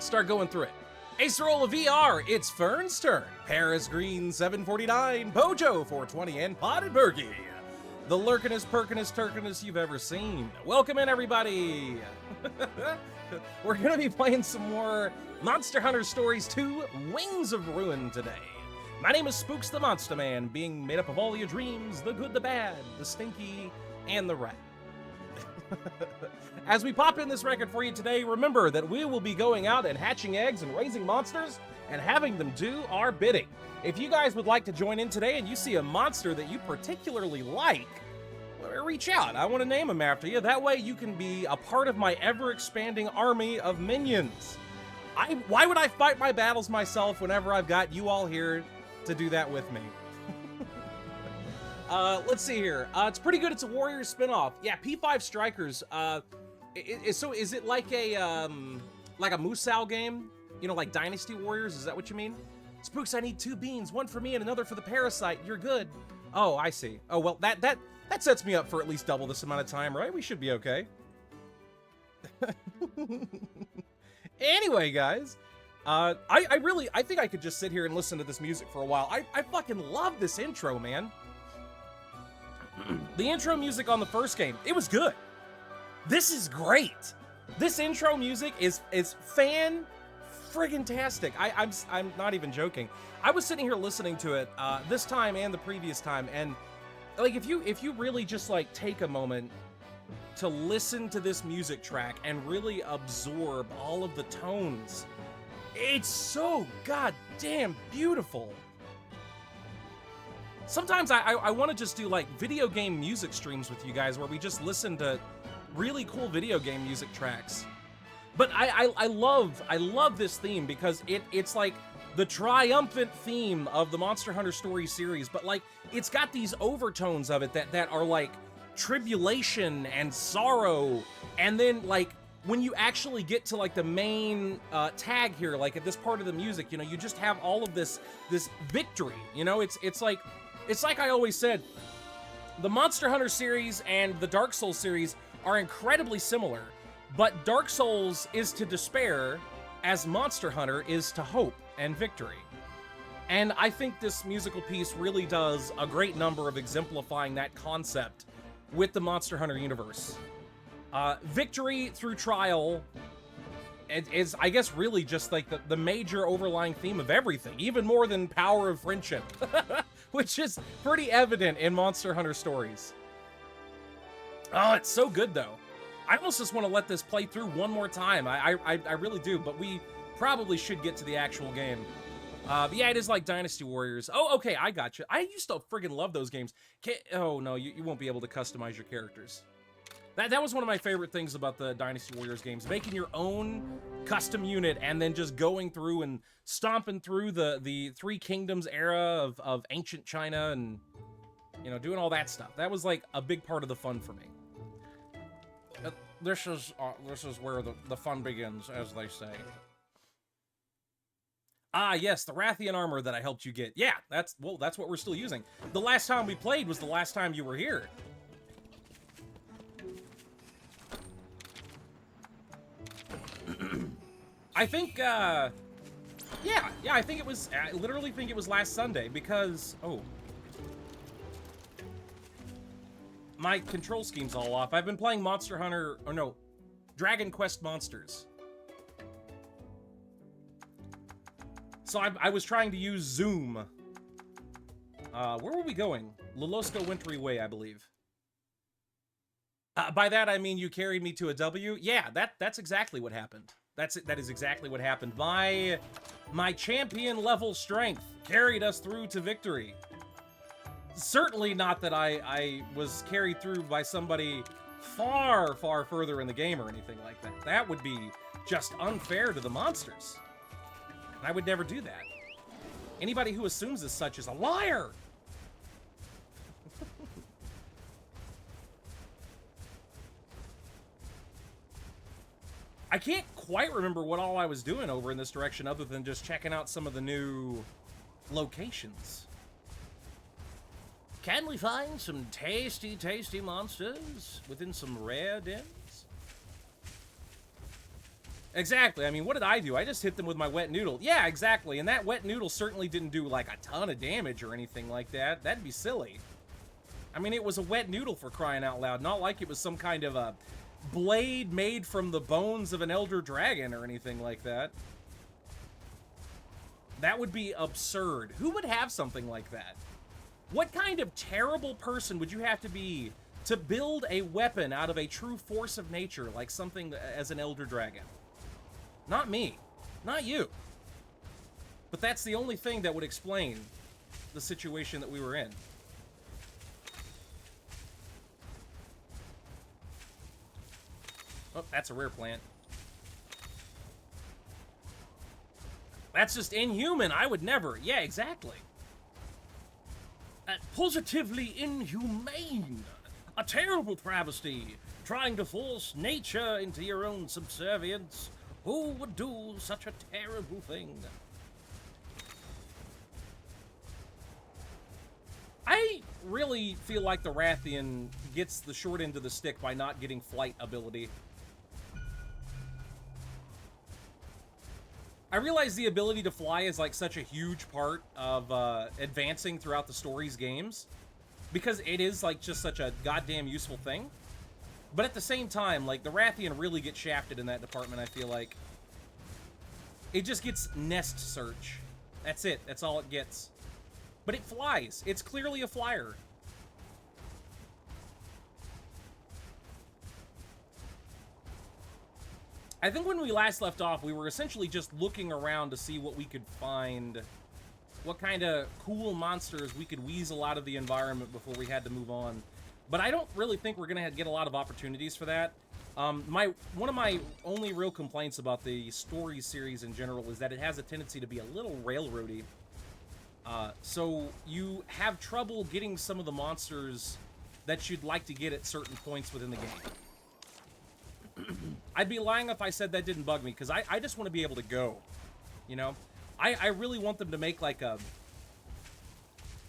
start going through it. Acerola VR, it's Fern's turn. Paris Green 749, Bojo 420, and Potted Perky. The lurkinest, perkinest, turkinest you've ever seen. Welcome in, everybody. We're gonna be playing some more Monster Hunter Stories 2 Wings of Ruin today. My name is Spooks the Monster Man, being made up of all your dreams, the good, the bad, the stinky, and the rat. As we pop in this record for you today, remember that we will be going out and hatching eggs and raising monsters and having them do our bidding. If you guys would like to join in today and you see a monster that you particularly like, reach out. I want to name them after you. That way you can be a part of my ever-expanding army of minions. Why would I fight my battles myself whenever I've got you all here to do that with me? Let's see here. It's pretty good. It's a Warriors spinoff. Yeah, P5 Strikers. So is it like a Musou game? You know, like Dynasty Warriors? Is that what you mean? Spooks, I need 2 beans, one for me and another for the parasite. You're good. Oh, I see. Oh, well, that sets me up for at least double this amount of time, right? We should be okay. Anyway, guys, I think I could just sit here and listen to this music for a while. I fucking love this intro, man. The intro music on the first game, it was good. This is great. This intro music is fan-friggin-tastic. I'm not even joking. I was sitting here listening to it this time and the previous time, and like if you really just like take a moment to listen to this music track and really absorb all of the tones, it's so goddamn beautiful. Sometimes I want to just do like video game music streams with you guys where we just listen to really cool video game music tracks. But I love this theme because it's like the triumphant theme of the Monster Hunter Stories series, but like it's got these overtones of it that are like tribulation and sorrow, and then like when you actually get to like the main tag here, like at this part of the music, you know, you just have all of this victory. You know, it's like I always said, the Monster Hunter series and the Dark Souls series are incredibly similar, but Dark Souls is to despair as Monster Hunter is to hope and victory. And I think this musical piece really does a great number of exemplifying that concept with the Monster Hunter universe. Victory through trial is, I guess, really just like the major overlying theme of everything, even more than power of friendship, which is pretty evident in Monster Hunter Stories. Oh, it's so good, though. I almost just want to let this play through one more time. I really do, but we probably should get to the actual game. But yeah, it is like Dynasty Warriors. Oh, okay, I got you. I used to friggin' love those games. Oh, no, you won't be able to customize your characters. That was one of my favorite things about the Dynasty Warriors games, making your own custom unit and then just going through and stomping through the Three Kingdoms era of ancient China and, you know, doing all that stuff. That was like a big part of the fun for me. This is where the fun begins, as they say. Ah, yes, the Rathian armor that I helped you get. Yeah, that's what we're still using. The last time we played was the last time you were here. I think, yeah, I think it was, I literally think it was last Sunday because, oh. My control scheme's all off. I've been playing Monster Hunter, or no, Dragon Quest Monsters. So I was trying to use Zoom. Where were we going? Lolosko Wintry Way, I believe. By that, I mean you carried me to a W? Yeah, that's exactly what happened. That is exactly what happened. My champion level strength carried us through to victory. Certainly not that I was carried through by somebody far, far further in the game or anything like that. That would be just unfair to the monsters. And I would never do that. Anybody who assumes as such is a liar! I can't quite remember what all I was doing over in this direction other than just checking out some of the new locations. Can we find some tasty, tasty monsters within some rare dens? Exactly. I mean, what did I do? I just hit them with my wet noodle. Yeah, exactly. And that wet noodle certainly didn't do, like, a ton of damage or anything like that. That'd be silly. I mean, it was a wet noodle, for crying out loud. Not like it was some kind of a blade made from the bones of an elder dragon or anything like that. That would be absurd. Who would have something like that? What kind of terrible person would you have to be to build a weapon out of a true force of nature like something as an elder dragon? Not me. Not you. But that's the only thing that would explain the situation that we were in. Oh, that's a rare plant. That's just inhuman. I would never. Yeah, exactly. Positively inhumane. A terrible travesty. Trying to force nature into your own subservience. Who would do such a terrible thing? I really feel like the Rathian gets the short end of the stick by not getting flight ability. I realize the ability to fly is like such a huge part of advancing throughout the story's games, because it is like just such a goddamn useful thing. But at the same time, like, the Rathian really gets shafted in that department, I feel like. It just gets nest search. That's it. That's all it gets. But it flies. It's clearly a flyer. I think when we last left off, we were essentially just looking around to see what we could find. What kind of cool monsters we could weasel out of the environment before we had to move on. But I don't really think we're going to get a lot of opportunities for that. One of my only real complaints about the story series in general is that it has a tendency to be a little railroady. So you have trouble getting some of the monsters that you'd like to get at certain points within the game. I'd be lying if I said that didn't bug me, because I just want to be able to go, you know? I really want them to make like a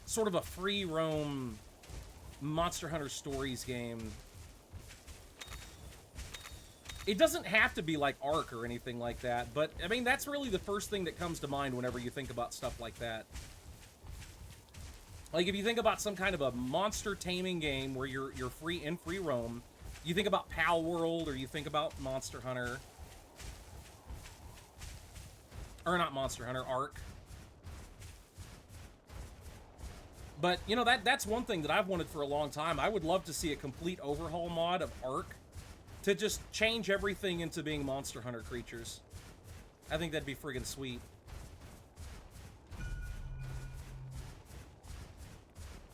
sort of a free roam Monster Hunter Stories game. It doesn't have to be like Ark or anything like that, but I mean, that's really the first thing that comes to mind whenever you think about stuff like that. Like, if you think about some kind of a monster taming game where you're free in free roam, you think about Pal World, or you think about Monster Hunter. Or not Monster Hunter, Ark. But, you know, that's one thing that I've wanted for a long time. I would love to see a complete overhaul mod of Ark to just change everything into being Monster Hunter creatures. I think that'd be friggin' sweet.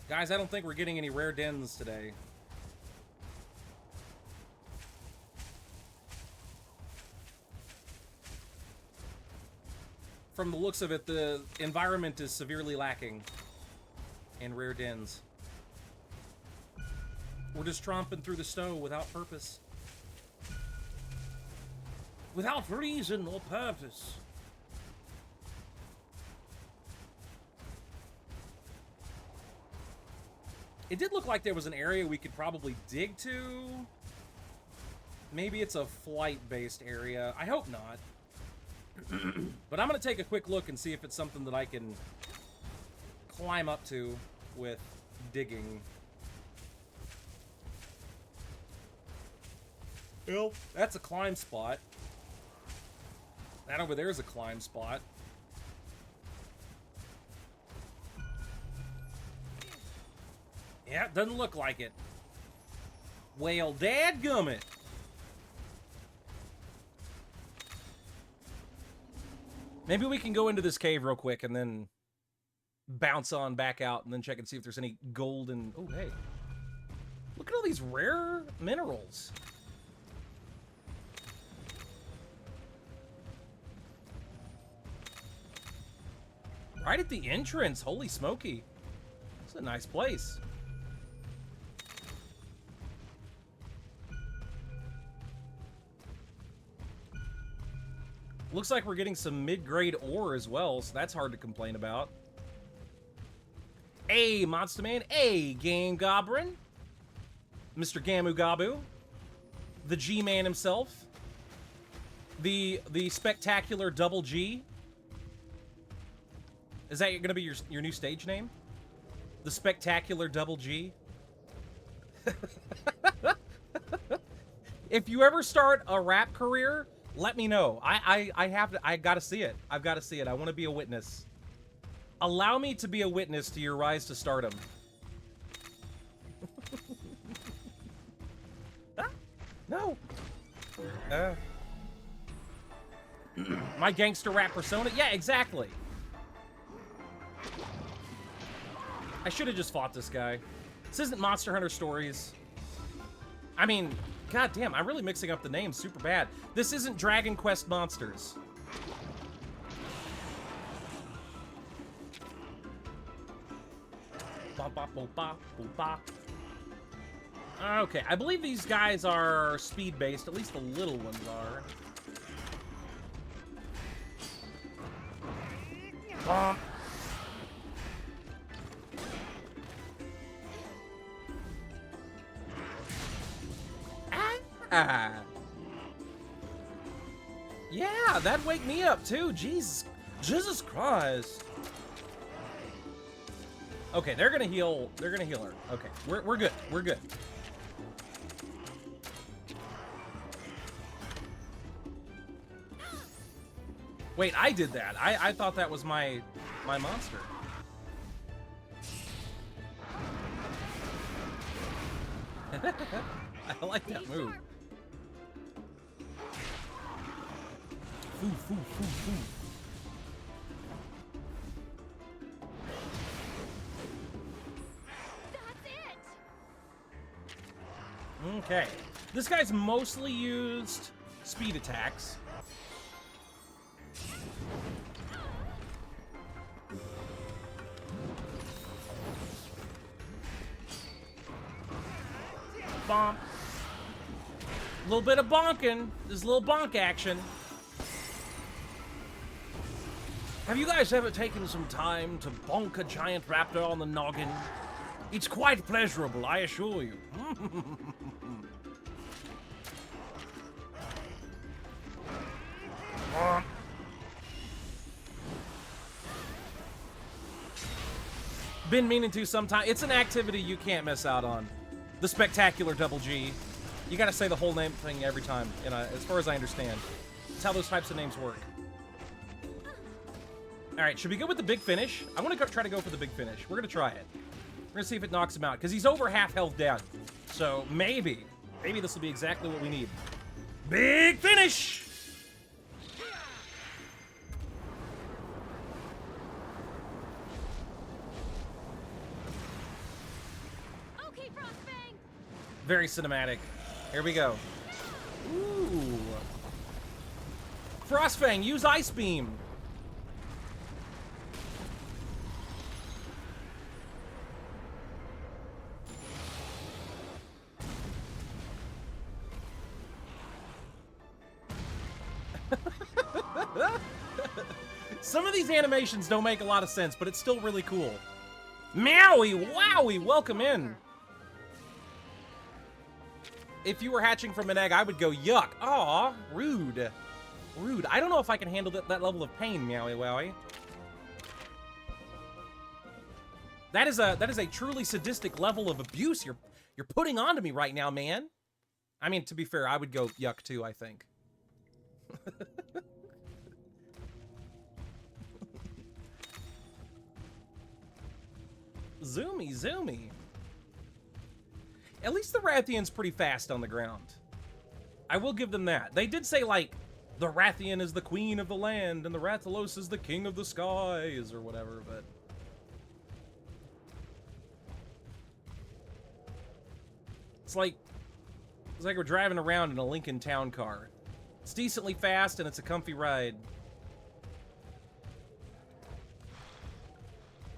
Guys, I don't think we're getting any rare dens today. From the looks of it, the environment is severely lacking in rare dens. We're just tromping through the snow without purpose. Without reason or purpose. It did look like there was an area we could probably dig to. Maybe it's a flight-based area. I hope not. But I'm going to take a quick look and see if it's something that I can climb up to with digging. Well, that's a climb spot. That over there is a climb spot. Yeah, it doesn't look like it. Well, dadgummit. Maybe we can go into this cave real quick and then bounce on back out and then check and see if there's any golden... Oh, hey. Look at all these rare minerals. Right at the entrance. Holy smoky. It's a nice place. Looks like we're getting some mid-grade ore as well, so that's hard to complain about. Hey, Monster Man. Hey, Game Goblin. Mr. Gamu Gabu. The G-Man himself. The Spectacular Double G. Is that going to be your new stage name? The Spectacular Double G? If you ever start a rap career, let me know. I gotta see it. I've got to see it. I want to be a witness. Allow me to be a witness to your rise to stardom. Ah, no. My gangster rap persona? Yeah, exactly. I should have just fought this guy. This isn't Monster Hunter Stories. I mean, goddamn, I'm really mixing up the names super bad. This isn't Dragon Quest Monsters. Okay, I believe these guys are speed-based. At least the little ones are. Bomb. Ah. Yeah, that'd wake me up too. Jesus Christ. Okay, they're gonna heal. They're gonna heal her. Okay, we're good. We're good. Wait, I did that. I thought that was my monster. I like that move. Foo, foo, foo, foo. Okay. This guy's mostly used speed attacks. Bonk. A little bit of bonking. There's a little bonk action. Have you guys ever taken some time to bonk a giant raptor on the noggin? It's quite pleasurable, I assure you. Been meaning to sometime. It's an activity you can't miss out on. The Spectacular Double G. You gotta say the whole name thing every time, as far as I understand. That's how those types of names work. Alright, should we go with the big finish? I want to try to go for the big finish. We're gonna try it. We're gonna see if it knocks him out, because he's over half health down. So maybe this will be exactly what we need. Big finish! Okay, Frostfang. Very cinematic. Here we go. Ooh. Frostfang, use Ice Beam. Some of these animations don't make a lot of sense, but it's still really cool. Meowie, wowie, welcome in. If you were hatching from an egg, I would go yuck. Aw, rude. Rude. I don't know if I can handle that level of pain, Meowie Wowie. That is a truly sadistic level of abuse you're putting onto me right now, man. I mean, to be fair, I would go yuck too, I think. Zoomy, zoomy. At least the Rathian's pretty fast on the ground. I will give them that. They did say, like, the Rathian is the queen of the land, and the Rathalos is the king of the skies, or whatever, but... It's like we're driving around in a Lincoln Town car. It's decently fast, and it's a comfy ride.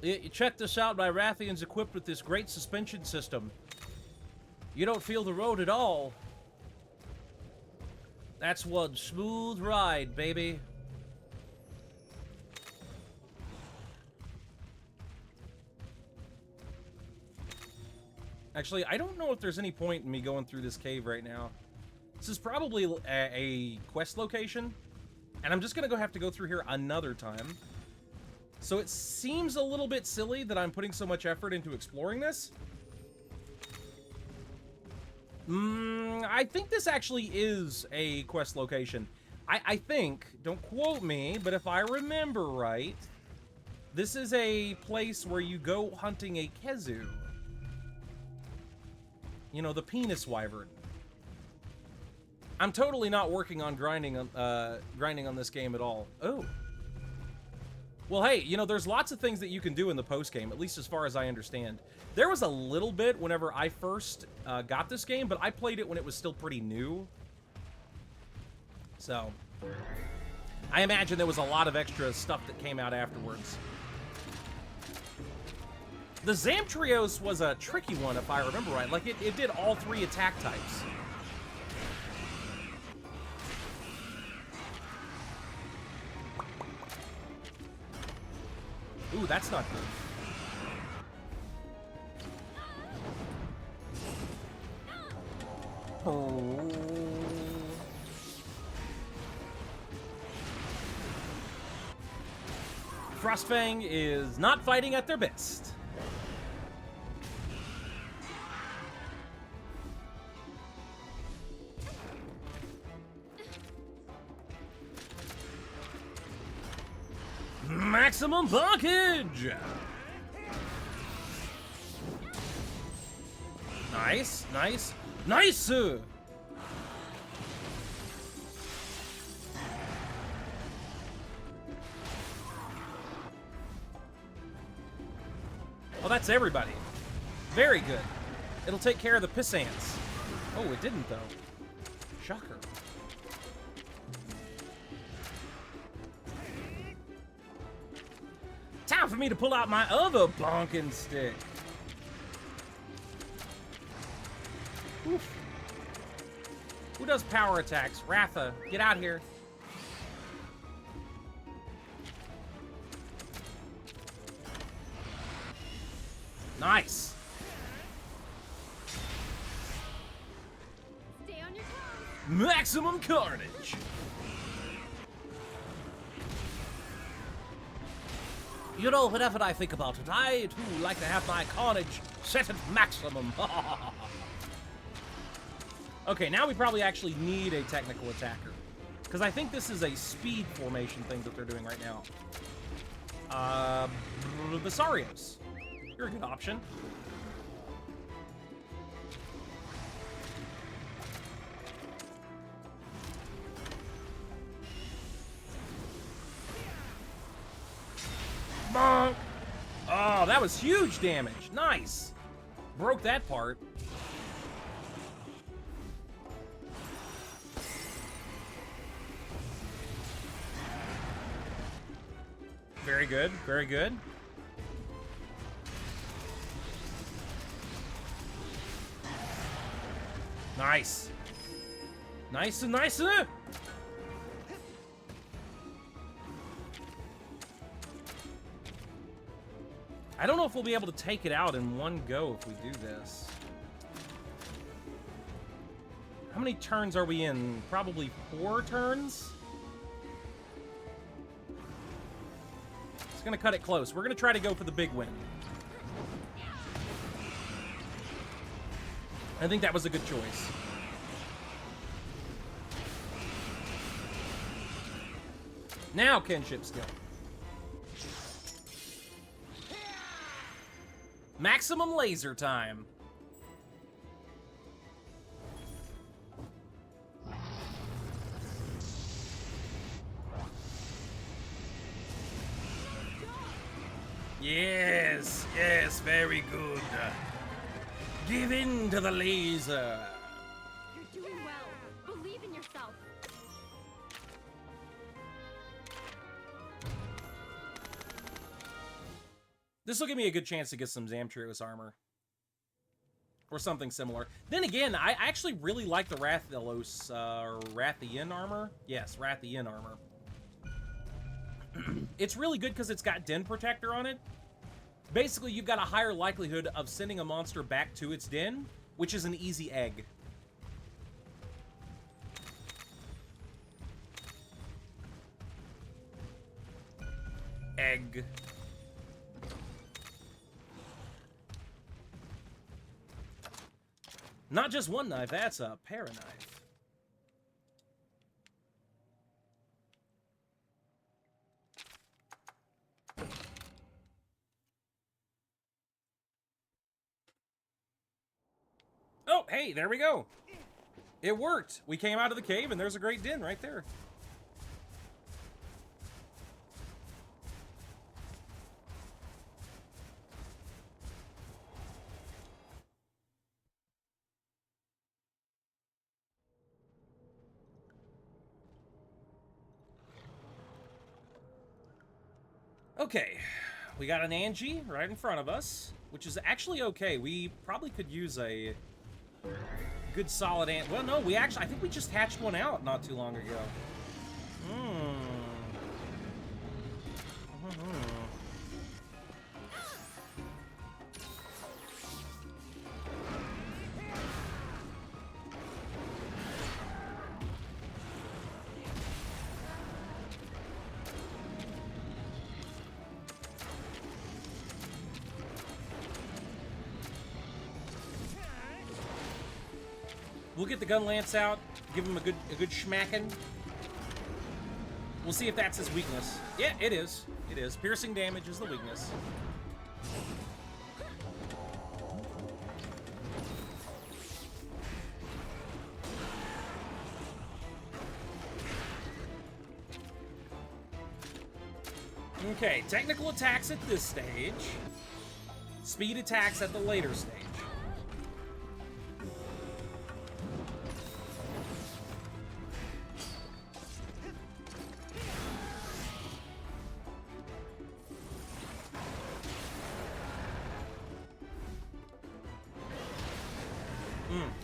You check this out, my Rathian's equipped with this great suspension system. You don't feel the road at all. That's one smooth ride, baby. Actually, I don't know if there's any point in me going through this cave right now. This is probably a quest location, and I'm just gonna have to go through here another time. So it seems a little bit silly that I'm putting so much effort into exploring this. I think this actually is a quest location. I think, don't quote me, but if I remember right, this is a place where you go hunting a Kezu. You know, the penis wyvern. I'm totally not working on grinding on this game at all. Oh. Well, hey, you know, there's lots of things that you can do in the post-game, at least as far as I understand. There was a little bit whenever I first got this game, but I played it when it was still pretty new. So, I imagine there was a lot of extra stuff that came out afterwards. The Zamtrios was a tricky one, if I remember right. Like, it did all 3 attack types. Ooh, that's not good. Oh. Frostfang is not fighting at their best. Maximum blockage! Nice, nice, nice! Oh, that's everybody. Very good. It'll take care of the piss ants. Oh, it didn't, though. Shocker. Time for me to pull out my other bonking stick. Oof. Who does power attacks? Ratha, get out here. Nice. Stay on your toes. Maximum carnage. You know, whenever I think about it, I too like to have my carnage set at maximum. Okay, now we probably actually need a technical attacker. Because I think this is a speed formation thing that they're doing right now. Basarios. You're a good option. Bonk! Oh, that was huge damage. Nice. Broke that part. Very good. Very good. Nice. Nice and nice. I don't know if we'll be able to take it out in one go if we do this. How many turns are we in? Probably 4 turns? It's gonna cut it close. We're gonna try to go for the big win. I think that was a good choice. Now kinship skill. Maximum laser time. Yes, yes, very good. Give in to the laser. You're doing well. Believe in yourself. This will give me a good chance to get some Zamtrios armor. Or something similar. Then again, I actually really like the Rathalos, Rathian armor. Yes, Rathian armor. It's really good because it's got Den Protector on it. Basically, you've got a higher likelihood of sending a monster back to its den, which is an easy egg. Egg. Not just one knife, that's a pair of knives. Oh, hey, there we go. It worked. We came out of the cave, and there's a great den right there. Okay, we got an Angie right in front of us, which is actually okay. We probably could use a good solid ant. Well, no, I think we just hatched one out not too long ago. We'll get the gun lance out, give him a good schmacking. We'll see if that's his weakness. Yeah, it is. It is. Piercing damage is the weakness. Okay, technical attacks at this stage. Speed attacks at the later stage.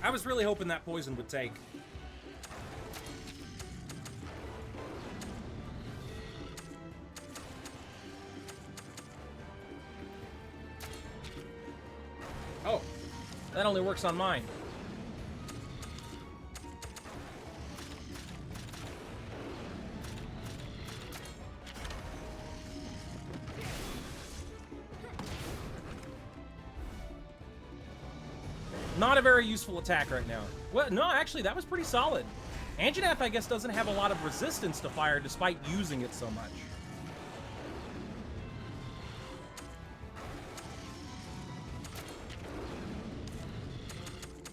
I was really hoping that poison would take. Oh, that only works on mine. Not a very useful attack right now. Well, no, actually, that was pretty solid. Anjanath, I guess, doesn't have a lot of resistance to fire despite using it so much.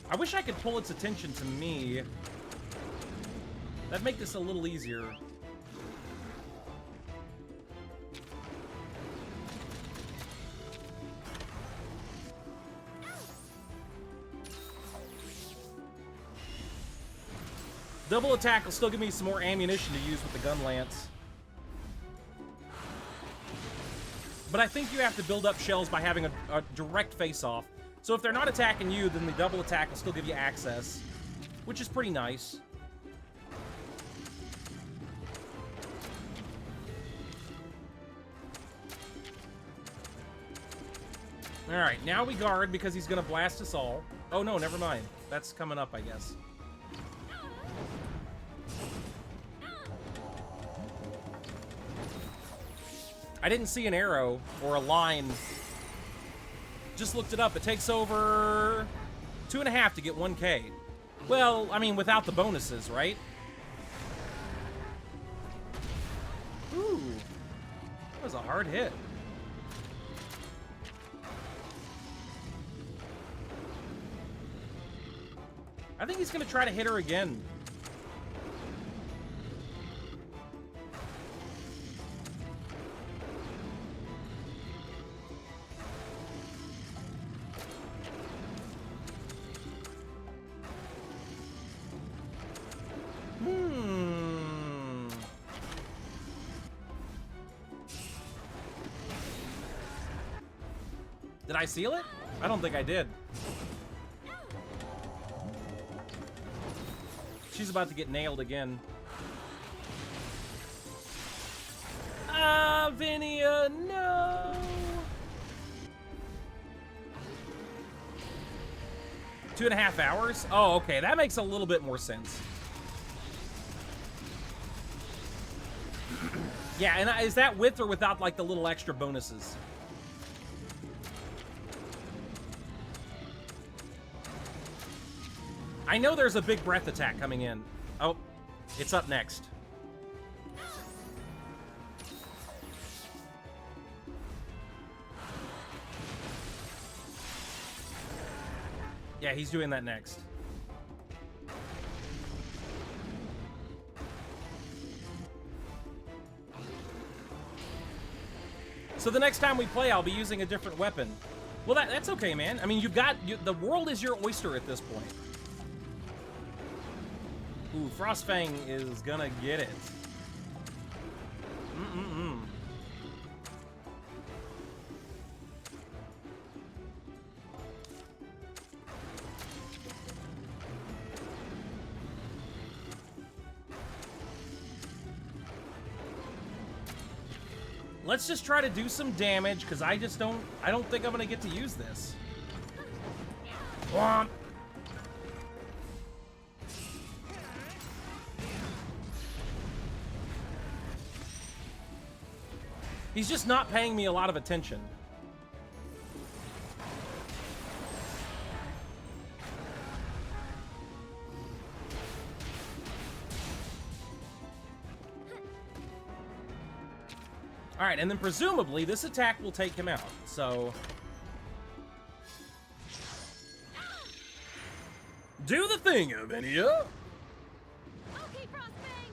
I wish I could pull its attention to me. That'd make this a little easier. Double attack will still give me some more ammunition to use with the gun lance. But I think you have to build up shells by having a direct face-off. So if they're not attacking you, then the double attack will still give you access, which is pretty nice. Alright, now we guard because he's going to blast us all. Oh no, never mind. That's coming up, I guess. I didn't see an arrow or a line. Just looked it up. It takes over 2.5 to get 1K. Well, I mean, without the bonuses, right? Ooh. That was a hard hit. I think he's going to try to hit her again. Did I seal it? I don't think I did. She's about to get nailed again. Ah, Vinia, no! Two and a half hours? Oh, okay, that makes a little bit more sense. Yeah, and is that with or without, like, the little extra bonuses? I know there's a big breath attack coming in. Oh, it's up next. Yeah, he's doing that next. So the next time we play, I'll be using a different weapon. Well, that's okay, man. I mean, the world is your oyster at this point. Ooh, Frostfang is gonna get it. Let's just try to do some damage, because I don't think I'm gonna get to use this. Womp. He's just not paying me a lot of attention. All right, and then presumably this attack will take him out, so... Do the thing, Avenia! Okay, Frostfang.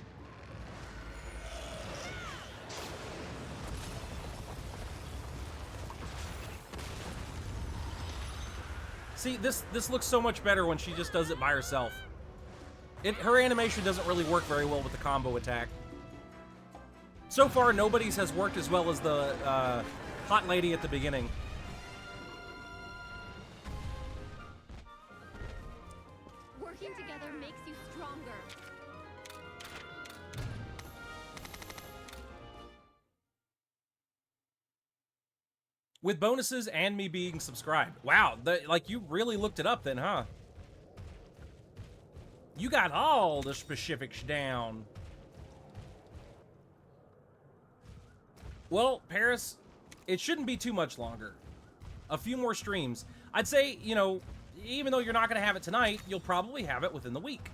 See, this looks so much better when she just does it by herself. Her animation doesn't really work very well with the combo attack. So far, nobody's has worked as well as the hot lady at the beginning. Working together makes you stronger. With bonuses and me being subscribed. Wow, like you really looked it up then, huh? You got all the specifics down. Well, Paris, it shouldn't be too much longer. A few more streams. I'd say, you know, even though you're not going to have it tonight, you'll probably have it within the week.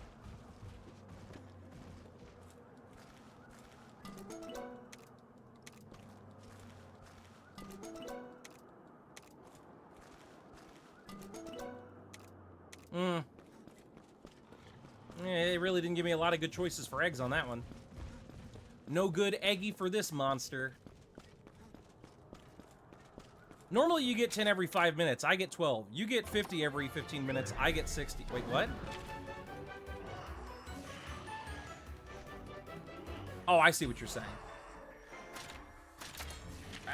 They really didn't give me a lot of good choices for eggs on that one. No good eggy for this monster. Normally you get 10 every 5 minutes. I get 12. You get 50 every 15 minutes. I get 60. Wait, what? Oh, I see what you're saying.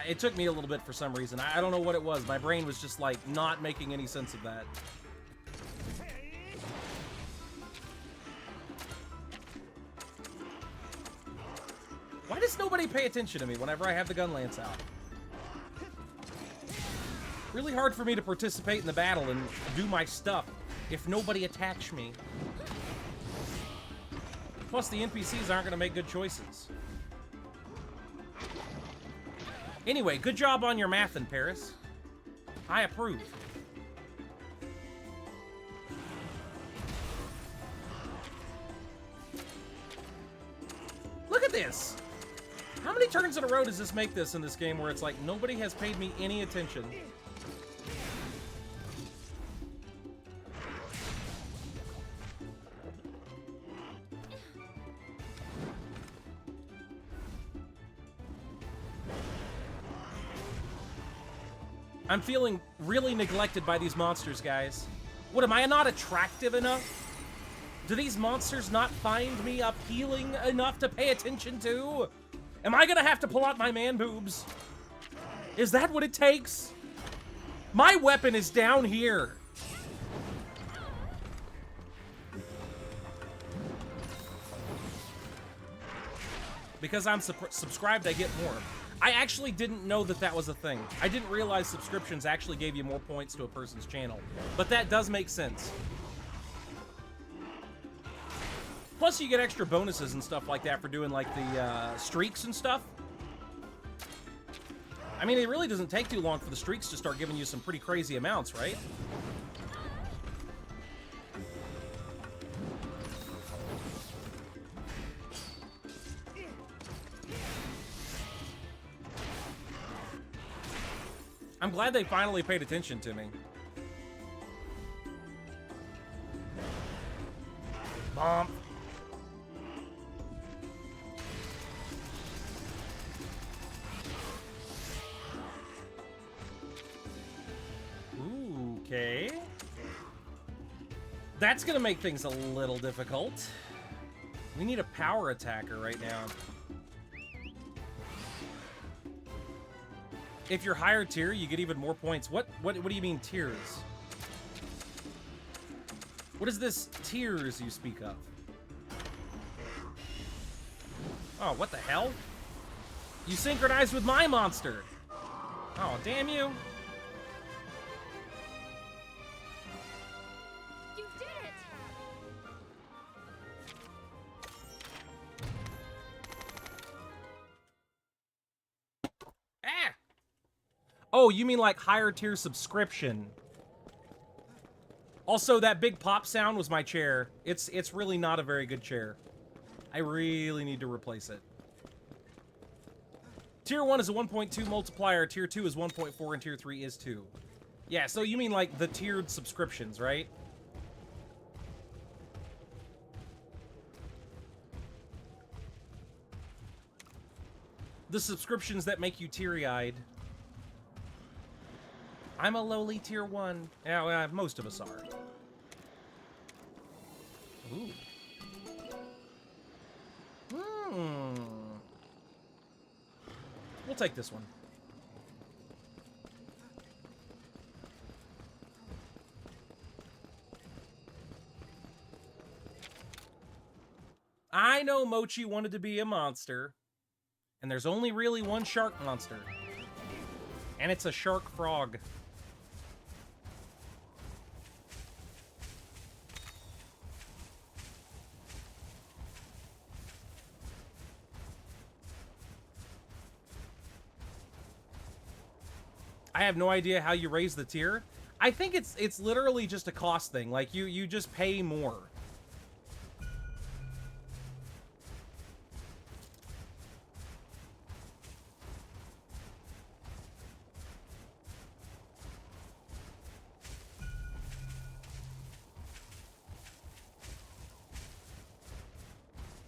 It took me a little bit for some reason. I don't know what it was. My brain was just, like, not making any sense of that. Why does nobody pay attention to me whenever I have the gun lance out? Really hard for me to participate in the battle and do my stuff if nobody attacks me. Plus, the NPCs aren't going to make good choices. Anyway, good job on your math in Paris. I approve. Look at this! How many turns in a row does this make this in this game where it's like nobody has paid me any attention? I'm feeling really neglected by these monsters, guys. What, am I not attractive enough? Do these monsters not find me appealing enough to pay attention to? Am I gonna have to pull out my man boobs? Is that what it takes? My weapon is down here. Because I'm subscribed, I get more. I actually didn't know that that was a thing. I didn't realize subscriptions actually gave you more points to a person's channel. But that does make sense. Plus, you get extra bonuses and stuff like that for doing, like, the streaks and stuff. I mean, it really doesn't take too long for the streaks to start giving you some pretty crazy amounts, right? I'm glad they finally paid attention to me. Bomb. Okay. That's gonna make things a little difficult. We need a power attacker right now. If you're higher tier, you get even more points. What do you mean tiers? What is this tiers you speak of? Oh, what the hell? You synchronized with my monster. Oh, damn you. You did it! Ah! Oh, you mean like higher tier subscription. Also, that big pop sound was my chair. It's really not a very good chair. I really need to replace it. Tier 1 is a 1.2 multiplier, Tier 2 is 1.4, and Tier 3 is 2. Yeah, so you mean like the tiered subscriptions, right? The subscriptions that make you teary-eyed. I'm a lowly Tier 1. Yeah, well, most of us are. Ooh. We'll take this one. I know Mochi wanted to be a monster, and there's only really one shark monster, and it's a shark frog. I have no idea how you raise the tier. I think it's literally just a cost thing. Like you just pay more.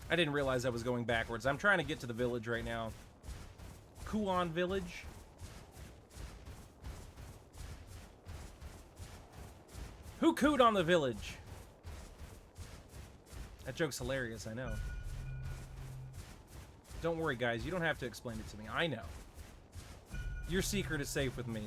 I didn't realize I was going backwards. I'm trying to get to the village right now. Kuon Village. Who cooed on the village? That joke's hilarious, I know. Don't worry, guys. You don't have to explain it to me. I know. Your secret is safe with me.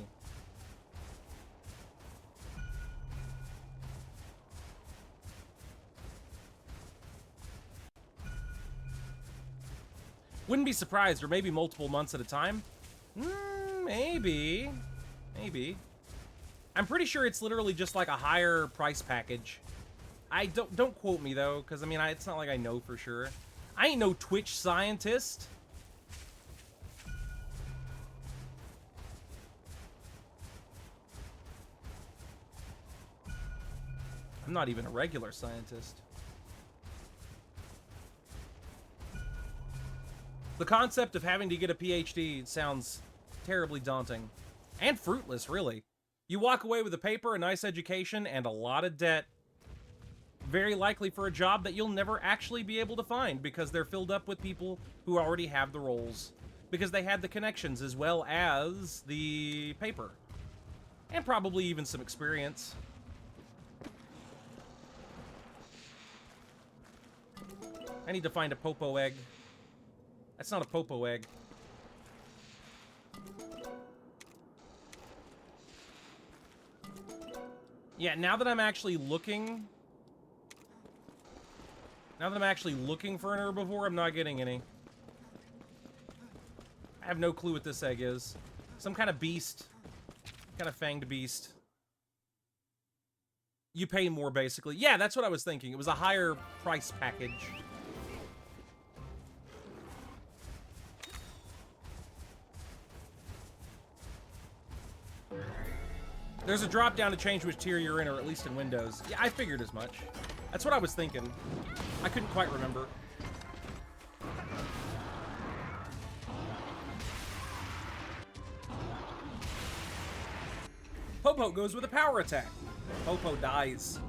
Wouldn't be surprised, or maybe multiple months at a time. Maybe. Maybe. I'm pretty sure it's literally just like a higher price package. I don't quote me though, because I mean it's not like I know for sure. I ain't no Twitch scientist. I'm not even a regular scientist. The concept of having to get a PhD sounds terribly daunting. And fruitless, really. You walk away with a paper, a nice education, and a lot of debt. Very likely for a job that you'll never actually be able to find because they're filled up with people who already have the roles. Because they had the connections as well as the paper. And probably even some experience. I need to find a popo egg. That's not a popo egg. Yeah, now that I'm actually looking... Now that I'm actually looking for an herbivore, I'm not getting any. I have no clue what this egg is. Some kind of beast. Kind of fanged beast. You pay more, basically. Yeah, that's what I was thinking. It was a higher price package. There's a drop down to change which tier you're in, or at least in Windows. Yeah, I figured as much. That's what I was thinking. I couldn't quite remember. Popo goes with a power attack. Popo dies.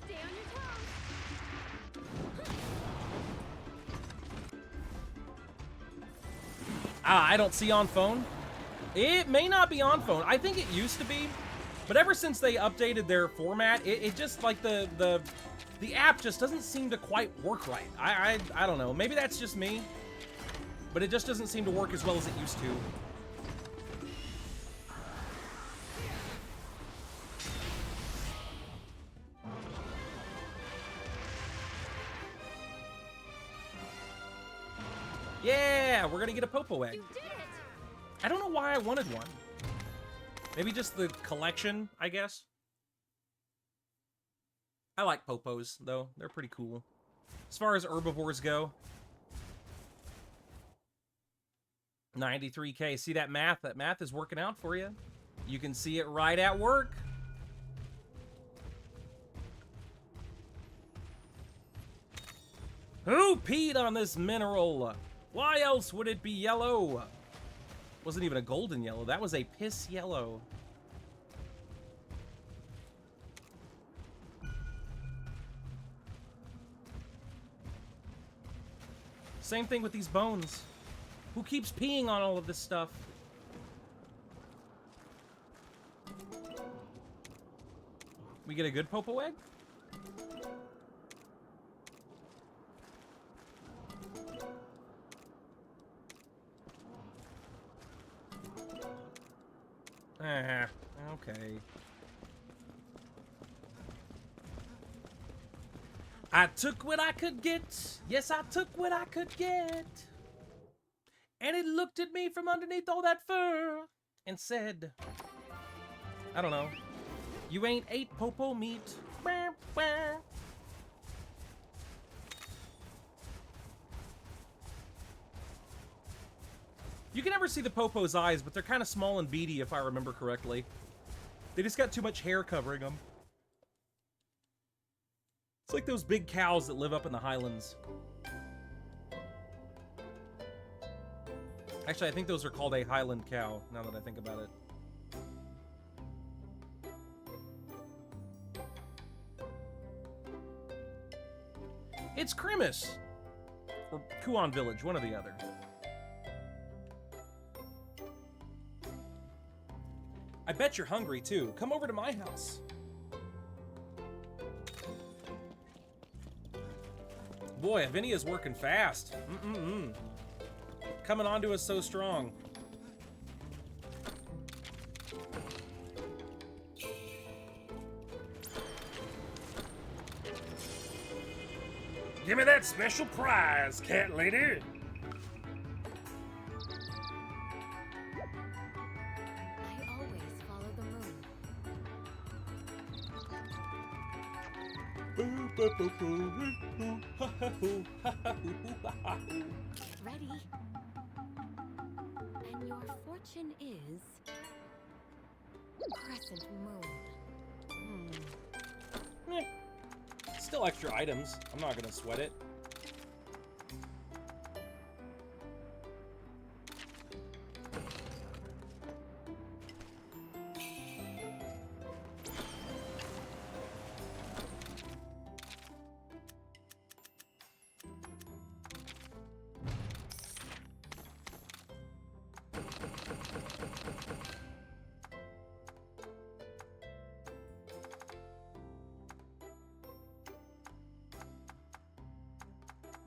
Stay on your toes. I don't see on phone. It may not be on phone. I think it used to be, but ever since they updated their format, it just like the app just doesn't seem to quite work right. I don't know. Maybe that's just me, but it just doesn't seem to work as well as it used to. Yeah, we're gonna get a Popo egg. You did it! I don't know why I wanted one. Maybe just the collection, I guess. I like Popos, though. They're pretty cool. As far as herbivores go. 93K. See that math? That math is working out for you. You can see it right at work. Who peed on this mineral? Why else would it be yellow? Wasn't even a golden yellow. That was a piss yellow. Same thing with these bones. Who keeps peeing on all of this stuff? We get a good Popo egg? Okay. I took what I could get. Yes, I took what I could get. And it looked at me from underneath all that fur and said, I don't know, you ain't ate Popo meat. Wah, wah. You can never see the Popo's eyes, but they're kind of small and beady if I remember correctly. They just got too much hair covering them. It's like those big cows that live up in the highlands. Actually, I think those are called a Highland cow, now that I think about it. It's Krimis! Or Kuon Village, one or the other. I bet you're hungry, too. Come over to my house. Boy, Avinia's working fast. Coming on to us so strong. Give me that special prize, cat lady. Ready? And your fortune is crescent moon. Still extra items. I'm not gonna sweat it.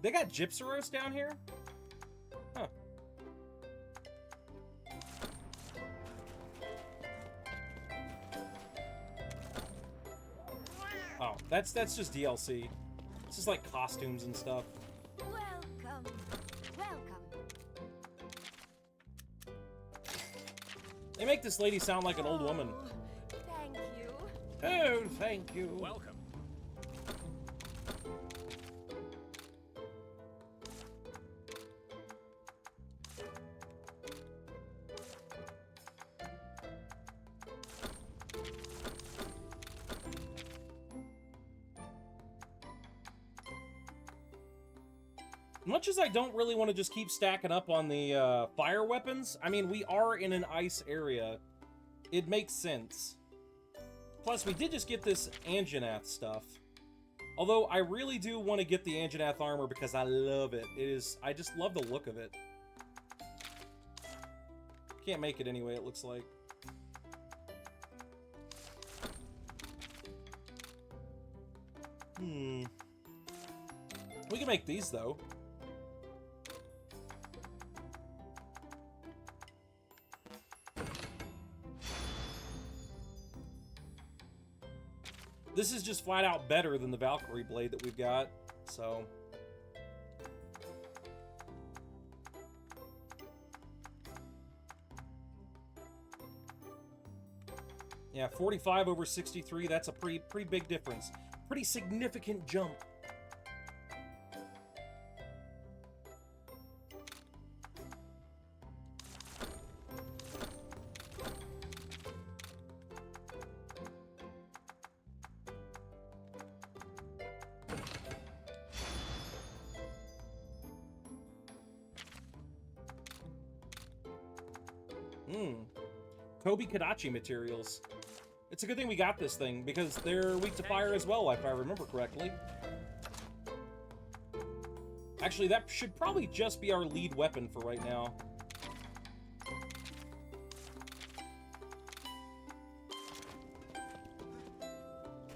They got Gypsyros down here? Huh. Oh, that's just DLC. It's just like costumes and stuff. Welcome. Welcome. They make this lady sound like an old woman. Thank you. Oh, thank you. Welcome. Much as I don't really want to just keep stacking up on the fire weapons, I mean, we are in an ice area. It makes sense. Plus, we did just get this Anjanath stuff. Although, I really do want to get the Anjanath armor because I love it. I just love the look of it. Can't make it anyway, it looks like. We can make these, though. This is just flat out better than the Valkyrie blade that we've got, so... Yeah, 45 over 63, that's a pretty big difference. Pretty significant jump. Kobe Kadachi materials. It's a good thing we got this thing, because they're weak to fire as well, if I remember correctly. Actually, that should probably just be our lead weapon for right now.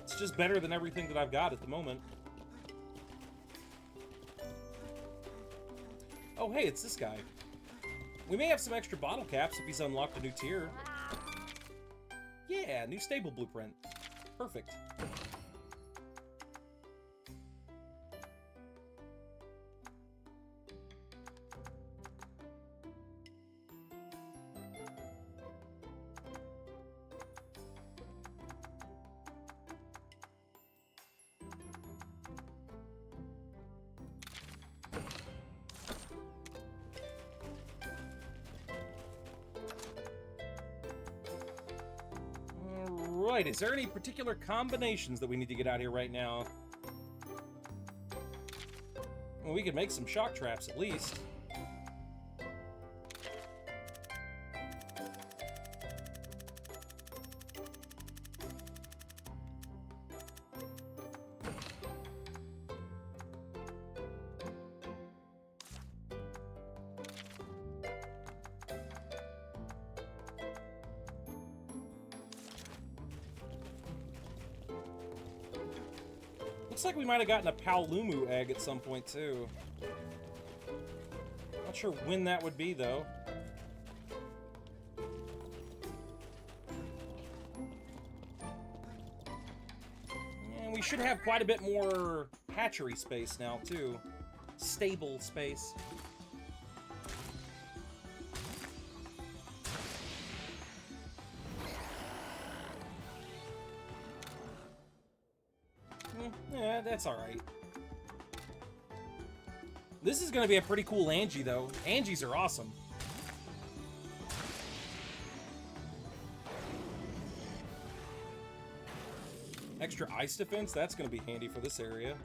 It's just better than everything that I've got at the moment. Oh, hey, it's this guy. We may have some extra bottle caps if he's unlocked a new tier. Yeah, new stable blueprint. Perfect. Right, is there any particular combinations that we need to get out here right now? Well, we could make some shock traps at least. Looks like we might have gotten a Paolumu egg at some point, too. Not sure when that would be, though. And we should have quite a bit more hatchery space now, too. Stable space. Yeah, that's alright. This is gonna be a pretty cool Angie, though. Angies are awesome. Extra ice defense? That's gonna be handy for this area.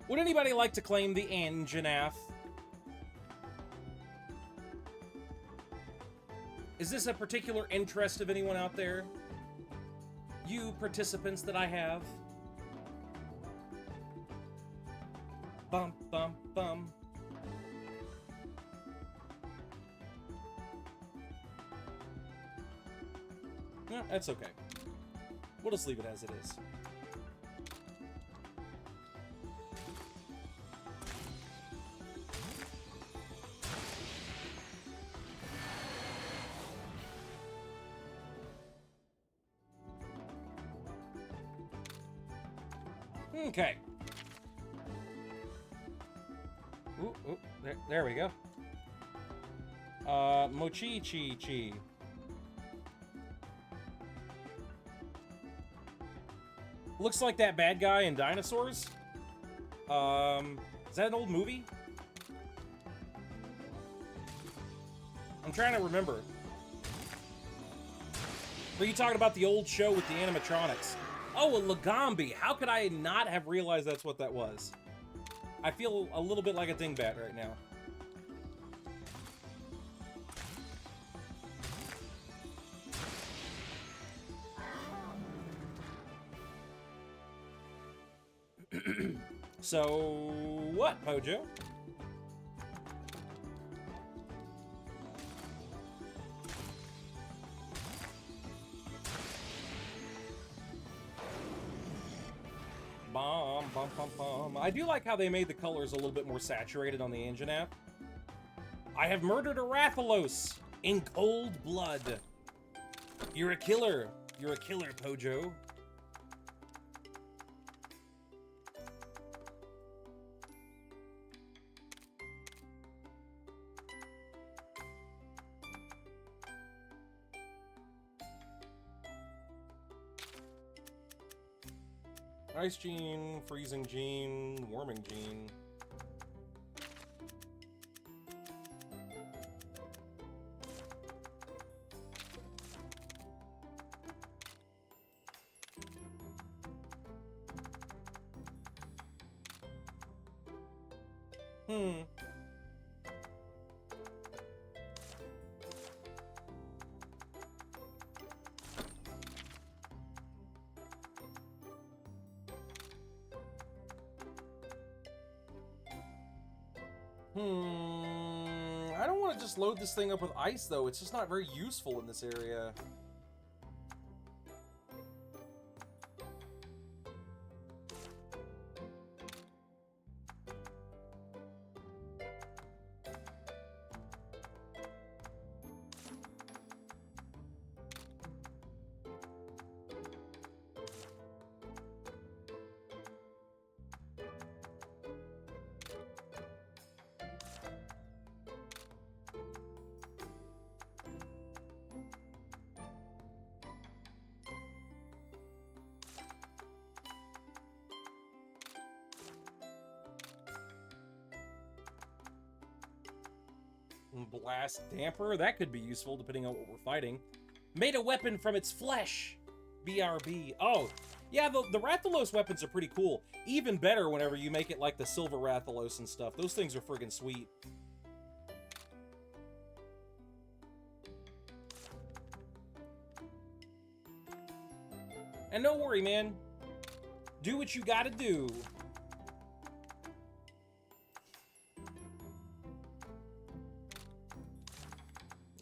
Would anybody like to claim the Anjanath? Is this a particular interest of anyone out there? You participants that I have? Bum, bum, bum. No, that's okay. We'll just leave it as it is. Okay. Ooh, there we go. Mochi-chi-chi. Looks like that bad guy in Dinosaurs. Is that an old movie? I'm trying to remember. Are you talking about the old show with the animatronics? Oh, a Lagombi. How could I not have realized that's what that was? I feel a little bit like a dingbat right now. So, what, Pojo? Bum, bum, bum, bum. I do like how they made the colors a little bit more saturated on the engine app. I have murdered a Rathalos in cold blood. You're a killer. You're a killer, Pojo. Ice gene, freezing gene, warming gene. I don't want to just load this thing up with ice, though. It's just not very useful in this area. Blast damper, that could be useful depending on what we're fighting. Made a weapon from its flesh. BRB. Oh, yeah, the Rathalos weapons are pretty cool. Even better whenever you make it like the Silver Rathalos and stuff. Those things are friggin' sweet. And don't worry, man. Do what you gotta do.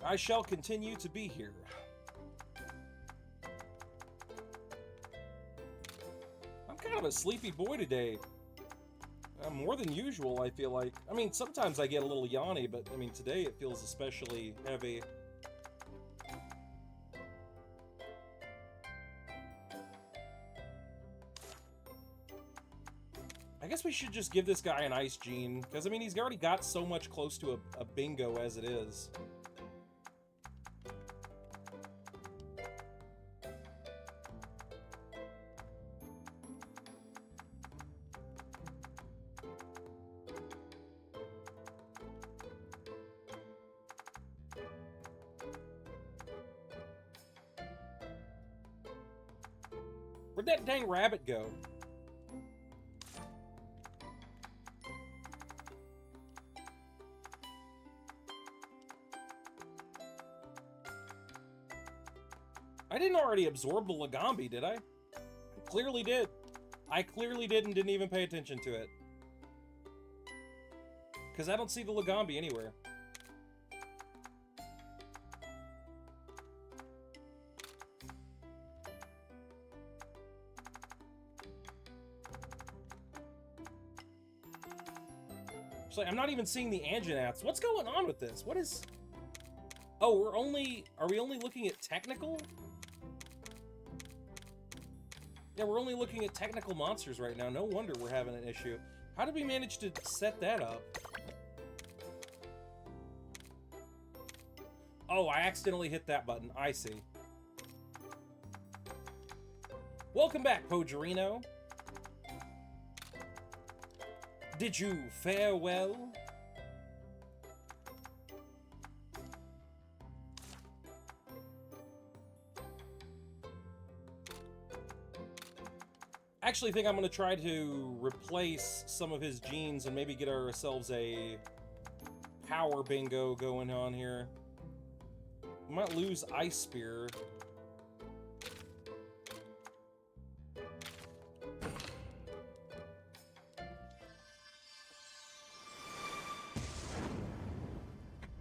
I shall continue to be here. I'm kind of a sleepy boy today. More than usual, I feel like. I mean, sometimes I get a little yawny, but I mean, today it feels especially heavy. I guess we should just give this guy an ice gene, because I mean, he's already got so much close to a bingo as it is. Where'd that dang rabbit go? I didn't already absorb the Lagombi, did I? I clearly did. I clearly did and didn't even pay attention to it. Because I don't see the Lagombi anywhere. It's like, I'm not even seeing the Anjanaths. What's going on with this? What is... Oh, are we only looking at technical? Yeah, we're only looking at technical monsters right now. No wonder we're having an issue. How did we manage to set that up? Oh, I accidentally hit that button. I see. Welcome back, Pogerino. Did you fare well? I actually think I'm going to try to replace some of his genes and maybe get ourselves a power bingo going on here. We might lose Ice Spear.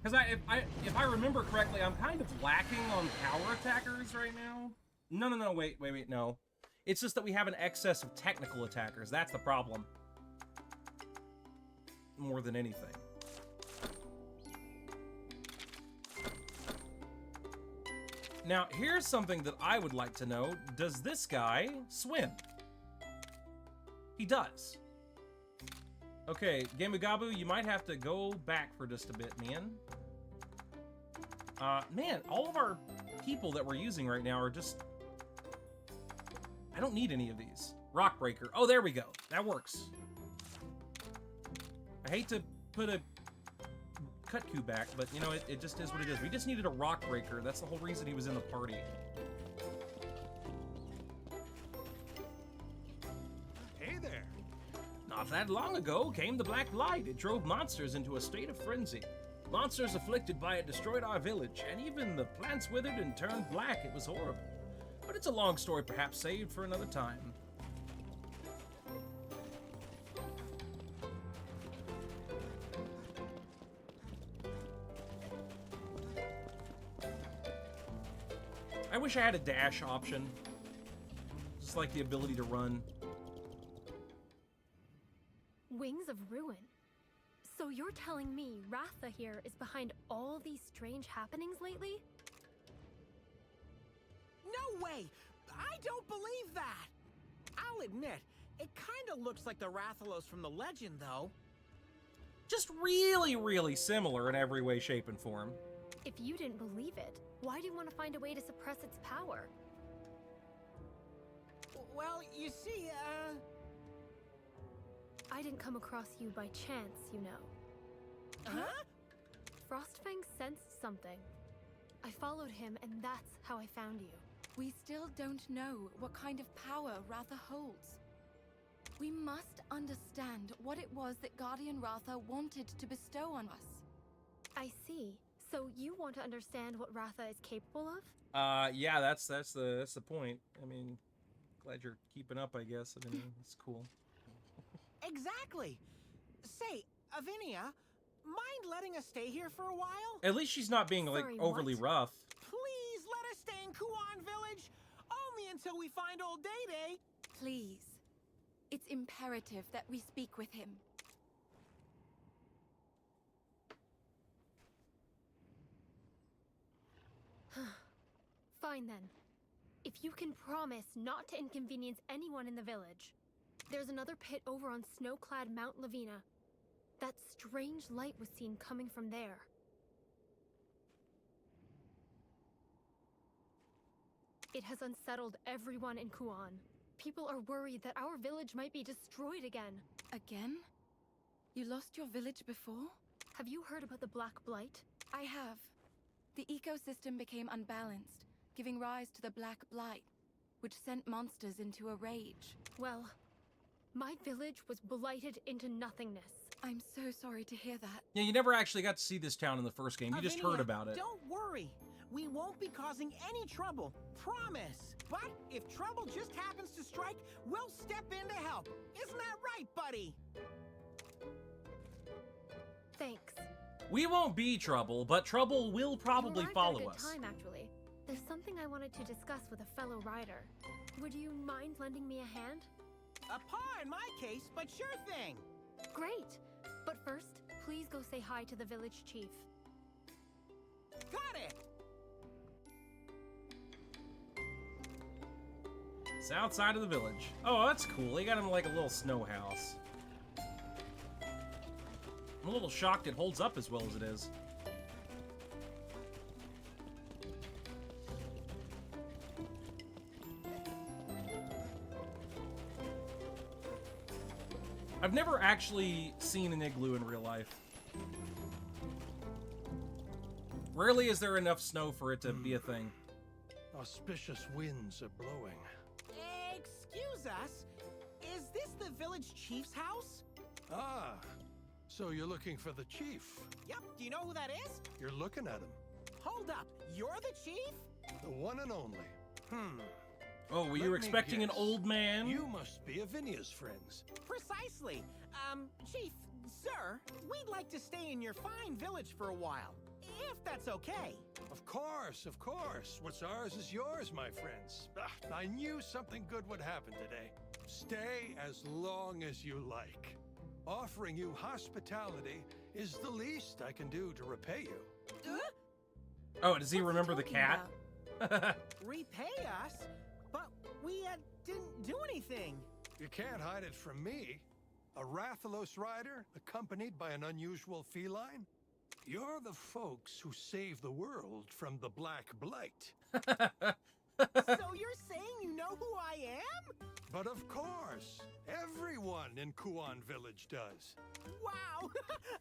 Because if I remember correctly, I'm kind of lacking on power attackers right now. No, wait, no. It's just that we have an excess of technical attackers. That's the problem. More than anything. Now, here's something that I would like to know. Does this guy swim? He does. Okay, Gamugabu, you might have to go back for just a bit, man. Man, all of our people that we're using right now are just... I don't need any of these. Rock Breaker. Oh, there we go. That works. I hate to put a Kutku back, but, you know, it just is what it is. We just needed a Rock Breaker. That's the whole reason he was in the party. Hey there. Not that long ago came the Black Blight. It drove monsters into a state of frenzy. Monsters afflicted by it destroyed our village, and even the plants withered and turned black. It was horrible. But it's a long story, perhaps saved for another time. I wish I had a dash option. Just like the ability to run. Wings of Ruin. So you're telling me Ratha here is behind all these strange happenings lately? No way! I don't believe that! I'll admit, it kinda looks like the Rathalos from the legend, though. Just really, really similar in every way, shape, and form. If you didn't believe it, why do you want to find a way to suppress its power? Well, you see, I didn't come across you by chance, you know. Huh? Frostfang sensed something. I followed him, and that's how I found you. We still don't know what kind of power Ratha holds. We must understand what it was that Guardian Ratha wanted to bestow on us. I see. So you want to understand what Ratha is capable of? Yeah, that's the point. I mean, glad you're keeping up, I guess. I mean, it's cool. Exactly! Say, Avinia, mind letting us stay here for a while? At least she's not being, like, Sorry, overly what? rough. Please let us stay in Kuan Village! Only until we find old Day-Day! Please. It's imperative that we speak with him. Fine then. If you can promise not to inconvenience anyone in the village. There's another pit over on snow-clad Mount Lavina. That strange light was seen coming from there. It has unsettled everyone in Kuan. People are worried that our village might be destroyed again. Again? You lost your village before? Have you heard about the Black Blight? I have. The ecosystem became unbalanced, giving rise to the Black Blight, which sent monsters into a rage. Well, my village was blighted into nothingness. I'm so sorry to hear that. Yeah, you never actually got to see this town in the first game. You just heard Avinia, about it. Don't worry. We won't be causing any trouble. Promise. But if trouble just happens to strike, we'll step in to help. Isn't that right, buddy? Thanks. We won't be trouble, but trouble will probably You arrived follow at a good us. time, actually. There's something I wanted to discuss with a fellow rider. Would you mind lending me a hand? A paw in my case, but sure thing. Great! But first, please go say hi to the village chief. Got it! It's outside of the village. Oh, that's cool. They got him like a little snow house. I'm a little shocked it holds up as well as it is. I've never actually seen an igloo in real life. Rarely is there enough snow for it to be a thing. Auspicious winds are blowing. Excuse us. Is this the village chief's house? Ah, so you're looking for the chief. Yep. Do you know who that is? You're looking at him. Hold up. You're the chief? The one and only. Oh, were Let you me expecting an guess. old man? You must be Avinia's friends. Precisely. Chief, sir, we'd like to stay in your fine village for a while. If that's okay. Of course, of course. What's ours is yours, my friends. I knew something good would happen today. Stay as long as you like. Offering you hospitality is the least I can do to repay you. Oh, does he remember the talking cat? Repay us? But we didn't do anything. You can't hide it from me. A Rathalos rider accompanied by an unusual feline? You're the folks who saved the world from the Black Blight. So you're saying you know who I am? But of course, everyone in Kuan Village does. Wow!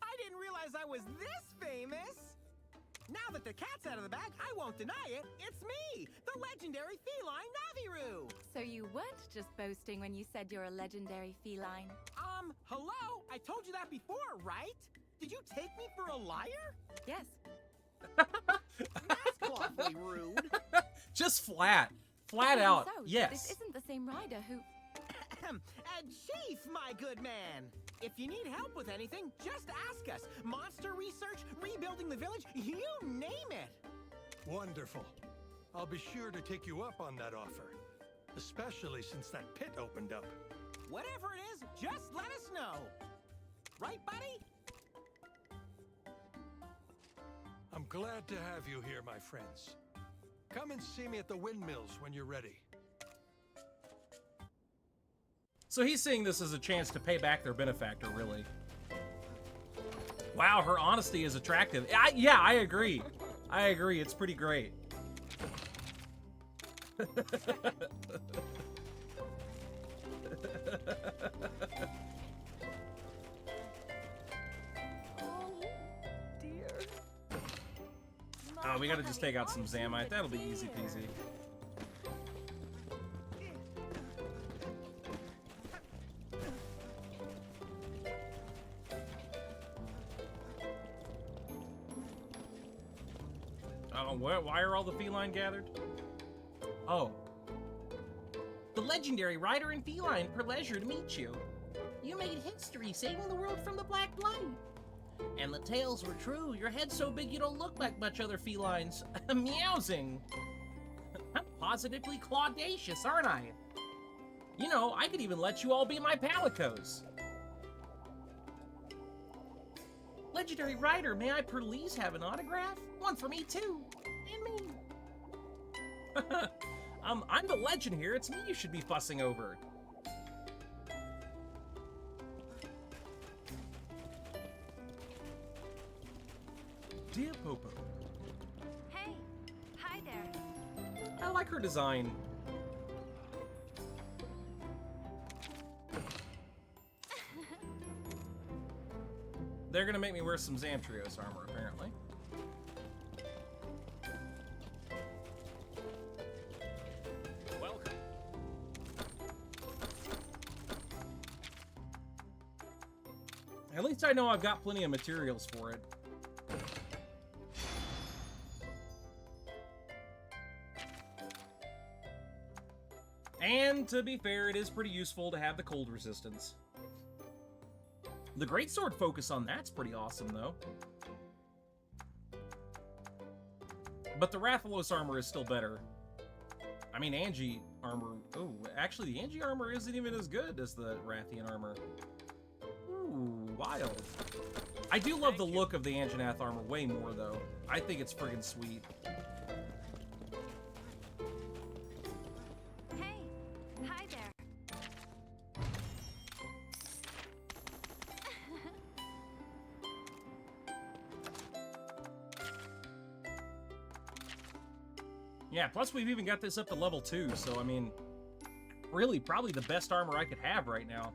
I didn't realize I was this famous! Now that the cat's out of the bag, I won't deny it. It's me, the legendary feline Naviru! So you weren't just boasting when you said you're a legendary feline. Hello? I told you that before, right? Did you take me for a liar? Yes. That's awfully rude. Just flat Even out. so, Yes. This isn't the same rider who... Chief, my good man! If you need help with anything, just ask us. Monster research, rebuilding the village, you name it! Wonderful. I'll be sure to take you up on that offer. Especially since that pit opened up. Whatever it is, just let us know. Right, buddy? I'm glad to have you here, my friends. Come and see me at the windmills when you're ready. So he's seeing this as a chance to pay back their benefactor, really. Wow, her honesty is attractive. Yeah, I agree. I agree. It's pretty great. Oh, we gotta just take out some Zamite. That'll be easy peasy. Oh, why are all the feline gathered? Oh. The legendary rider and feline, pleasure to meet you. You made history saving the world from the Black Blight. And the tales were true. Your head's so big you don't look like much other felines. Meowsing. I'm positively claudacious, aren't I? You know, I could even let you all be my palicos. Legendary rider, may I please have an autograph? One for me too. And me. I'm the legend here. It's me you should be fussing over. Dear Popo. Hey, hi there. I like her design. They're gonna make me wear some Zamtrios armor, apparently. Welcome. At least I know I've got plenty of materials for it. And to be fair, it is pretty useful to have the cold resistance. The greatsword focus on that's pretty awesome, though. But the Rathalos armor is still better. I mean, Angie armor... Oh, actually, the Angie armor isn't even as good as the Rathian armor. Ooh, wild. I do love the look of the Anjanath armor way more, though. I think it's friggin' sweet. Hey, hi there. Yeah, plus we've even got this up to level 2, so I mean, really, probably the best armor I could have right now.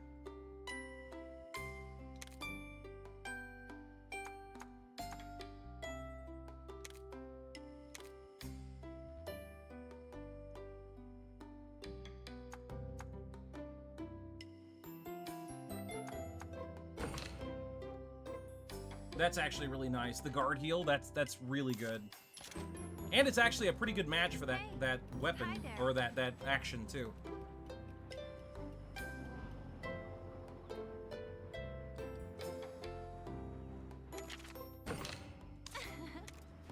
That's actually really nice. The guard heal, that's really good. And it's actually a pretty good match for that weapon, Hi there. or that action too.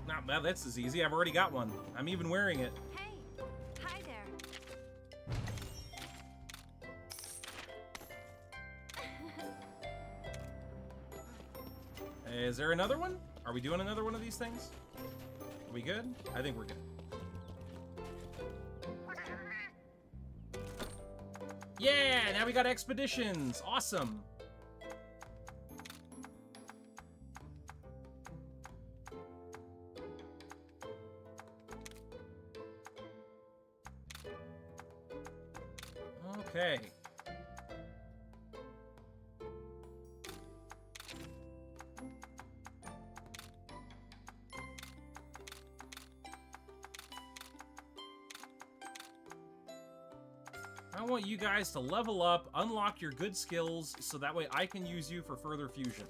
Not bad, that's as easy. I've already got one. I'm even wearing it. Hey, hi there. Is there another one? Are we doing another one of these things? Are we good? I think we're good. Yeah, now we got expeditions. Awesome. Okay. I want you guys to level up, unlock your good skills, so that way I can use you for further fusion.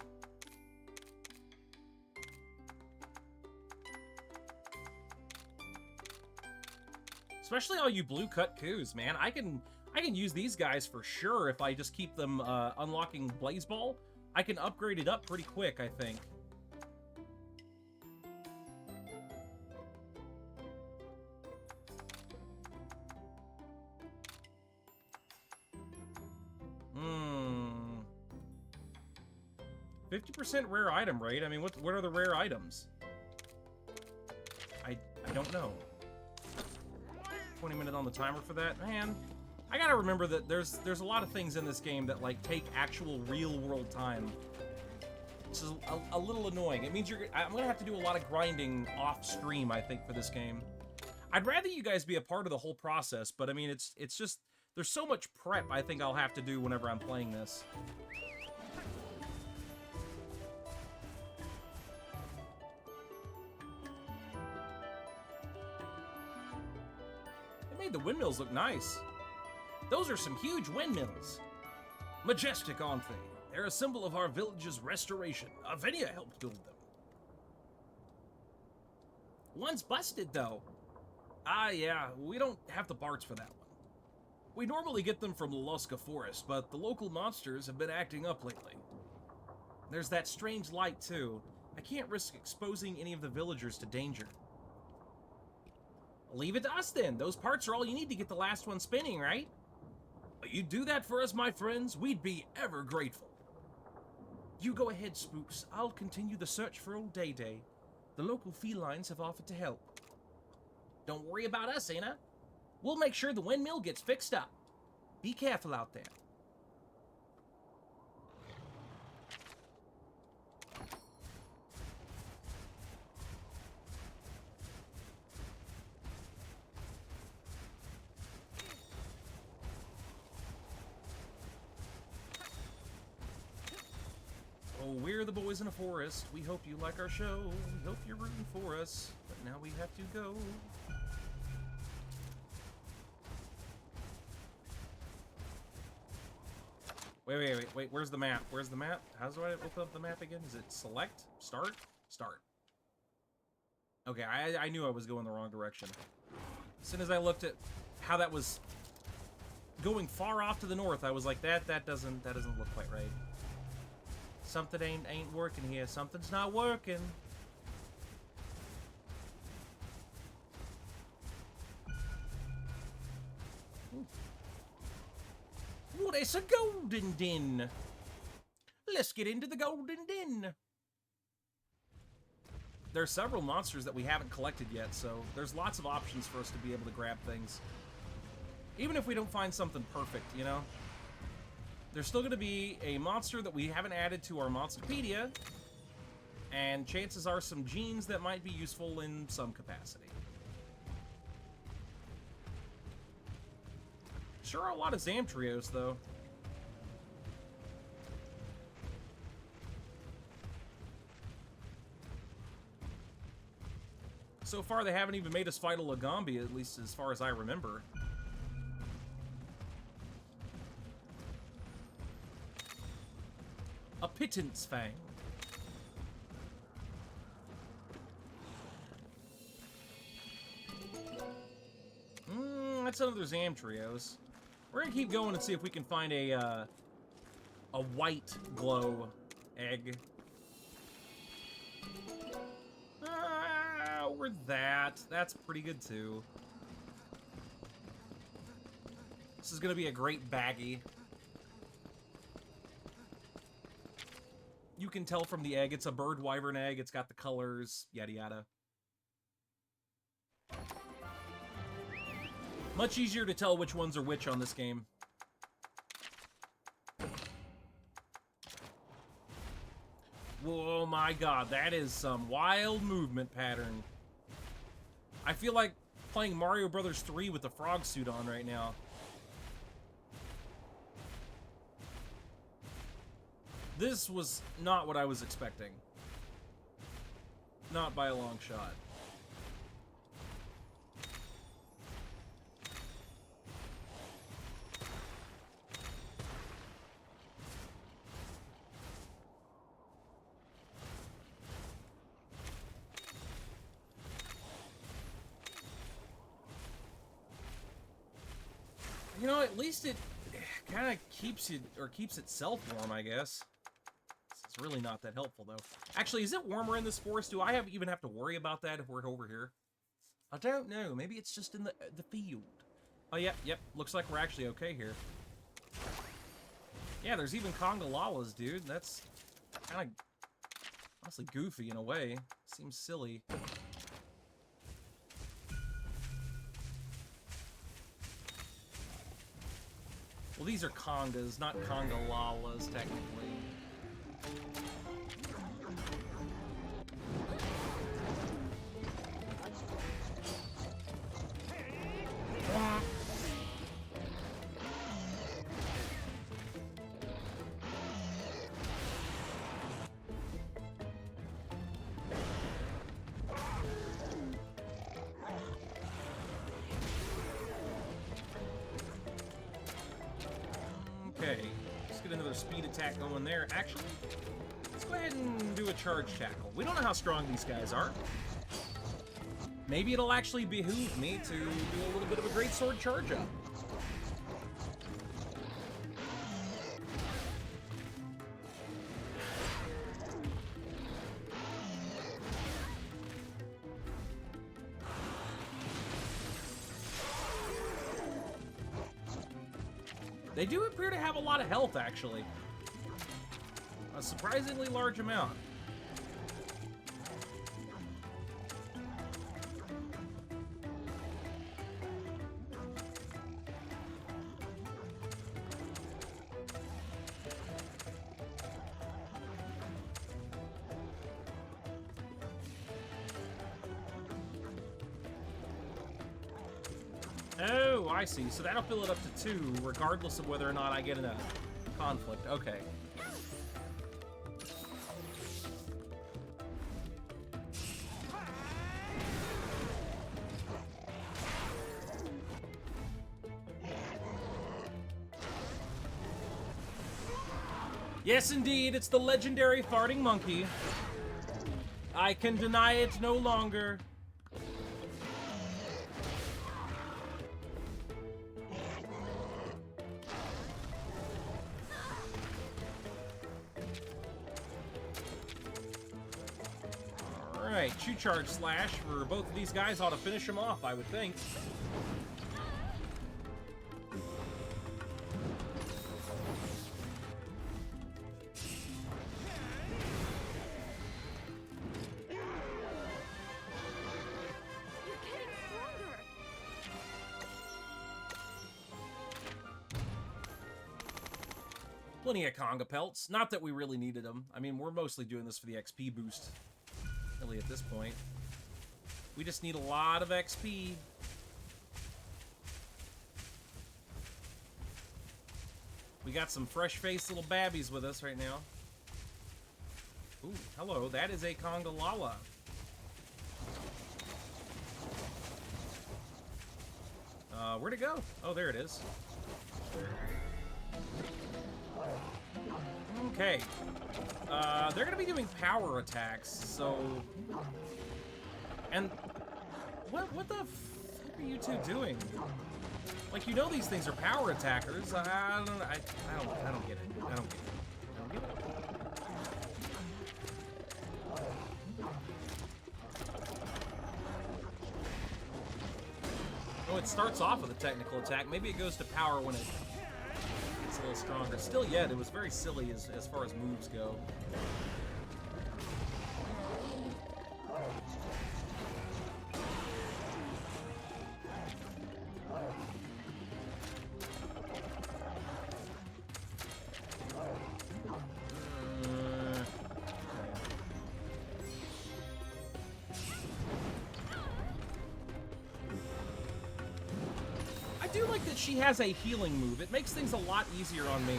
Especially all you blue cut coos, man. I can use these guys for sure if I just keep them unlocking Blaze Ball. I can upgrade it up pretty quick, I think. Hmm. 50% rare item rate. I mean, what are the rare items? I don't know. 20 minutes on the timer for that. Man, I gotta remember that there's a lot of things in this game that like take actual real world time. This is a little annoying. It means I'm gonna have to do a lot of grinding off stream, I think, for this game. I'd rather you guys be a part of the whole process, but I mean, it's just there's so much prep I think I'll have to do whenever I'm playing this. The windmills look nice. Those are some huge windmills. Majestic, aren't they? They're a symbol of our village's restoration. Avenia helped build them. One's busted, though. Ah, yeah, we don't have the parts for that one. We normally get them from the Losca Forest, but the local monsters have been acting up lately. There's that strange light, too. I can't risk exposing any of the villagers to danger. Leave it to us then. Those parts are all you need to get the last one spinning, right? You do that for us, my friends, we'd be ever grateful. You go ahead, Spooks. I'll continue the search for old Day Day. The local felines have offered to help. Don't worry about us, Anna. We'll make sure the windmill gets fixed up. Be careful out there. Oh, we're the boys in a forest. We hope you like our show. We hope you're rooting for us. But now we have to go. Wait. Where's the map? Where's the map? How do I open up the map again? Is it select? Start? Start. Okay, I knew I was going the wrong direction. As soon as I looked at how that was going far off to the north, I was like, that doesn't look quite right. Something ain't working here. Something's not working. Oh, there's a golden den. Let's get into the golden den. There are several monsters that we haven't collected yet, so there's lots of options for us to be able to grab things. Even if we don't find something perfect, you know? There's still going to be a monster that we haven't added to our Monsterpedia, and chances are some genes that might be useful in some capacity. Sure are a lot of Zamtrios, though. So far, they haven't even made us fight a Lagombi, at least as far as I remember. A Pittance Fang. that's another Zamtrios. We're gonna keep going and see if we can find a white glow egg. Or that. That's pretty good too. This is gonna be a great baggie. You can tell from the egg, it's a bird wyvern egg, it's got the colors, yada yada. Much easier to tell which ones are which on this game. Whoa, my god, that is some wild movement pattern. I feel like playing Mario Brothers 3 with the frog suit on right now. This was not what I was expecting. Not by a long shot. You know, at least it kind of keeps itself warm, I guess. It's really not that helpful, though. Actually, is it warmer in this forest? Do I even have to worry about that if we're over here? I don't know. Maybe it's just in the field. Oh, yep. Looks like we're actually okay here. Yeah, there's even Congolalas, dude. That's kind of honestly goofy in a way. Seems silly. Well, these are congas, not Congolalas, technically. Okay, let's get another speed attack going there. Actually, let's go ahead and do a charge tackle. We don't know how strong these guys are. Maybe it'll actually behoove me to do a little bit of a great sword charge up. They do appear to have a lot of health, actually. A surprisingly large amount. Oh, I see. So that'll fill it up to 2, regardless of whether or not I get in a conflict. Okay. Yes, indeed, it's the legendary farting monkey. I can deny it no longer. Alright, Chew Charge Slash for both of these guys ought to finish them off, I would think. Plenty of Conga pelts. Not that we really needed them. I mean, we're mostly doing this for the XP boost. Really, at this point. We just need a lot of XP. We got some fresh-faced little babbies with us right now. Ooh, hello. That is a Congalala. Where'd it go? Oh, there it is. Okay. They're gonna be doing power attacks, so... And... What the f*** are you two doing? Like, you know these things are power attackers. I don't get it. I don't get it. I don't get it. Oh, it starts off with a technical attack. Maybe it goes to power when it gets a little stronger. Still yet, it was very silly as far as moves go. I do like that she has a healing move. It makes things a lot easier on me.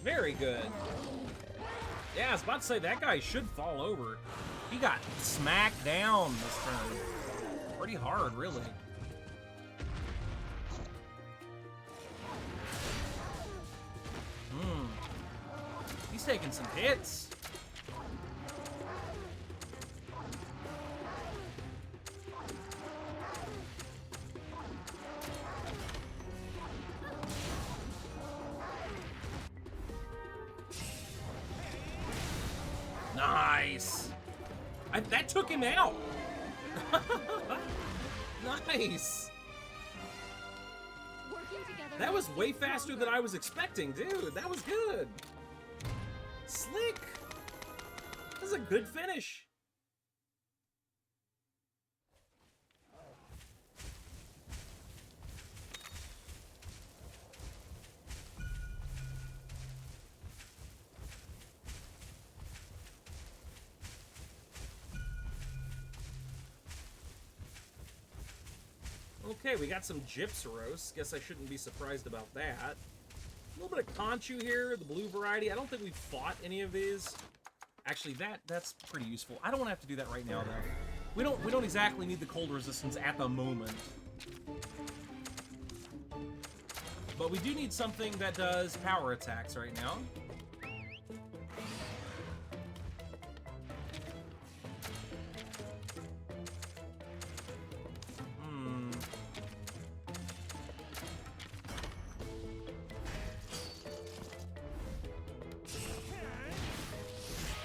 Very good. Yeah, I was about to say, that guy should fall over. He got smacked down this turn. Pretty hard, really. He's taking some hits. Nice. That took him out. Nice. That was way faster than I was expecting, dude. That was good. Slick. That was a good finish. Okay, we got some Gypsaros. Guess I shouldn't be surprised about that. A little bit of Conchu here, the blue variety. I don't think we've fought any of these. Actually, that's pretty useful. I don't want to have to do that right now, though. We don't exactly need the cold resistance at the moment. But we do need something that does power attacks right now.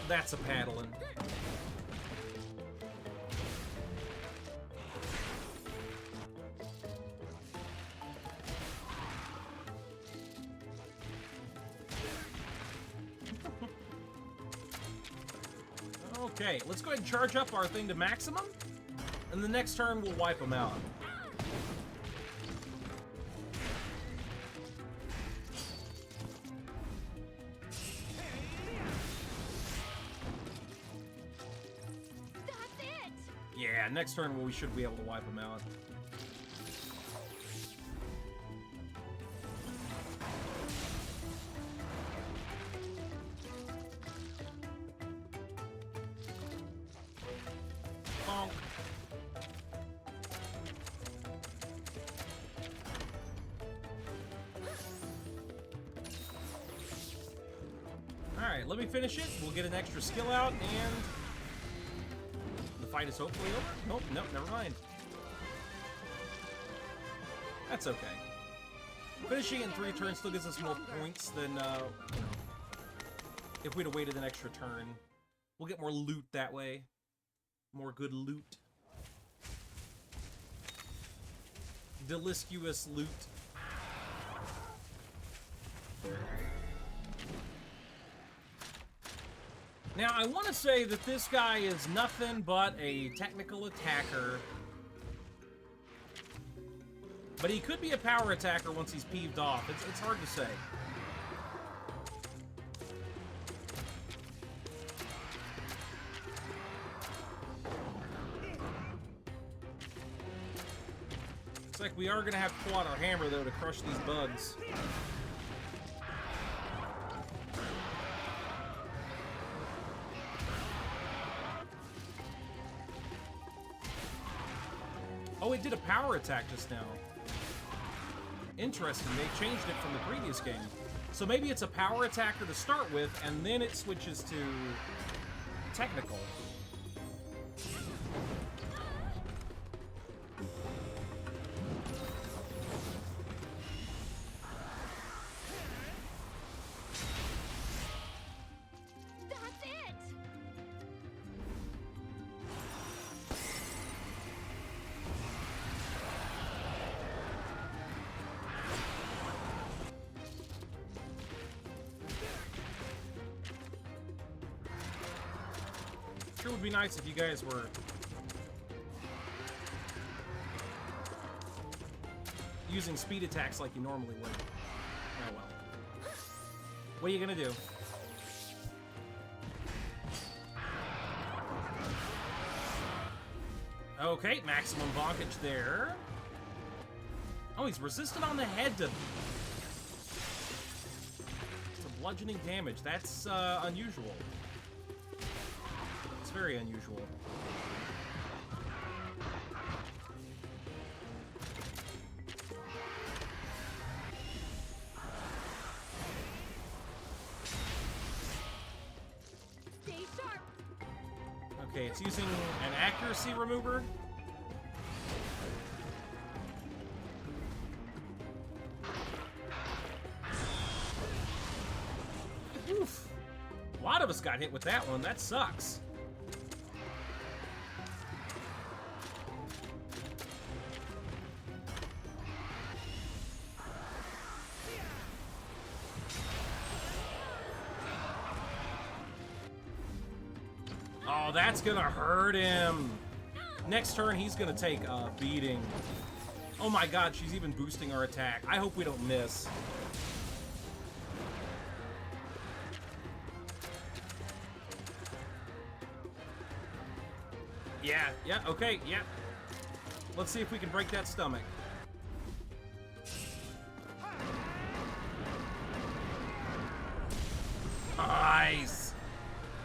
That's a paddling. Okay, let's go ahead and charge up our thing to maximum, and the next turn we'll wipe them out. Yeah, next turn we should be able to wipe them out. Bonk. Alright, let me finish it. We'll get an extra skill out, and the fight is hopefully over. Nope, nope, never mind. That's okay. Finishing in 3 turns still gives us more points than, you know, if we'd have waited an extra turn. We'll get more loot that way. More good loot. Deliscuous loot. Now, I want to say that this guy is nothing but a technical attacker. But he could be a power attacker once he's peeved off. It's hard to say. Looks like we are going to have to pull out our hammer, though, to crush these bugs. power attack just now. Interesting, they changed it from the previous game. So maybe it's a power attacker to start with, and then it switches to technical. That's it! Sure would be nice if you guys were using speed attacks like you normally would. Oh well. What are you gonna do? Okay, maximum blockage there. Oh, he's resistant on the head to bludgeoning damage. That's unusual. It's very unusual. Stay sharp! Okay, it's using an accuracy remover. Oof. A lot of us got hit with that one. That sucks. Oh, that's gonna hurt him. Next turn, he's gonna take a beating. Oh my god, she's even boosting our attack. I hope we don't miss. Yeah, okay, yeah. Let's see if we can break that stomach. Nice.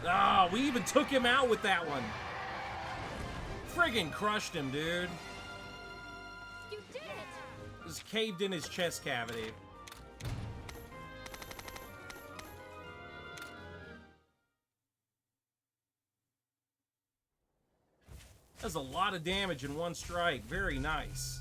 Oh, we even took him out with that one. Friggin' crushed him, dude. You did it! Just caved in his chest cavity. That's a lot of damage in one strike. Very nice.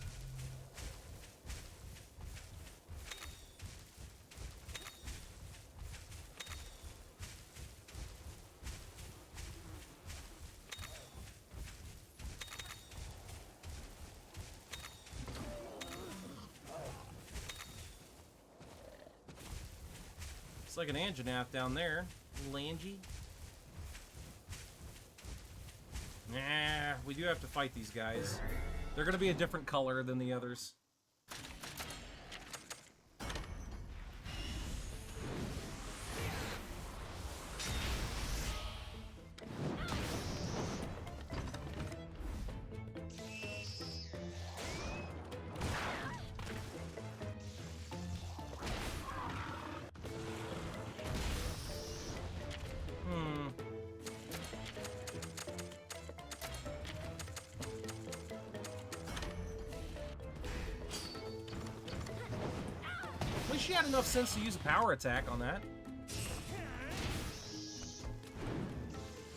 It's like an Anjanath down there. Langy. Nah, we do have to fight these guys. They're gonna be a different color than the others. She had enough sense to use a power attack on that.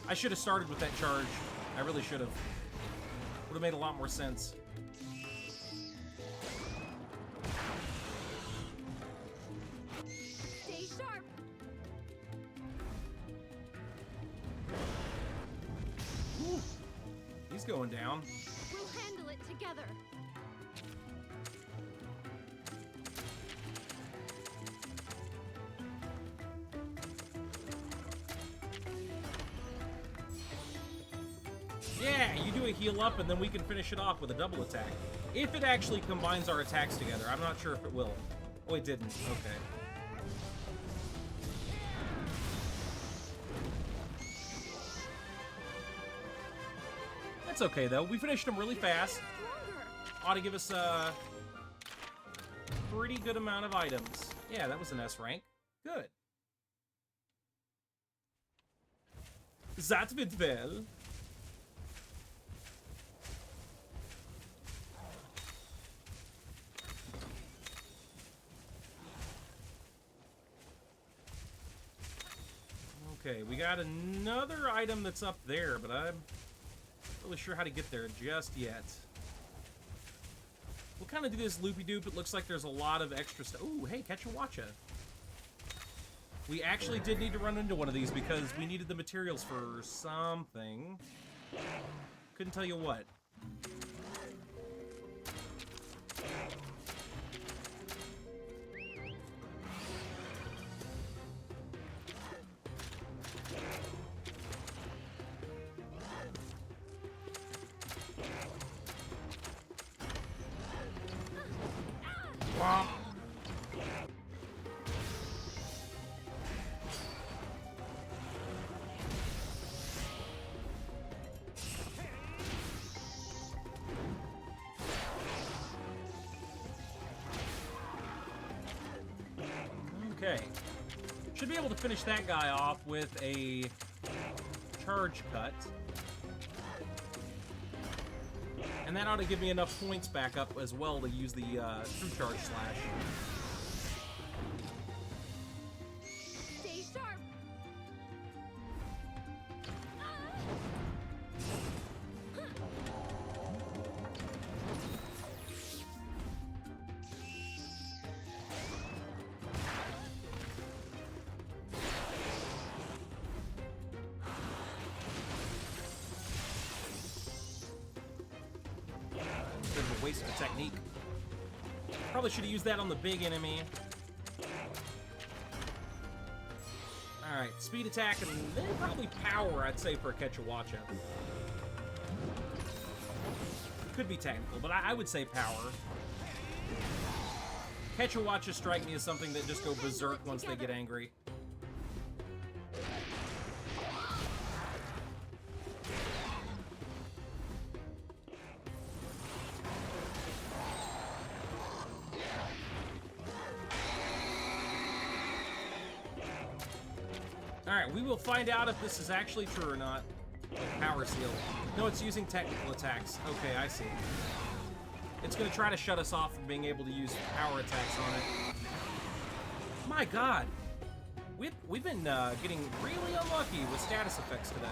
I should have started with that charge. I really should have. Would have made a lot more sense. Stay sharp! Whew. He's going down. We'll handle it together. Yeah, you do a heal up and then we can finish it off with a double attack. If it actually combines our attacks together. I'm not sure if it will. Oh, it didn't. Okay. That's okay, though. We finished him really fast. Stronger! Ought to give us a pretty good amount of items. Yeah, that was an S rank. Good. That went well. Okay, we got another item that's up there, but I'm not really sure how to get there just yet. We'll kind of do this loopy-doop. It looks like there's a lot of extra stuff. Ooh, hey, catch a watcha. We actually did need to run into one of these because we needed the materials for something. Couldn't tell you what. Womp. Okay. Should be able to finish that guy off with a charge cut. And that ought to give me enough points back up as well to use the true charge slash. Stay sharp. Bit of a waste of a technique. Probably should have used that on the big enemy. Alright, speed attack and then probably power, I'd say, for a Quechua-Huacha. Could be technical, but I would say power. Quechua-Huacha strike me as something that just go berserk once they get angry. Alright, we will find out if this is actually true or not. Power seal. No, it's using technical attacks. Okay, I see. It's going to try to shut us off from being able to use power attacks on it. My god! We've been getting really unlucky with status effects today.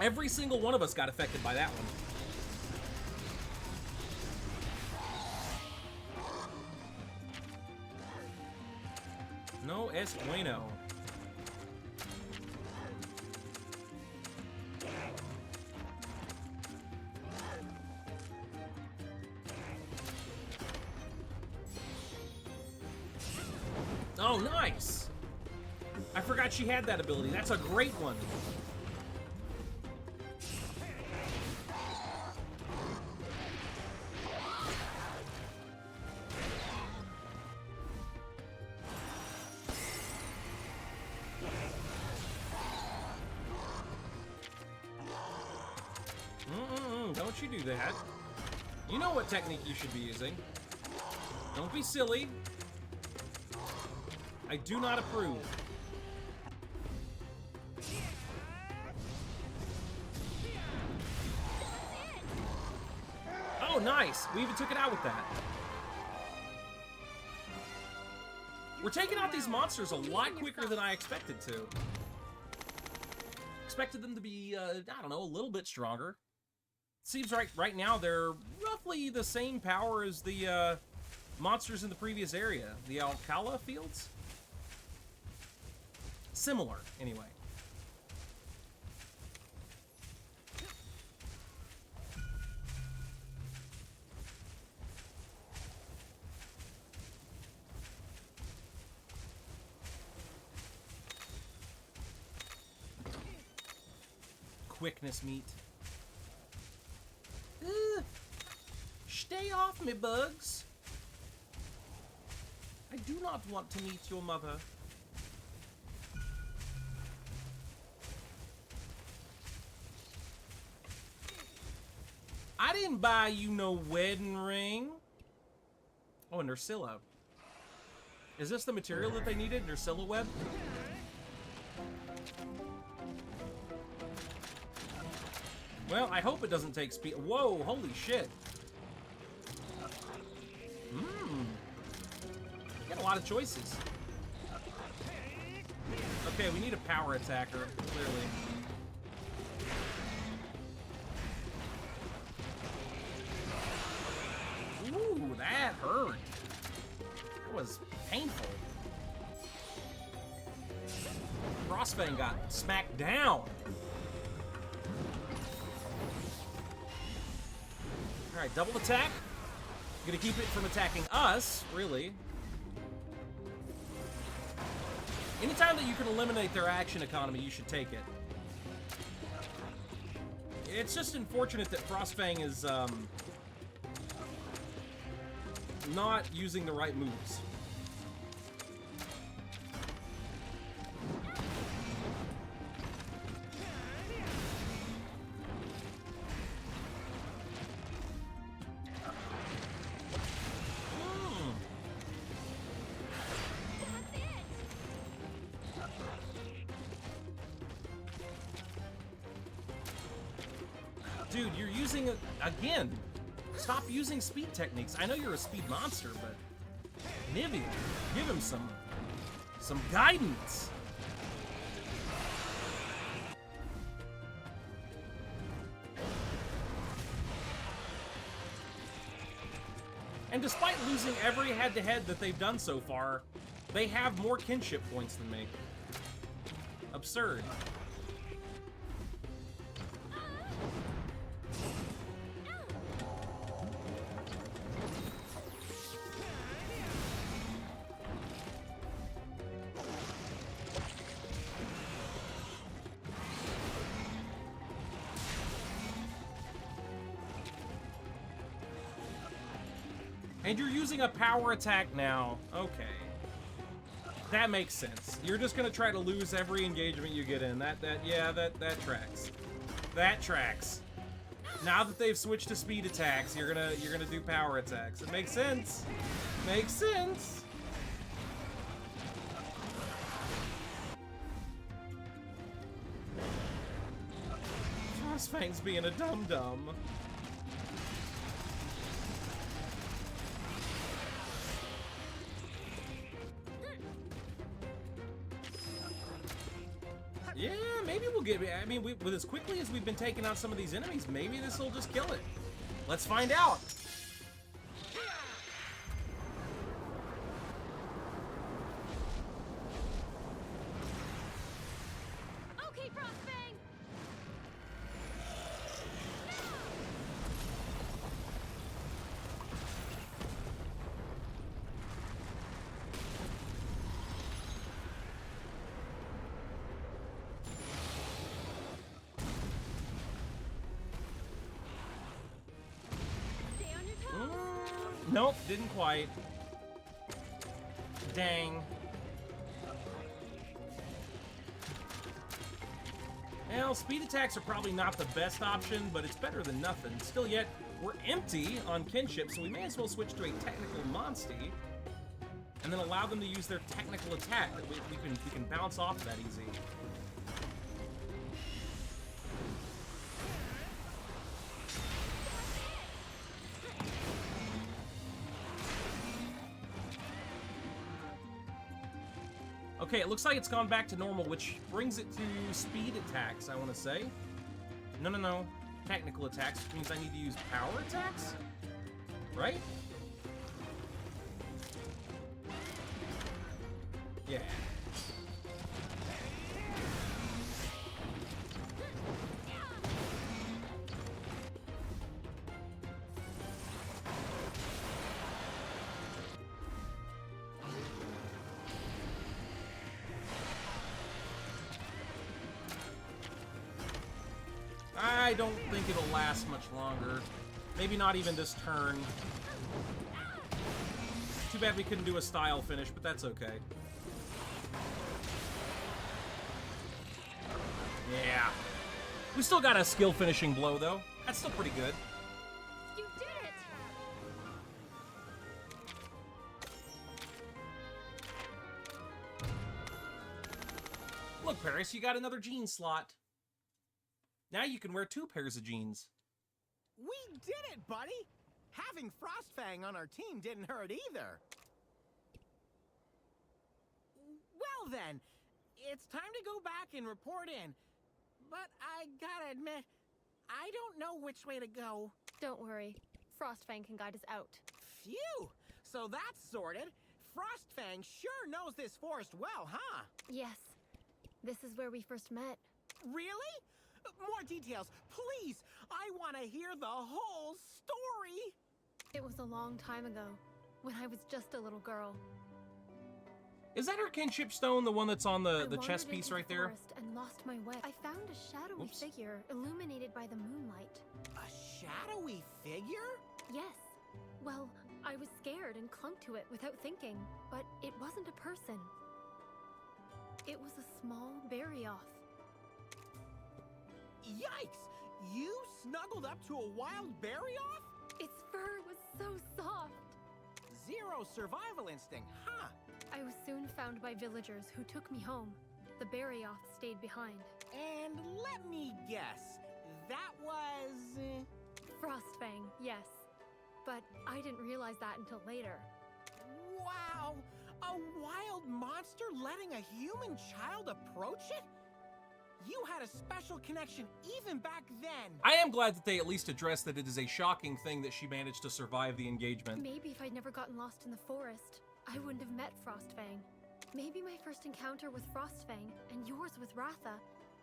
Every single one of us got affected by that one. No es bueno. Oh, nice! I forgot she had that ability. That's a great one. Don't you do that. You know what technique you should be using. Don't be silly. I do not approve. Oh, nice! We even took it out with that. We're taking out these monsters a lot quicker than I expected to. Expected them to be, I don't know, a little bit stronger. Seems right now they're roughly the same power as the monsters in the previous area. The Alcala fields? Similar, anyway. Quickness meat. Stay off me, bugs. I do not want to meet your mother. I didn't buy you no wedding ring. Oh, and Nursilla. Is this the material that they needed? Nursilla web? Well, I hope it doesn't take speed. Whoa, holy shit. Got a lot of choices. Okay, we need a power attacker, clearly. Ooh, that hurt. That was painful. Frostfang got smacked down. Alright, double attack. Gonna keep it from attacking us, really. Anytime that you can eliminate their action economy, you should take it. It's just unfortunate that Frostfang is, not using the right moves. Dude, you're using it again. Stop using speed techniques. I know you're a speed monster, but Nivea, give him some guidance. And despite losing every head-to-head that they've done so far, they have more kinship points than me. Absurd. And you're using a power attack now. Okay. That makes sense. You're just gonna try to lose every engagement you get in. That tracks. That tracks. Now that they've switched to speed attacks, you're gonna do power attacks. It makes sense. Makes sense. Frostfang's being a dum-dum. Yeah, maybe we'll get... I mean, with as quickly as we've been taking out some of these enemies, maybe this will just kill it. Let's find out. Okay, Frostfang! Stay on your toes. Nope, didn't quite. Dang. Well, speed attacks are probably not the best option, but it's better than nothing. Still yet, we're empty on kinship, so we may as well switch to a technical Monstie, and then allow them to use their technical attack. That we can bounce off that easy. Okay, it looks like it's gone back to normal, which brings it to speed attacks, I want to say. No. Technical attacks, which means I need to use power attacks? Right? Yeah. I don't think it'll last much longer. Maybe not even this turn. Too bad we couldn't do a style finish, but that's okay. Yeah. We still got a skill finishing blow, though. That's still pretty good. You did it! Look, Paris, you got another jean slot. Now you can wear 2 pairs of jeans. We did it, buddy! Having Frostfang on our team didn't hurt either. Well then, it's time to go back and report in. But I gotta admit, I don't know which way to go. Don't worry. Frostfang can guide us out. Phew! So that's sorted. Frostfang sure knows this forest well, huh? Yes. This is where we first met. Really? More details, please! I want to hear the whole story! It was a long time ago, when I was just a little girl. Is that her kinship stone, the one that's on the I chess wandered piece into right the there? forest and lost my way. I found a shadowy Oops. figure illuminated by the moonlight. A shadowy figure? Yes. Well, I was scared and clung to it without thinking, but it wasn't a person. It was a small Barioth. Yikes! You snuggled up to a wild Barioth? Its fur was so soft. Zero survival instinct, huh? I was soon found by villagers who took me home. The Barioth stayed behind. And let me guess, that was... Frostfang, yes. But I didn't realize that until later. Wow! A wild monster letting a human child approach it? You had a special connection even back then. I am glad that they at least addressed that it is a shocking thing that she managed to survive the engagement. Maybe if I'd never gotten lost in the forest, I wouldn't have met Frostfang. Maybe my first encounter with Frostfang and yours with Ratha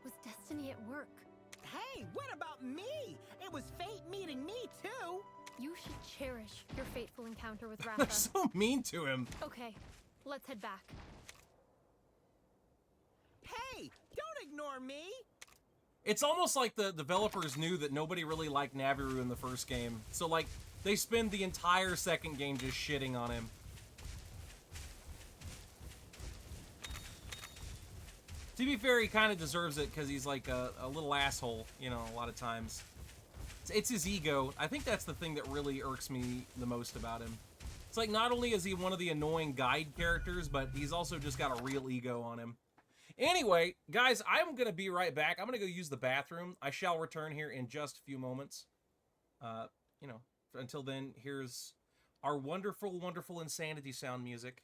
was destiny at work. Hey, what about me? It was fate meeting me, too. You should cherish your fateful encounter with They're Ratha. so mean to him. Okay, let's head back. Hey, don't ignore me. It's almost like the developers knew that nobody really liked Naviru in the first game. So, like, they spend the entire second game just shitting on him. To be fair, he kind of deserves it because he's like a little asshole, you know, a lot of times. It's his ego. I think that's the thing that really irks me the most about him. It's like, not only is he one of the annoying guide characters, but he's also just got a real ego on him. Anyway, guys, I'm going to be right back. I'm going to go use the bathroom. I shall return here in just a few moments. You know, until then, here's our wonderful, wonderful Insanity sound music.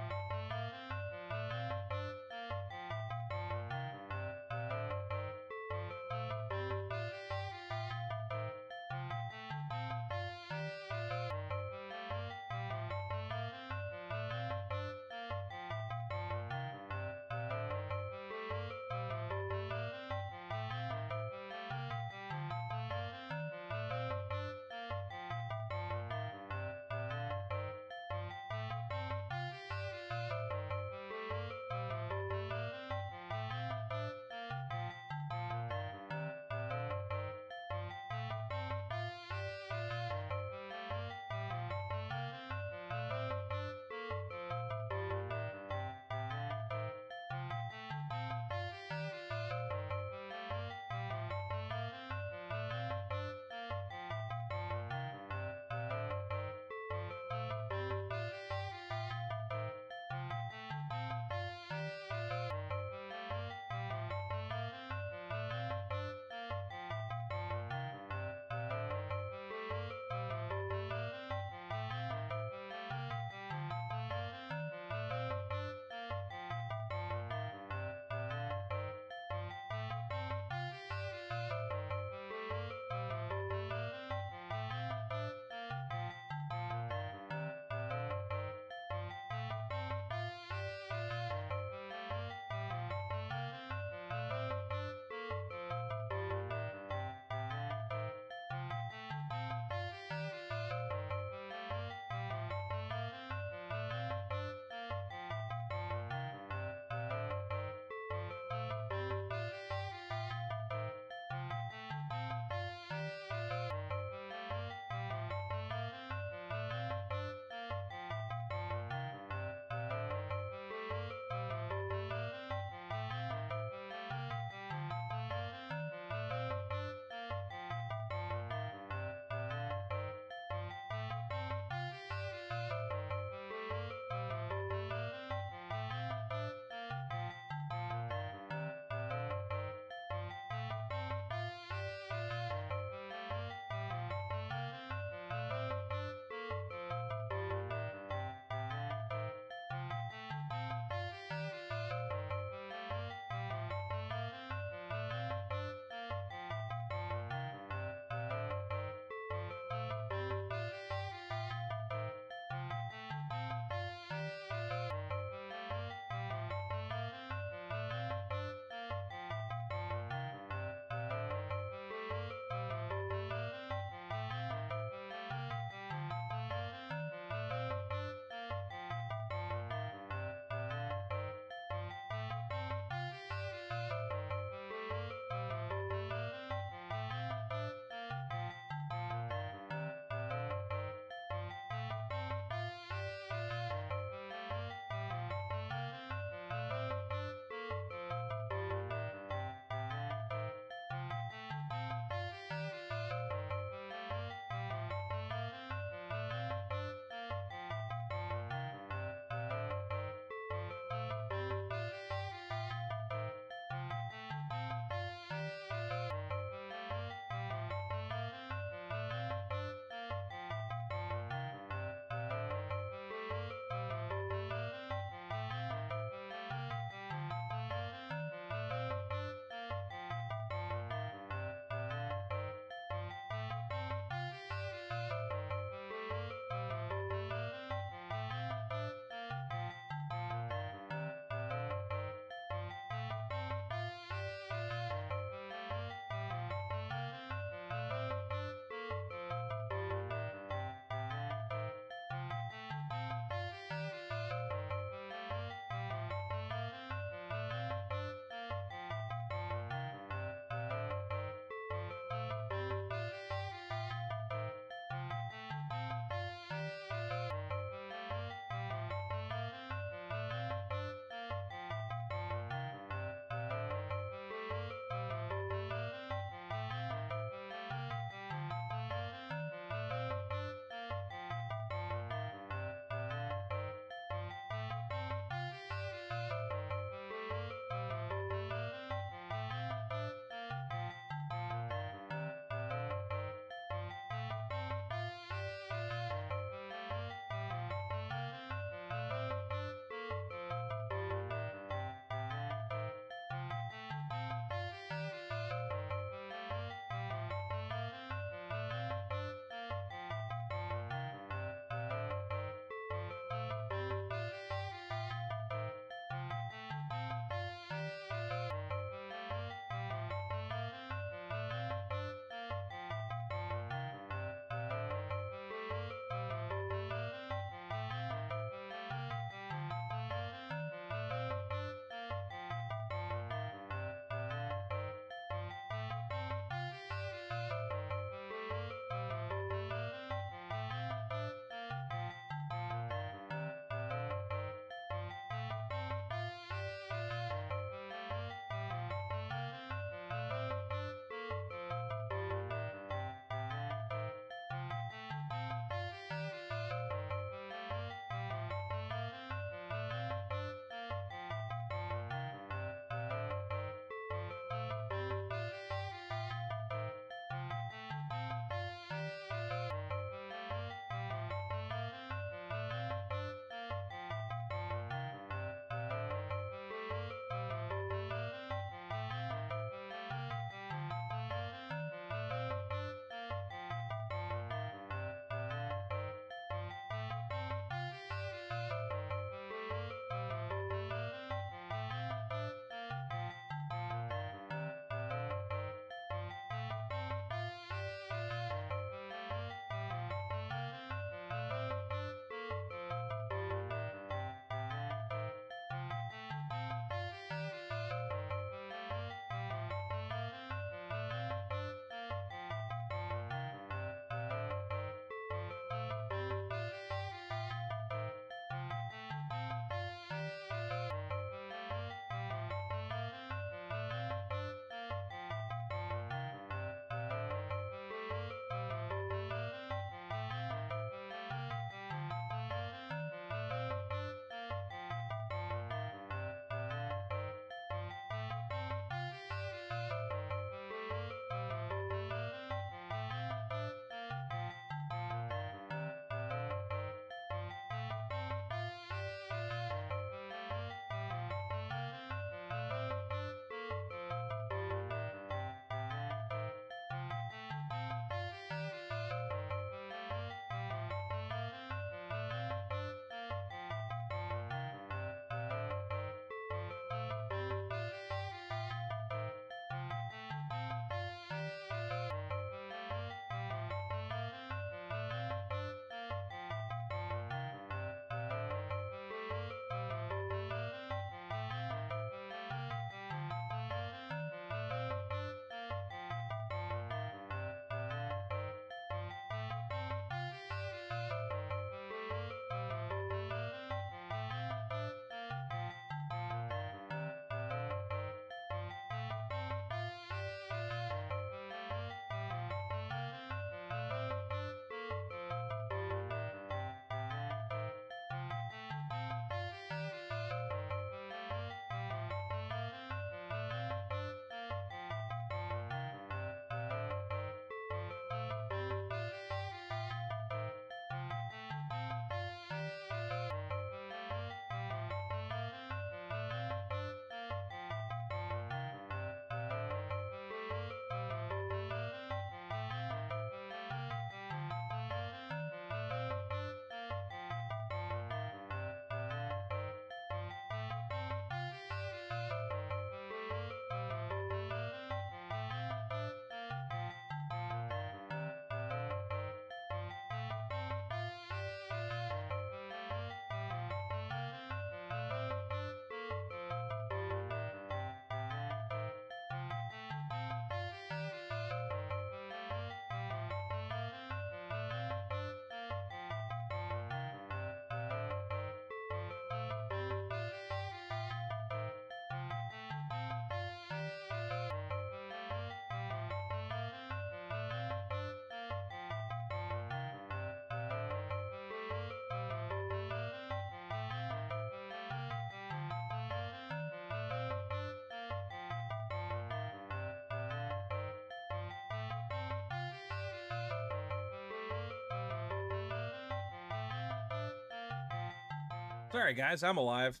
Sorry, guys, I'm alive.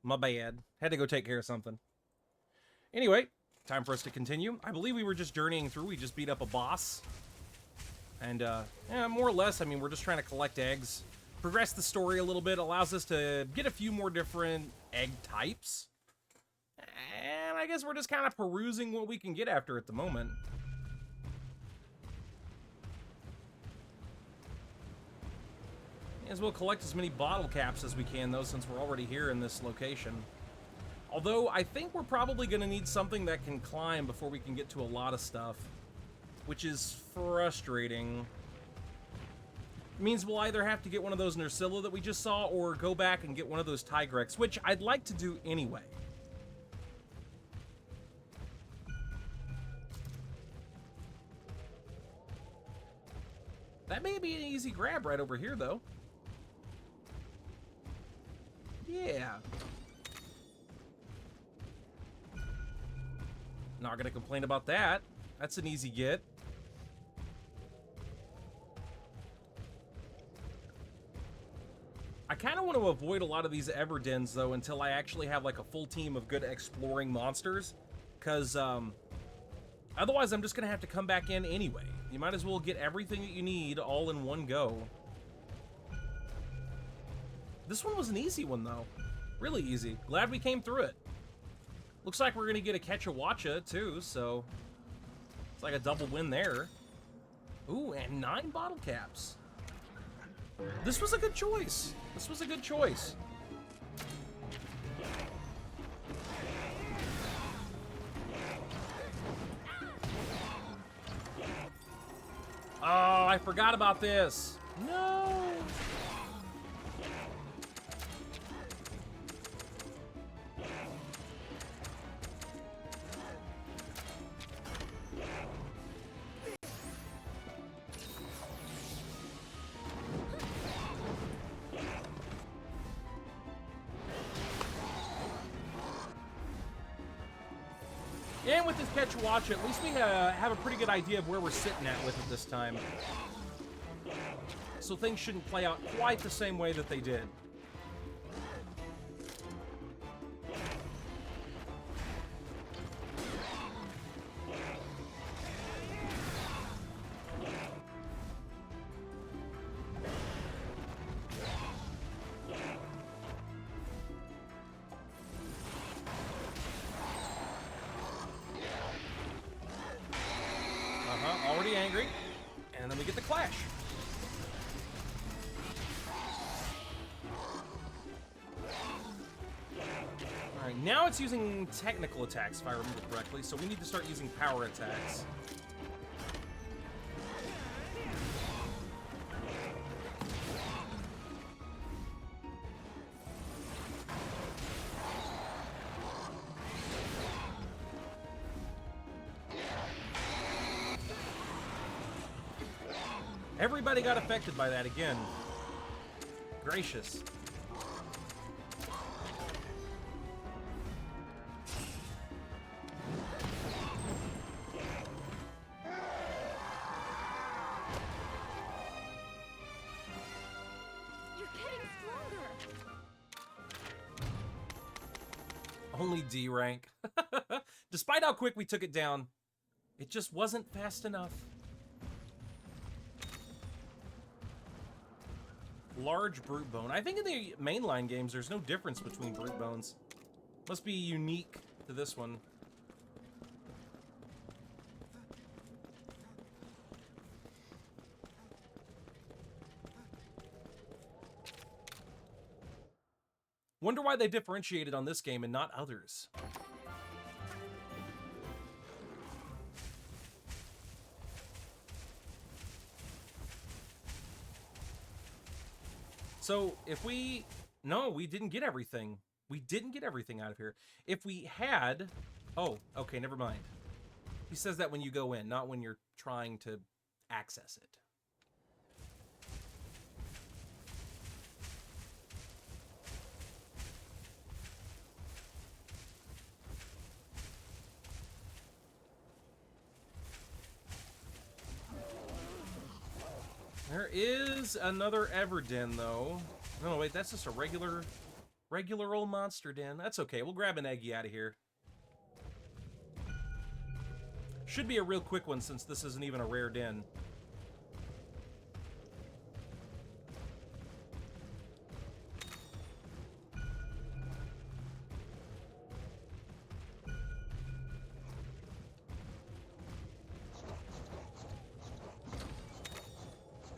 My bad. Had to go take care of something. Anyway, time for us to continue. I believe we were just journeying through. We just beat up a boss. And, yeah, more or less, I mean, we're just trying to collect eggs. Progress the story a little bit. Allows us to get a few more different egg types. And I guess we're just kind of perusing what we can get after at the moment. May as well collect as many bottle caps as we can, though, since we're already here in this location. Although, I think we're probably going to need something that can climb before we can get to a lot of stuff. Which is frustrating. It means we'll either have to get one of those Nerscylla that we just saw, or go back and get one of those Tigrex, which I'd like to do anyway. That may be an easy grab right over here, though. Yeah. Not gonna complain about that. That's an easy get. I kind of want to avoid a lot of these Everdens, though, until I actually have, like, a full team of good exploring monsters. Because, otherwise I'm just gonna have to come back in anyway. You might as well get everything that you need all in one go. This one was an easy one, though. Really easy. Glad we came through it. Looks like we're gonna get a Quechua, too, so... It's like a double win there. Ooh, and 9 bottle caps. This was a good choice. This was a good choice. Oh, I forgot about this. No. And with this Quechua, at least we have a pretty good idea of where we're sitting at with it this time. So things shouldn't play out quite the same way that they did. Already angry. And then we get the clash. Alright, now it's using technical attacks, if I remember correctly, so we need to start using power attacks. Everybody got affected by that again. Gracious. You're getting stronger. Only D rank. Despite how quick we took it down, it just wasn't fast enough. Large brute bone. I think in the mainline games, there's no difference between brute bones. Must be unique to this one. Wonder why they differentiated on this game and not others. So, if we... No, we didn't get everything. We didn't get everything out of here. If we had... Oh, okay, never mind. He says that when you go in, not when you're trying to access it. There is another Everden, though. No, wait, that's just a regular old monster den. That's okay. We'll grab an Eggy out of here. Should be a real quick one since this isn't even a rare den.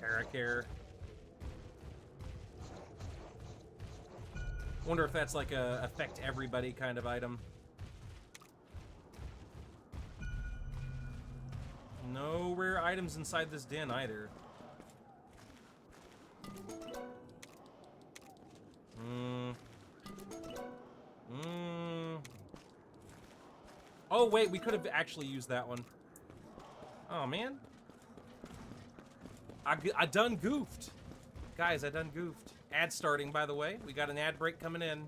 Paracare. Wonder if that's like a affect everybody kind of item. No rare items inside this den either. Oh wait, we could have actually used that one. Oh man. I done goofed. Guys, I done goofed. Ad starting, by the way. We got an ad break coming in.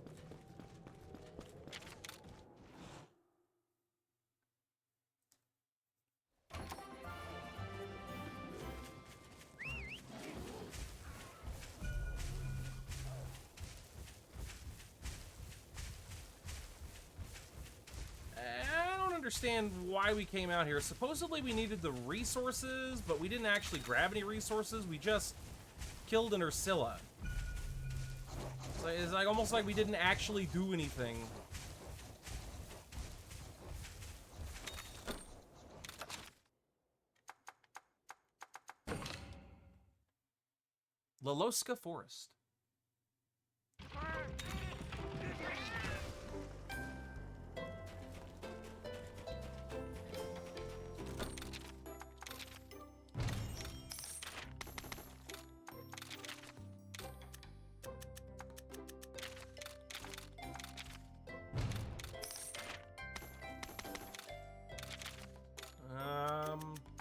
I don't understand why we came out here. Supposedly we needed the resources, but we didn't actually grab any resources. We just killed an Ursula. So it's like almost like we didn't actually do anything. Laloska Forest.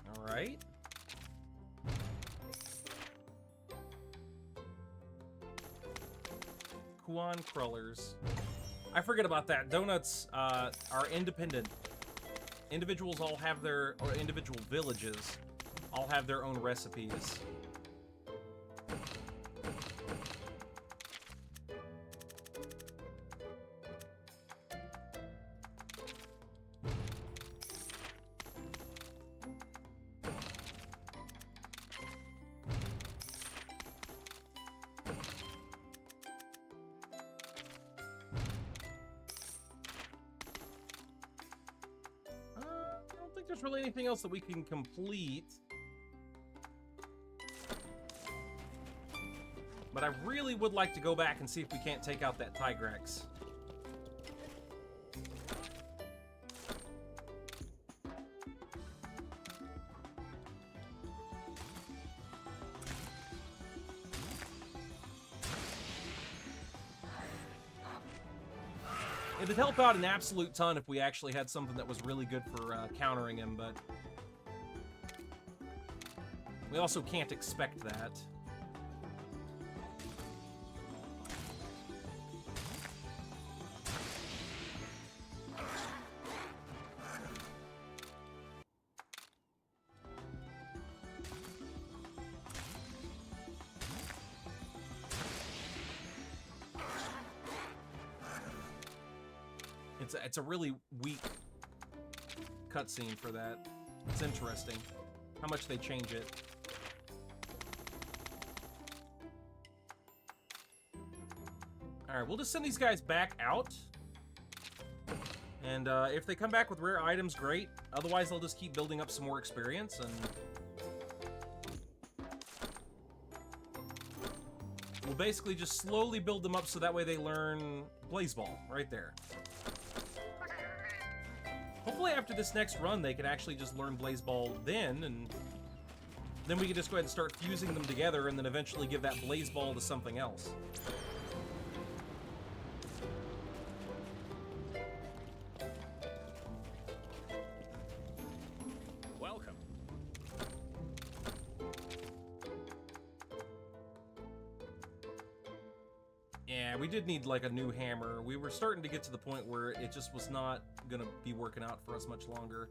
All right. Kuan crawlers. I forget about that. Donuts are independent. Individuals all have their, or individual villages all have their own recipes. There's really anything else that we can complete. But I really would like to go back and see if we can't take out that Tigrex. It'd help out an absolute ton if we actually had something that was really good for countering him, but we also can't expect that. It's a really weak cutscene for that. It's interesting how much they change it. Alright, we'll just send these guys back out. And if they come back with rare items, great. Otherwise, they'll just keep building up some more experience, and we'll basically just slowly build them up so that way they learn Blaze Ball right there. Hopefully after this next run, they can actually just learn Blaze Ball then, and then we can just go ahead and start fusing them together and then eventually give that Blaze Ball to something else. Welcome. Yeah, we did need like a new hammer. We were starting to get to the point where it just was not gonna be working out for us much longer.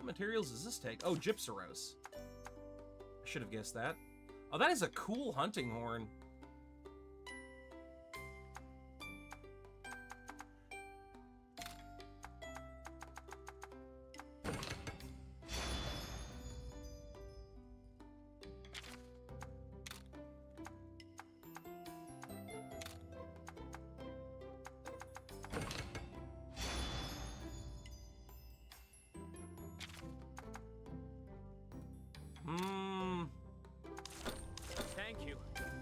What materials does this take? Oh, gypsyros. I should have guessed that. Oh, that is a cool hunting horn. Thank you.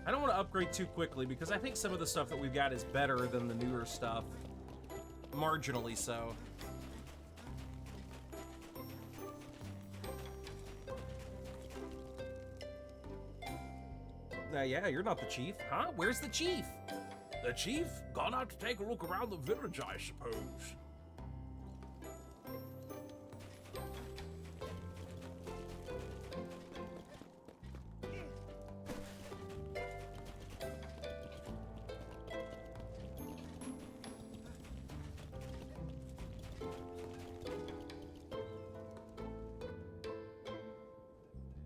I don't want to upgrade too quickly because I think some of the stuff that we've got is better than the newer stuff. Marginally so. Yeah, you're not the chief. Huh? Where's the chief? The chief? Gone out to take a look around the village, I suppose.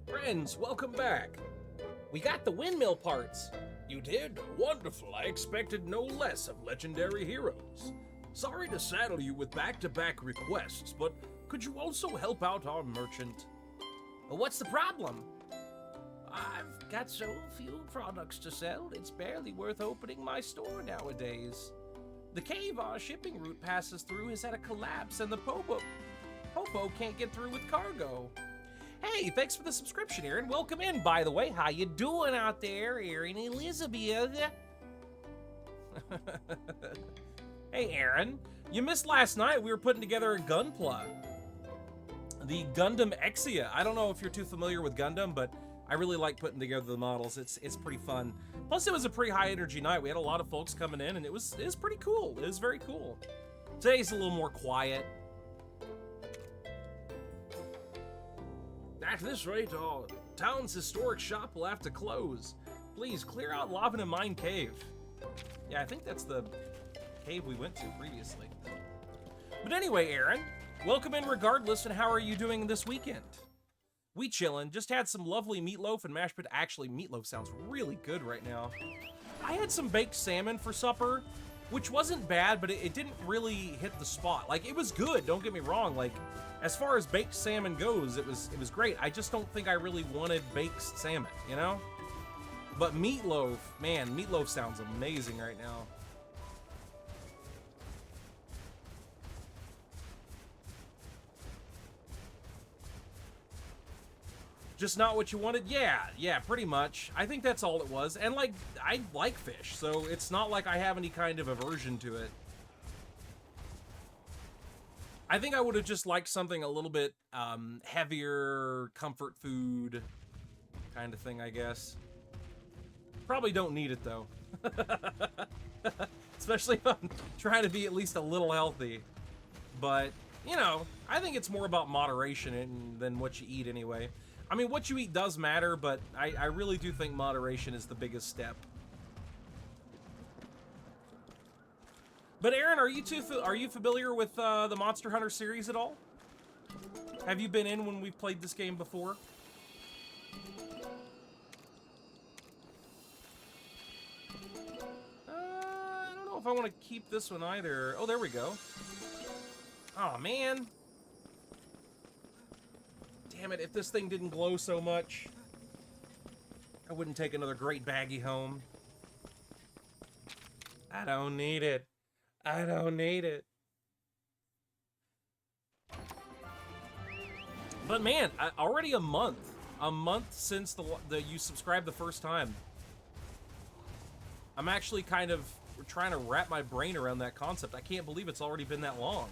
Friends, welcome back. We got the windmill parts. You did? Wonderful. I expected no less of legendary heroes. Sorry to saddle you with back-to-back requests, but could you also help out our merchant? Well, what's the problem? I've got so few products to sell, it's barely worth opening my store nowadays. The cave our shipping route passes through has had a collapse, and the Popo can't get through with cargo. Hey, thanks for the subscription, Aaron. Welcome in, by the way. How you doing out there, Aaron Elizabeth? Hey, Aaron. You missed last night. We were putting together a Gunpla. The Gundam Exia. I don't know if you're too familiar with Gundam, but I really like putting together the models. It's pretty fun. Plus, it was a pretty high energy night. We had a lot of folks coming in, and it was pretty cool. It was very cool. Today's a little more quiet. At this rate, our town's historic shop will have to close. Please clear out Lava and Mine Cave. Yeah, I think that's the cave we went to previously. But anyway, Aaron, welcome in regardless, and how are you doing this weekend? We chillin', just had some lovely meatloaf and mashed potatoes. Actually, meatloaf sounds really good right now. I had some baked salmon for supper, which wasn't bad, but it didn't really hit the spot. Like, it was good, don't get me wrong. Like, as far as baked salmon goes, it was great. I just don't think I really wanted baked salmon, you know? But meatloaf, man, meatloaf sounds amazing right now. Just not what you wanted? Yeah, pretty much. I think that's all it was. And, like, I like fish, so it's not like I have any kind of aversion to it. I think I would have just liked something a little bit heavier, comfort food kind of thing, I guess. Probably don't need it, though. Especially if I'm trying to be at least a little healthy. But, you know, I think it's more about moderation than what you eat anyway. I mean, what you eat does matter, but I really do think moderation is the biggest step. But Aaron, are you familiar with the Monster Hunter series at all? Have you been in when we've played this game before? I don't know if I want to keep this one either. Oh, there we go. Oh, man. Damn it, if this thing didn't glow so much, I wouldn't take another great baggie home. I don't need it. I don't need it. But man, already a month since you subscribed the first time. I'm actually kind of trying to wrap my brain around that concept. I can't believe it's already been that long.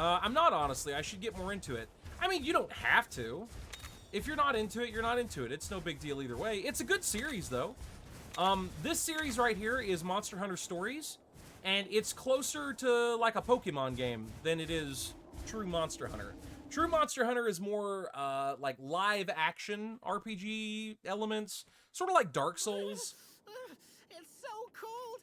I'm not, honestly. I should get more into it. I mean, you don't have to. If you're not into it, you're not into it. It's no big deal either way. It's a good series, though. This series right here is Monster Hunter Stories, and it's closer to like a Pokemon game than it is true Monster Hunter. True Monster Hunter is more like live action RPG elements, sort of like Dark Souls. It's so cold.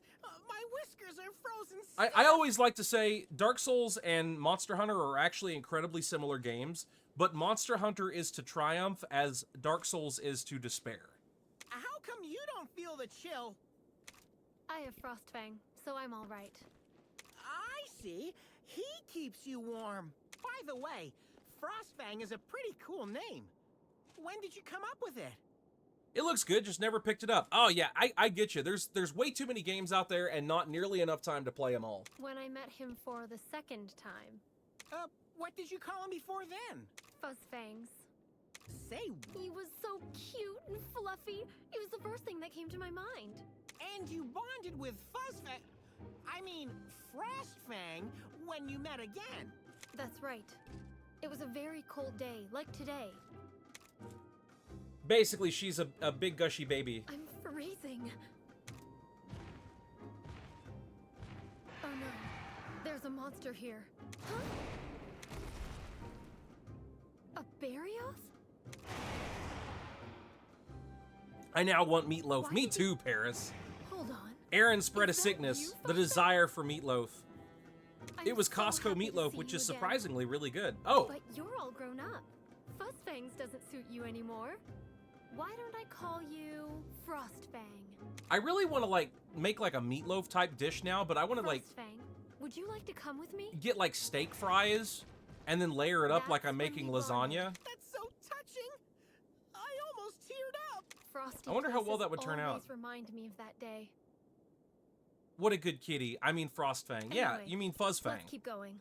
My whiskers are frozen. I always like to say Dark Souls and Monster Hunter are actually incredibly similar games, but Monster Hunter is to triumph as Dark Souls is to despair. How come you don't feel the chill? I have Frostfang, so I'm all right. I see. He keeps you warm. By the way, Frostfang is a pretty cool name. When did you come up with it? It looks good, just never picked it up. Oh yeah, I get you. There's way too many games out there and not nearly enough time to play them all. When I met him for the second time, What did you call him before then? Fuzzfangs. Say, He was so cute and fluffy. It was the first thing that came to my mind. and you bonded with Frostfang when you met again. That's right. It was a very cold day, like today. Basically, she's a big gushy baby. I'm freezing. Oh no. There's a monster here. Huh? A Barioth? I now want meatloaf. Why Me did you- too, Paris. Hold on. Aaron spread a Is that sickness, you, the Fuzzfang? desire for meatloaf. I'm It was so Costco happy to meatloaf, see which you is again. surprisingly really good. Oh, But you're all grown up. Fuzzfangs doesn't suit you anymore. Why don't I call you Frostfang? I really want to like make like a meatloaf type dish now, but I want to like Frostfang, would you like to come with me? get like steak fries and then layer it up like That's I'm when making we bonded. lasagna. That's so touching. I almost teared up. Frosty I wonder how well places that would turn out. always remind me of that day. What a good kitty. I mean Frostfang. Yeah, Anyway, you mean Fuzzfang. Let's keep going.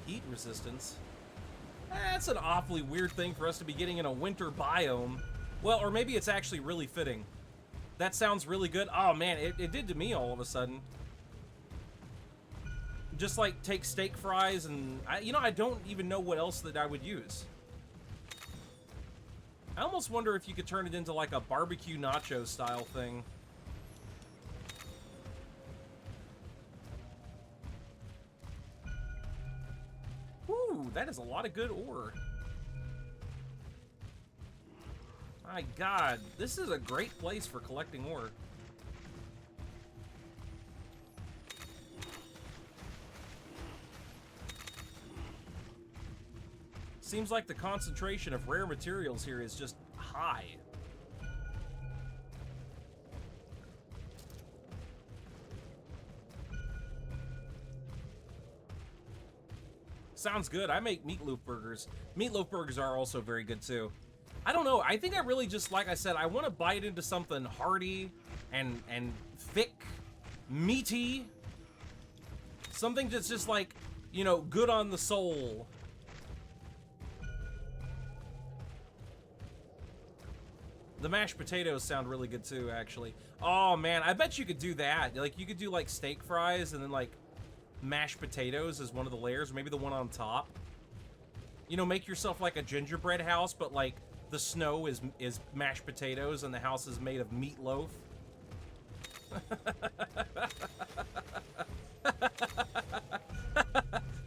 Heat resistance. That's an awfully weird thing for us to be getting in a winter biome. Well, or maybe it's actually really fitting. That sounds really good. Oh man, it did to me all of a sudden. Just like take steak fries and, I don't even know what else that I would use. I almost wonder if you could turn it into like a barbecue nacho style thing. Ooh, that is a lot of good ore. My God, this is a great place for collecting ore. Seems like the concentration of rare materials here is just high. Sounds good. I make meatloaf burgers. Meatloaf burgers are also very good too. I don't know. I think I really just, like I said, I want to bite into something hearty and thick, meaty. Something that's just like, good on the soul. The mashed potatoes sound really good too, actually. Oh man, I bet you could do that. Like, you could do like steak fries and then like mashed potatoes as one of the layers, maybe the one on top. Make yourself like a gingerbread house, but like the snow is mashed potatoes and the house is made of meatloaf.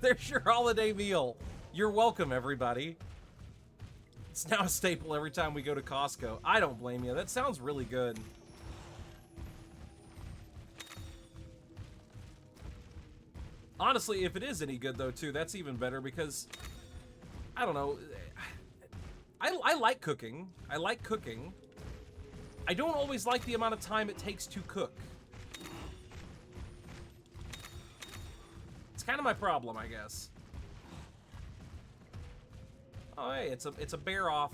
There's your holiday meal. You're welcome, everybody. It's now a staple every time we go to Costco. I don't blame you. That sounds really good. Honestly, if it is any good, though, too, that's even better because, I don't know, I like cooking. I like cooking. I don't always like the amount of time it takes to cook. It's kind of my problem, I guess. Oh, hey, it's a bear off.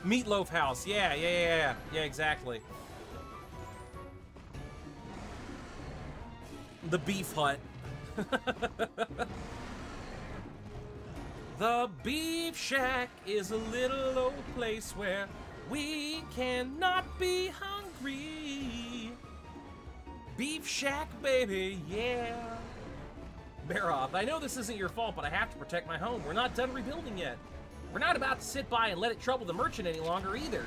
Meatloaf house. Yeah, exactly. The beef hut. The beef shack is a little old place where we cannot be hungry. Beef Shack, baby, yeah. Baroth, I know this isn't your fault, but I have to protect my home. We're not done rebuilding yet. We're not about to sit by and let it trouble the merchant any longer either.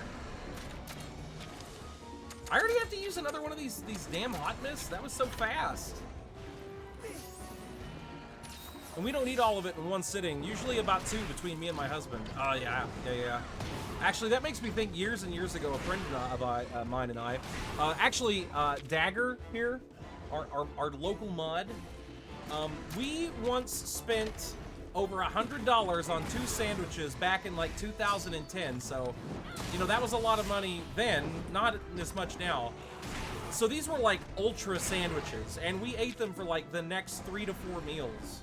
I already have to use another one of these damn hot mists? That was so fast. And we don't need all of it in one sitting. Usually about 2 between me and my husband. Oh, yeah. Actually, that makes me think years and years ago, a friend of mine and I, Dagger here, our local mod, we once spent over $100 on 2 sandwiches back in like 2010. So, you know, that was a lot of money then, not as much now. So these were like ultra sandwiches, and we ate them for like the next 3 to 4 meals.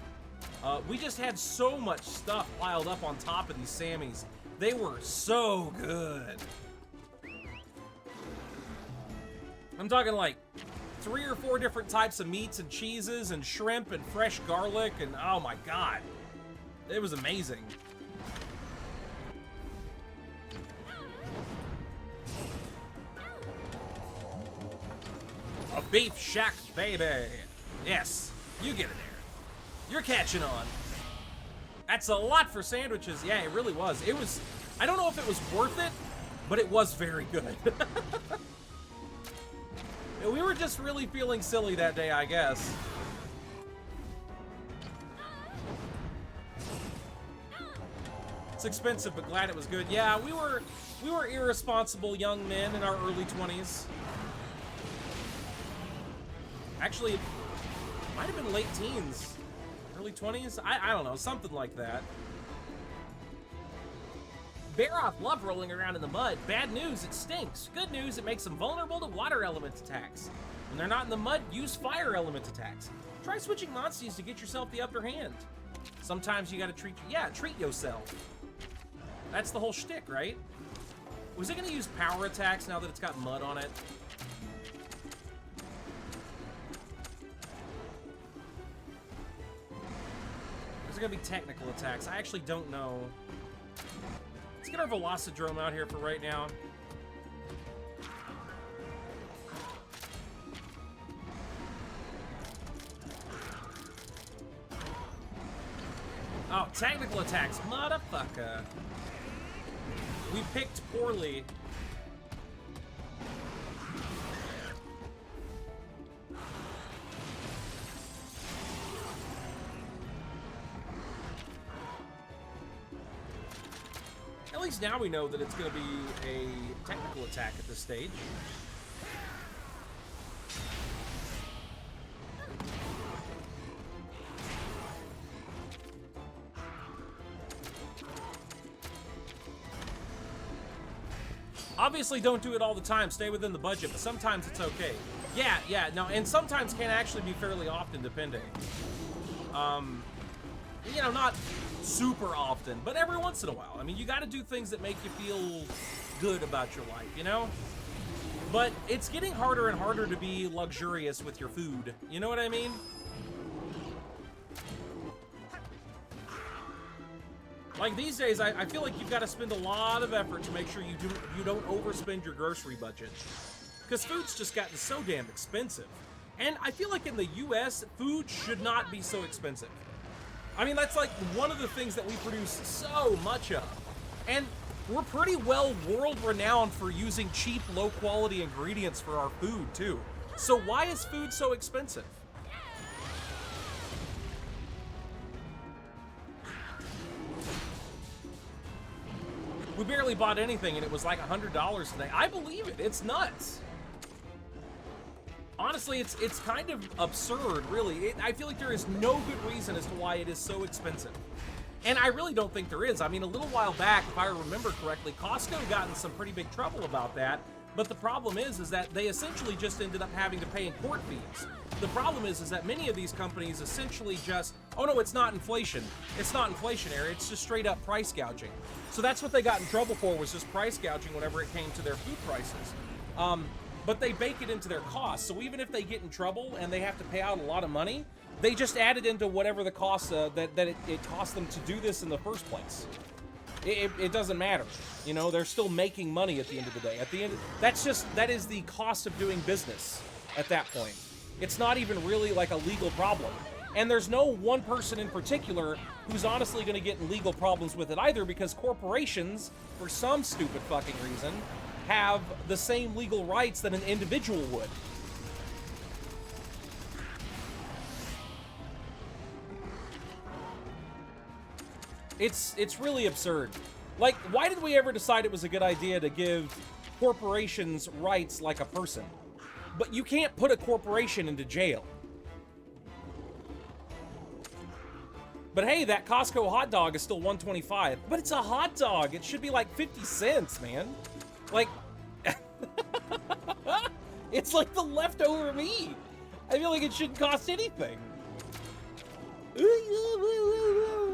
We just had so much stuff piled up on top of these Sammys. They were so good. I'm talking like 3 or 4 different types of meats and cheeses and shrimp and fresh garlic, and oh my god. It was amazing. A Beef Shack, baby. Yes, you get it there. You're catching on. That's a lot for sandwiches. Yeah, it really was. It was, I don't know if it was worth it, but it was very good. We were just really feeling silly that day, I guess. It's expensive, but glad it was good. Yeah, we were irresponsible young men in our early 20s. Actually, it might have been late teens. Early 20s? I don't know, something like that. Baroth love rolling around in the mud. Bad news, it stinks. Good news, it makes them vulnerable to water element attacks. When they're not in the mud, use fire element attacks. Try switching monsters to get yourself the upper hand. Sometimes you gotta treat yourself. That's the whole shtick, right? Was it gonna use power attacks now that it's got mud on it? Is it gonna be technical attacks? I actually don't know. Let's get our Velocidrome out here for right now. Oh, technical attacks, motherfucker. We picked poorly. At least now we know that it's going to be a technical attack at this stage. Obviously, don't do it all the time. Stay within the budget, but sometimes it's okay. Yeah, no, and sometimes can actually be fairly often, depending. You know, not super often, but every once in a while. I mean, you got to do things that make you feel good about your life, you know? But it's getting harder and harder to be luxurious with your food. You know what I mean? Like these days, I feel like you've got to spend a lot of effort to make sure you don't overspend your grocery budget. Because food's just gotten so damn expensive. And I feel like in the US, food should not be so expensive. I mean, that's like one of the things that we produce so much of. And we're pretty well world-renowned for using cheap, low-quality ingredients for our food, too. So why is food so expensive? We barely bought anything, and it was like $100 today. I believe it. It's nuts. Honestly, it's kind of absurd, really. I feel like there is no good reason as to why it is so expensive. And I really don't think there is. I mean, a little while back, if I remember correctly, Costco got in some pretty big trouble about that. But the problem is that they essentially just ended up having to pay in court fees. The problem is that many of these companies essentially just, oh no, it's not inflation. It's not inflationary, it's just straight up price gouging. So that's what they got in trouble for, was just price gouging whenever it came to their food prices. But they bake it into their costs. So even if they get in trouble and they have to pay out a lot of money, they just add it into whatever the cost that it cost them to do this in the first place. It doesn't matter. You know, they're still making money at the end of the day. At the end, that is the cost of doing business at that point. It's not even really like a legal problem. And there's no one person in particular who's honestly going to get in legal problems with it either, because corporations, for some stupid fucking reason, have the same legal rights that an individual would. It's really absurd. Like, why did we ever decide it was a good idea to give corporations rights like a person? But you can't put a corporation into jail. But hey, that Costco hot dog is still $1.25. But it's a hot dog. It should be like 50 cents, man. Like, it's like the leftover meat. I feel like it shouldn't cost anything.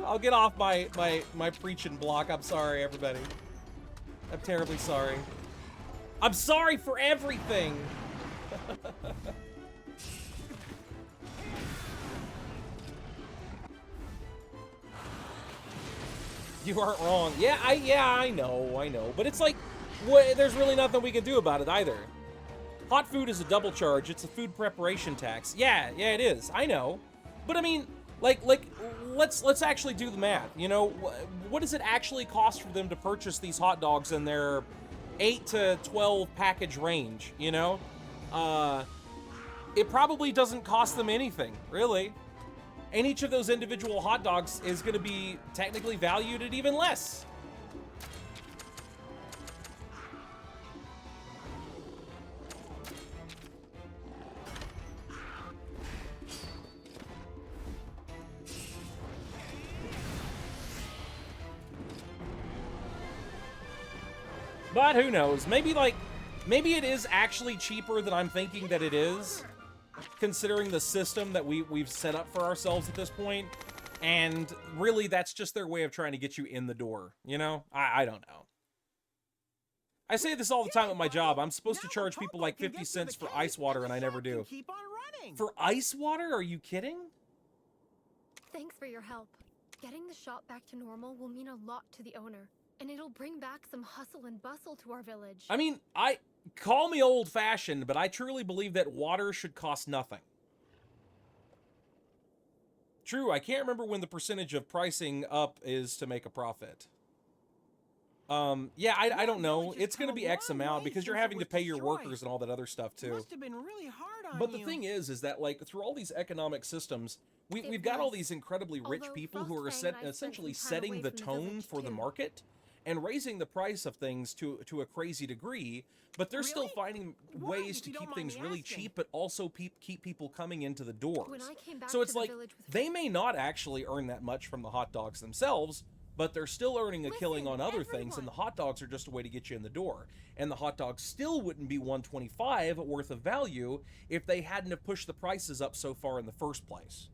I'll get off my preaching block. I'm sorry, everybody. I'm terribly sorry. I'm sorry for everything. You aren't wrong. Yeah, I know. But it's like, there's really nothing we can do about it either. Hot food is a double charge. It's a food preparation tax. Yeah, it is. I know. But I mean, like, let's actually do the math. You know, what does it actually cost for them to purchase these hot dogs in their 8 to 12 package range? You know, it probably doesn't cost them anything, really. And each of those individual hot dogs is going to be technically valued at even less. But who knows? Maybe it is actually cheaper than I'm thinking that it is, considering the system that we've set up for ourselves at this point. And really, that's just their way of trying to get you in the door, you know? I don't know. I say this all the time at my job. I'm supposed to charge people like 50 cents for ice water, and I never do. Keep on running. For ice water? Are you kidding? Thanks for your help. Getting the shop back to normal will mean a lot to the owner, and it'll bring back some hustle and bustle to our village. I mean, call me old-fashioned, but I truly believe that water should cost nothing. True, I can't remember when the percentage of pricing up is to make a profit. Yeah, I don't know. It's going to be X amount because you're having to pay your workers and all that other stuff too. Must have been really hard on But the you. thing is that like through all these economic systems, we've got all these incredibly rich Although people who are Frostfang and I spent essentially some time setting away the from the tone village, for the too. market and raising the price of things to a crazy degree, but they're still Really? finding Why, ways if to you don't keep mind things me really asking? cheap, but also keep people coming into the doors. When I came back So to it's the like village with they may not actually earn that much from the hot dogs themselves, but they're still earning a killing Listen, on other things, and the everyone. hot dogs are just a way to get you in the door. And the hot dogs still wouldn't be $1.25 worth of value if they hadn't have pushed the prices up so far in the first place.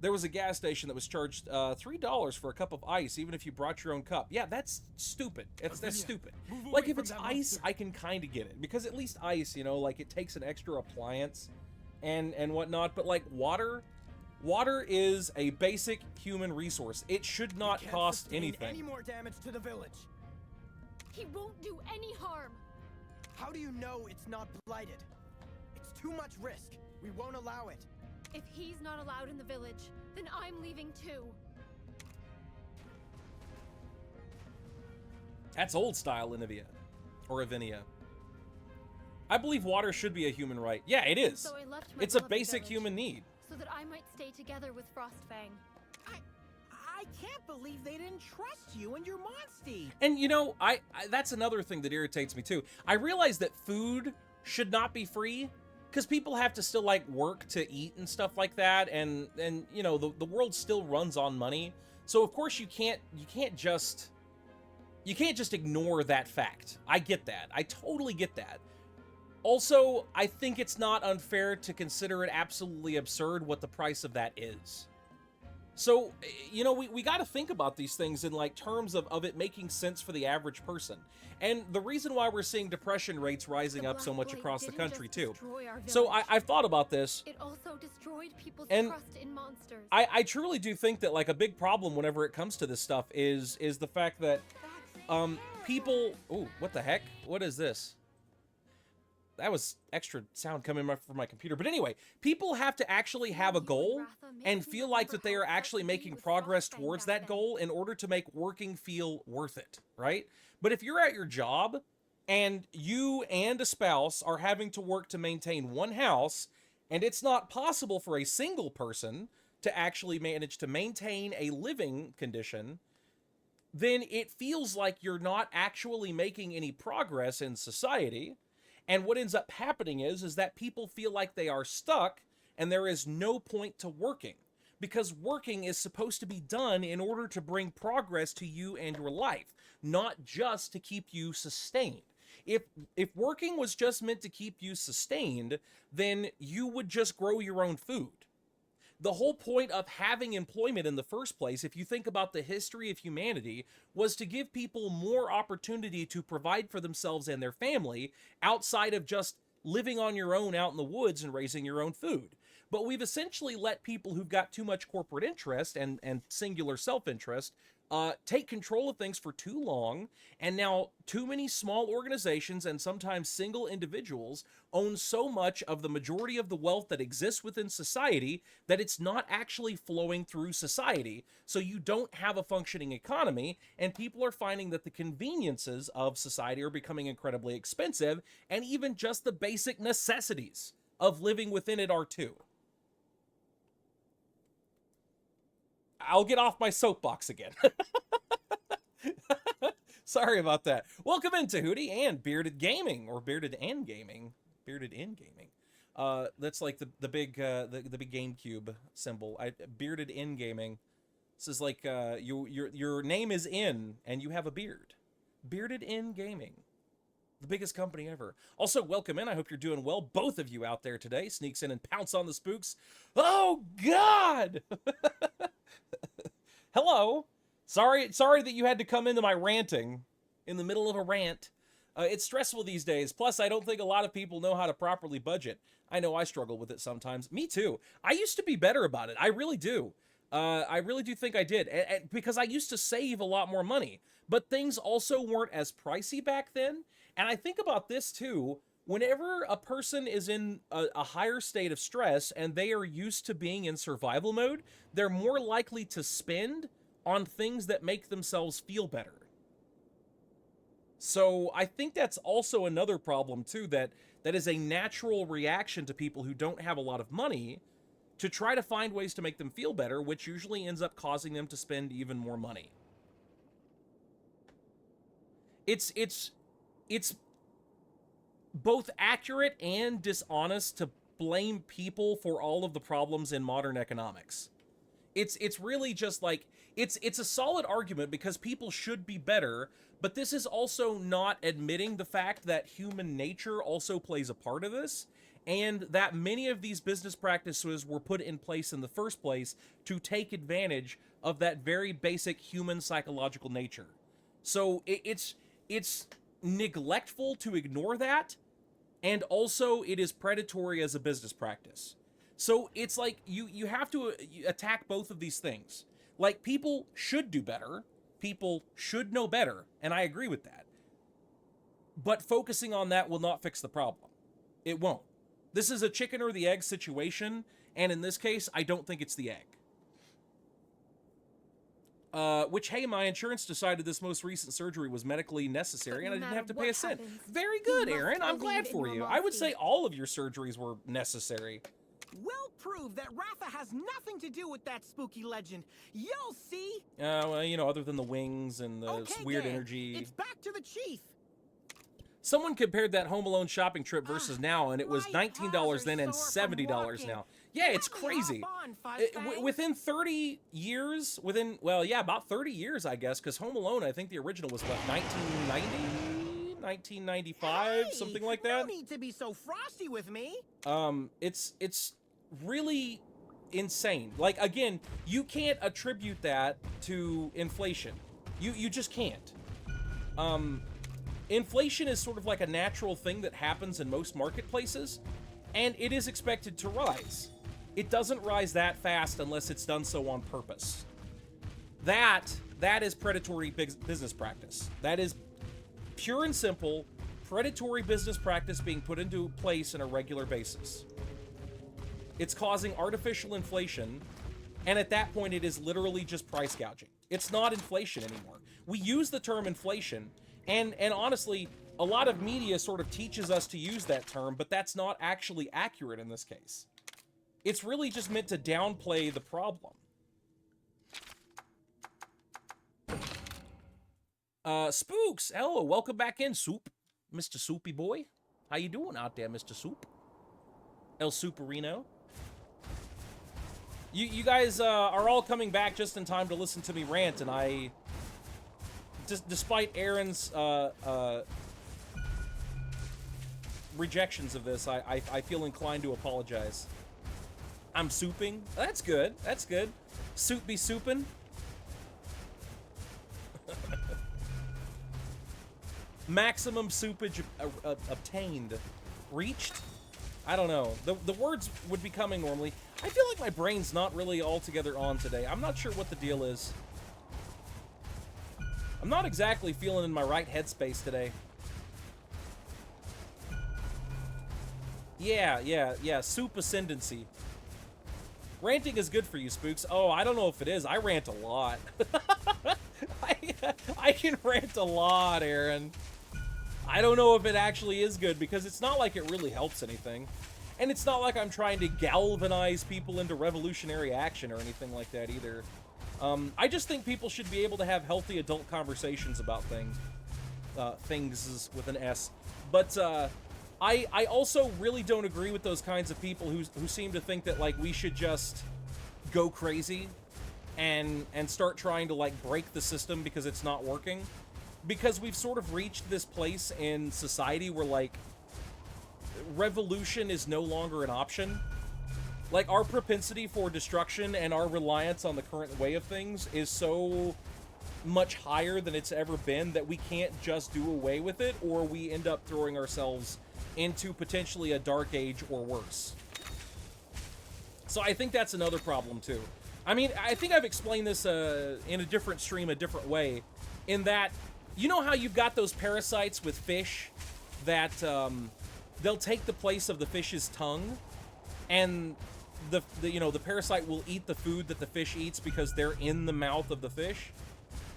There was a gas station that was charged $3 for a cup of ice, even if you brought your own cup. Yeah, that's stupid. That's stupid. Like, if it's ice, I can kind of get it. Because at least ice, you know, like, it takes an extra appliance and whatnot. But, like, water is a basic human resource. It should not cost anything. Any more damage to the village? He won't do any harm. How do you know it's not blighted? It's too much risk. We won't allow it. If he's not allowed in the village, then I'm leaving too. That's old style, Inivia. Or Avinia. I believe water should be a human right. Yeah, it is. So I left my It's a beloved basic village, human need. so that I might stay together with Frostfang. I can't believe they didn't trust you and your Monstie. And you know, I that's another thing that irritates me too. I realize that food should not be free because people have to still like work to eat and stuff like that, and you know the world still runs on money. So of course you can't just ignore that fact. I get that. I totally get that. Also, I think it's not unfair to consider it absolutely absurd what the price of that is. So, you know, we got to think about these things in like terms of it making sense for the average person. And the reason why we're seeing depression rates rising The up so Black much Blight across the didn't country just too. destroy our So village. I've thought about this. It also destroyed people's And trust in monsters. I truly do think that like a big problem whenever it comes to this stuff is the fact that people, ooh, what the heck? What is this? that was extra sound coming from my computer. But anyway, people have to actually have a goal and feel like that they are actually making progress towards that goal in order to make working feel worth it, right? But if you're at your job and you and a spouse are having to work to maintain one house, and it's not possible for a single person to actually manage to maintain a living condition, then it feels like you're not actually making any progress in society. And what ends up happening is that people feel like they are stuck and there is no point to working, because working is supposed to be done in order to bring progress to you and your life, not just to keep you sustained. If working was just meant to keep you sustained, then you would just grow your own food. The whole point of having employment in the first place, if you think about the history of humanity, was to give people more opportunity to provide for themselves and their family outside of just living on your own out in the woods and raising your own food. But we've essentially let people who've got too much corporate interest and singular self-interest take control of things for too long, and now too many small organizations and sometimes single individuals own so much of the majority of the wealth that exists within society that it's not actually flowing through society. So you don't have a functioning economy, and people are finding that the conveniences of society are becoming incredibly expensive, and even just the basic necessities of living within it are too. I'll get off my soapbox again. Sorry about that. Welcome into Hootie and Bearded Gaming, or Bearded and Gaming. Bearded in Gaming. That's like the big GameCube symbol. Bearded in Gaming. This is like your name is in and you have a beard. Bearded in Gaming. The biggest company ever. Also, welcome in. I hope you're doing well. Both of you out there today. Sneaks in and pounce on the spooks. Oh, God! Hello. Sorry that you had to come into my ranting in the middle of a rant. It's stressful these days. Plus, I don't think a lot of people know how to properly budget. I know I struggle with it sometimes. Me too. I used to be better about it. I really do. I really do think I did. Because I used to save a lot more money. But things also weren't as pricey back then. And I think about this too. Whenever a person is in a higher state of stress and they are used to being in survival mode, they're more likely to spend on things that make themselves feel better. So I think that's also another problem too, that is a natural reaction to people who don't have a lot of money to try to find ways to make them feel better, which usually ends up causing them to spend even more money. It's both accurate and dishonest to blame people for all of the problems in modern economics. It's really just like, it's a solid argument because people should be better, but this is also not admitting the fact that human nature also plays a part of this, and that many of these business practices were put in place in the first place to take advantage of that very basic human psychological nature. So it's neglectful to ignore that, and also it is predatory as a business practice. So it's like you have to attack both of these things. Like, people should do better, people should know better, and I agree with that. But focusing on that will not fix the problem. It won't. This is a chicken or the egg situation, and in this case, I don't think it's the egg. Which, hey, my insurance decided this most recent surgery was medically necessary, and I didn't have to pay a cent. Very good, Aaron. I'm glad for you. I would say all of your surgeries were necessary. We'll prove that Ratha has nothing to do with that spooky legend. You'll see. Well, you know, other than the wings and the weird Dan, energy. It's back to the chief. Someone compared that Home Alone shopping trip versus now, and it was $19 then and $70 now. Yeah, it's crazy. Within 30 years, about 30 years, I guess, because Home Alone, I think the original was, what, 1990? 1995, something like that. No need to be so frosty with me. It's really insane. Like, again, you can't attribute that to inflation. You just can't. Inflation is sort of like a natural thing that happens in most marketplaces, and it is expected to rise. It doesn't rise that fast unless it's done so on purpose. That is predatory business practice. That is pure and simple predatory business practice being put into place on a regular basis. It's causing artificial inflation, and at that point, it is literally just price gouging. It's not inflation anymore. We use the term inflation, and honestly, a lot of media sort of teaches us to use that term, but that's not actually accurate in this case. It's really just meant to downplay the problem. Spooks, hello, welcome back in, Soup. Mr. Soupy Boy. How you doing out there, Mr. Soup? El Superino. You guys are all coming back just in time to listen to me rant, and I... Despite Aaron's rejections of this, I feel inclined to apologize. I'm souping. That's good. That's good. Soup be soupin'. Maximum soupage obtained. Reached? I don't know. The words would be coming normally. I feel like my brain's not really altogether on today. I'm not sure what the deal is. I'm not exactly feeling in my right headspace today. Yeah. Soup ascendancy. Ranting is good for you, Spooks. Oh, I don't know if it is. I rant a lot. I can rant a lot, Aaron. I don't know if it actually is good, because it's not like it really helps anything. And it's not like I'm trying to galvanize people into revolutionary action or anything like that either. I just think people should be able to have healthy adult conversations about things. Things with an S. But, I also really don't agree with those kinds of people who seem to think that, like, we should just go crazy and start trying to, like, break the system because it's not working. Because we've sort of reached this place in society where, like, revolution is no longer an option. Like, our propensity for destruction and our reliance on the current way of things is so much higher than it's ever been that we can't just do away with it, or we end up throwing ourselves into potentially a dark age or worse. So I think that's another problem too. I mean, I think I've explained this in a different stream a different way, in that, you know how you've got those parasites with fish that they'll take the place of the fish's tongue, and the parasite will eat the food that the fish eats because they're in the mouth of the fish?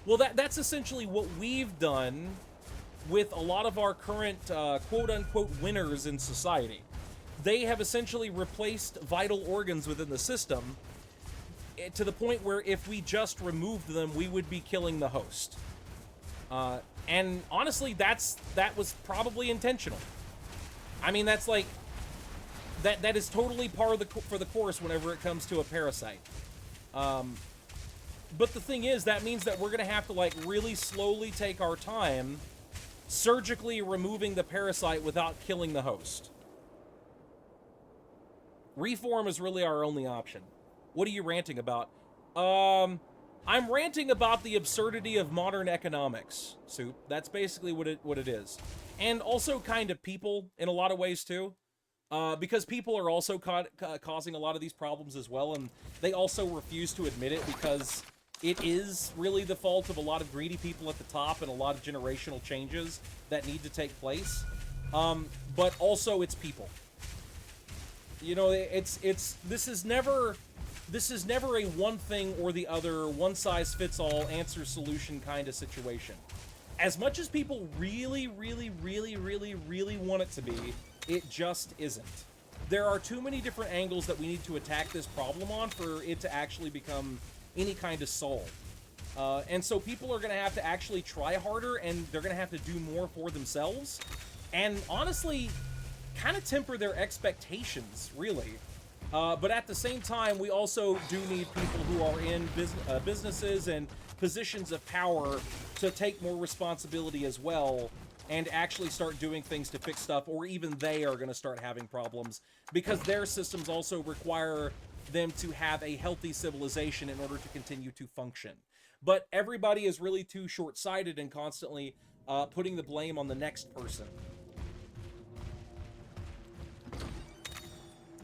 Well, that's essentially what we've done with a lot of our current quote-unquote winners in society. They have essentially replaced vital organs within the system to the point where if we just removed them, we would be killing the host. And honestly, that was probably intentional. I mean, that's like, that is totally par for the course whenever it comes to a parasite. But the thing is, that means that we're gonna have to, like, really slowly take our time surgically removing the parasite without killing the host. Reform is really our only option. What are you ranting about? I'm ranting about the absurdity of modern economics, Soup. That's basically what it is. And also kind of people in a lot of ways too. Because people are also causing a lot of these problems as well, and they also refuse to admit it because it is really the fault of a lot of greedy people at the top and a lot of generational changes that need to take place. But also it's people. You know, this is never a one thing or the other, one size fits all answer solution kind of situation. As much as people really, really, really, really, really want it to be, it just isn't. There are too many different angles that we need to attack this problem on for it to actually become any kind of solve. And so people are going to have to actually try harder, and they're going to have to do more for themselves. And honestly, kind of temper their expectations, really. But at the same time, we also do need people who are in businesses and positions of power to take more responsibility as well and actually start doing things to fix stuff, or even they are going to start having problems because their systems also require them to have a healthy civilization in order to continue to function. But everybody is really too short-sighted and constantly putting the blame on the next person.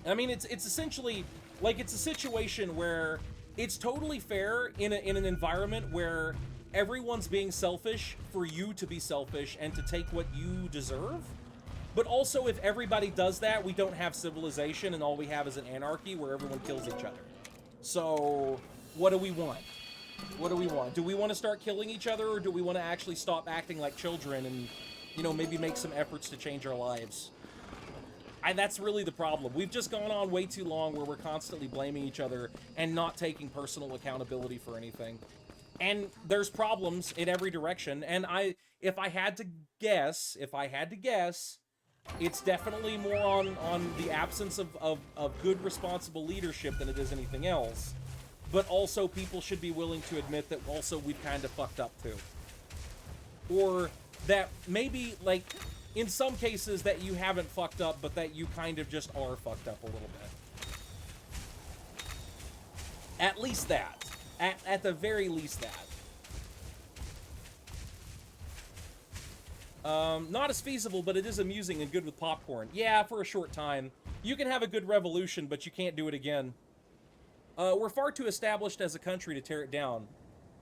I mean, it's essentially, like, it's a situation where it's totally fair in an environment where everyone's being selfish for you to be selfish and to take what you deserve. But also, if everybody does that, we don't have civilization, and all we have is an anarchy where everyone kills each other. So, what do we want? What do we want? Do we want to start killing each other, or do we want to actually stop acting like children and, you know, maybe make some efforts to change our lives? That's really the problem. We've just gone on way too long where we're constantly blaming each other and not taking personal accountability for anything. And there's problems in every direction, and if I had to guess, it's definitely more on the absence of good, responsible leadership than it is anything else. But also, people should be willing to admit that also we've kind of fucked up too. Or that maybe, like, in some cases that you haven't fucked up, but that you kind of just are fucked up a little bit. At least that. At the very least that. Not as feasible, but it is amusing and good with popcorn. Yeah, for a short time. You can have a good revolution, but you can't do it again. We're far too established as a country to tear it down.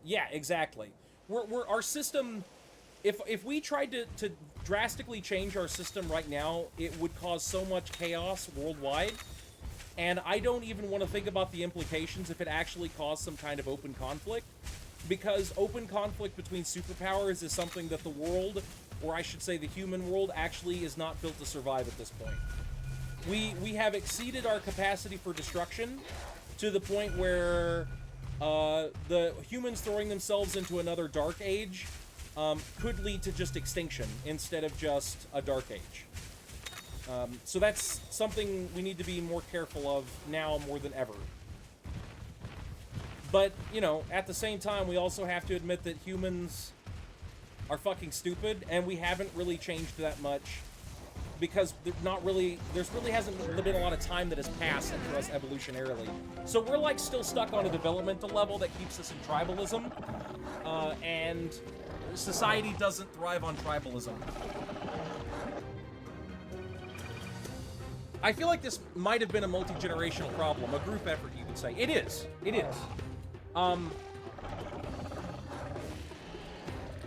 Yeah, exactly. Our system... If we tried to drastically change our system right now, it would cause so much chaos worldwide. And I don't even want to think about the implications if it actually caused some kind of open conflict. Because open conflict between superpowers is something that the world, or I should say the human world, actually is not built to survive at this point. We have exceeded our capacity for destruction to the point where the humans throwing themselves into another dark age could lead to just extinction instead of just a dark age. So that's something we need to be more careful of now more than ever. But, you know, at the same time, we also have to admit that humans are fucking stupid, and we haven't really changed that much because there's really hasn't been a lot of time that has passed for us evolutionarily. So we're, like, still stuck on a developmental level that keeps us in tribalism, and society doesn't thrive on tribalism. I feel like this might have been a multi-generational problem, a group effort, you could say. It is. It is.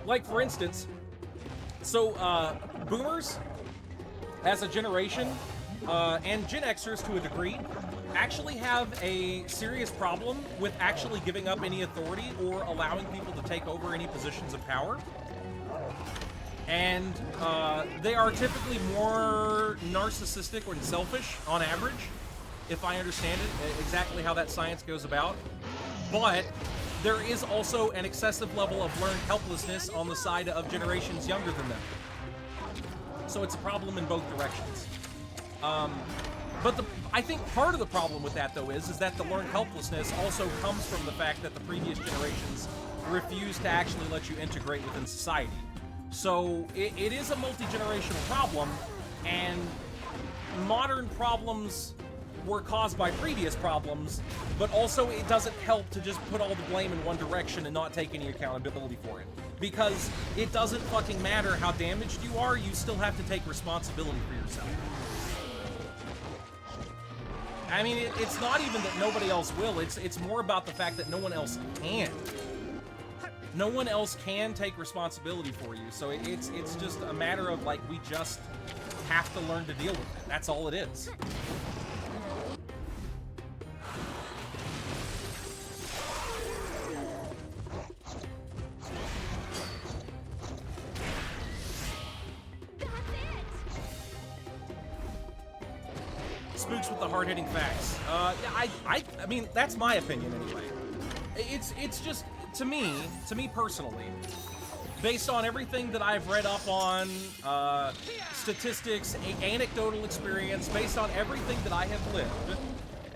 Like, for instance, so, boomers, as a generation, and Gen Xers to a degree, actually have a serious problem with actually giving up any authority or allowing people to take over any positions of power. And they are typically more narcissistic or selfish on average, if I understand it, exactly how that science goes about. But there is also an excessive level of learned helplessness on the side of generations younger than them. So it's a problem in both directions. But I think part of the problem with that, though, is that the learned helplessness also comes from the fact that the previous generations refuse to actually let you integrate within society. So it is a multi-generational problem, and modern problems were caused by previous problems, but also it doesn't help to just put all the blame in one direction and not take any accountability for it. Because it doesn't fucking matter how damaged you are, you still have to take responsibility for yourself. I mean, it's not even that nobody else will, it's more about the fact that no one else can. No one else can take responsibility for you, so it's just a matter of, like, we just have to learn to deal with it. That's all it is. Spooks with the hard-hitting facts. I mean, that's my opinion anyway. It's just, to me personally, based on everything that I've read up on, statistics, anecdotal experience, based on everything that I have lived,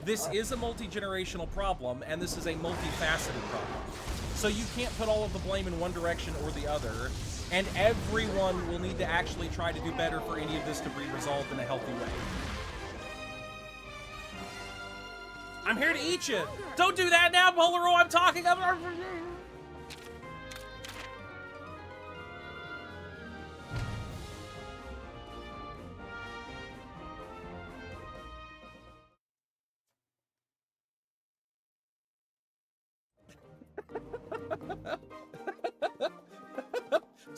this is a multi-generational problem, and this is a multifaceted problem. So you can't put all of the blame in one direction or the other, and everyone will need to actually try to do better for any of this to be resolved in a healthy way. I'm here to eat you. Don't do that now, Bolero. I'm talking about.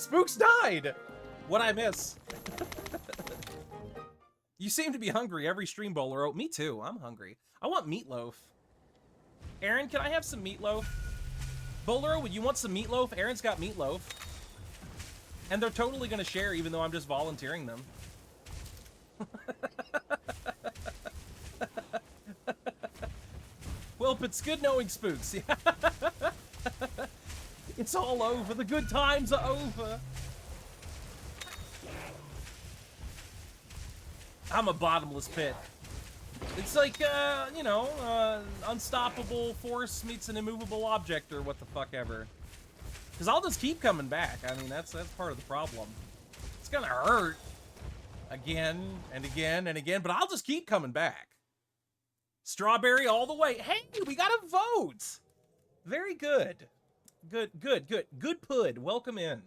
Spooks died! What'd I miss? You seem to be hungry every stream, Bolero. Me too, I'm hungry. I want meatloaf. Aaron, can I have some meatloaf? Bolero, would you want some meatloaf? Aaron's got meatloaf. And they're totally gonna share even though I'm just volunteering them. Well, it's good knowing Spooks. It's all over. The good times are over. I'm a bottomless pit. It's like, you know, unstoppable force meets an immovable object or what the fuck ever. Because I'll just keep coming back. I mean, that's part of the problem. It's gonna hurt again and again and again, but I'll just keep coming back. Strawberry all the way. Hey, we got a vote. Very good. Good pud. Welcome in.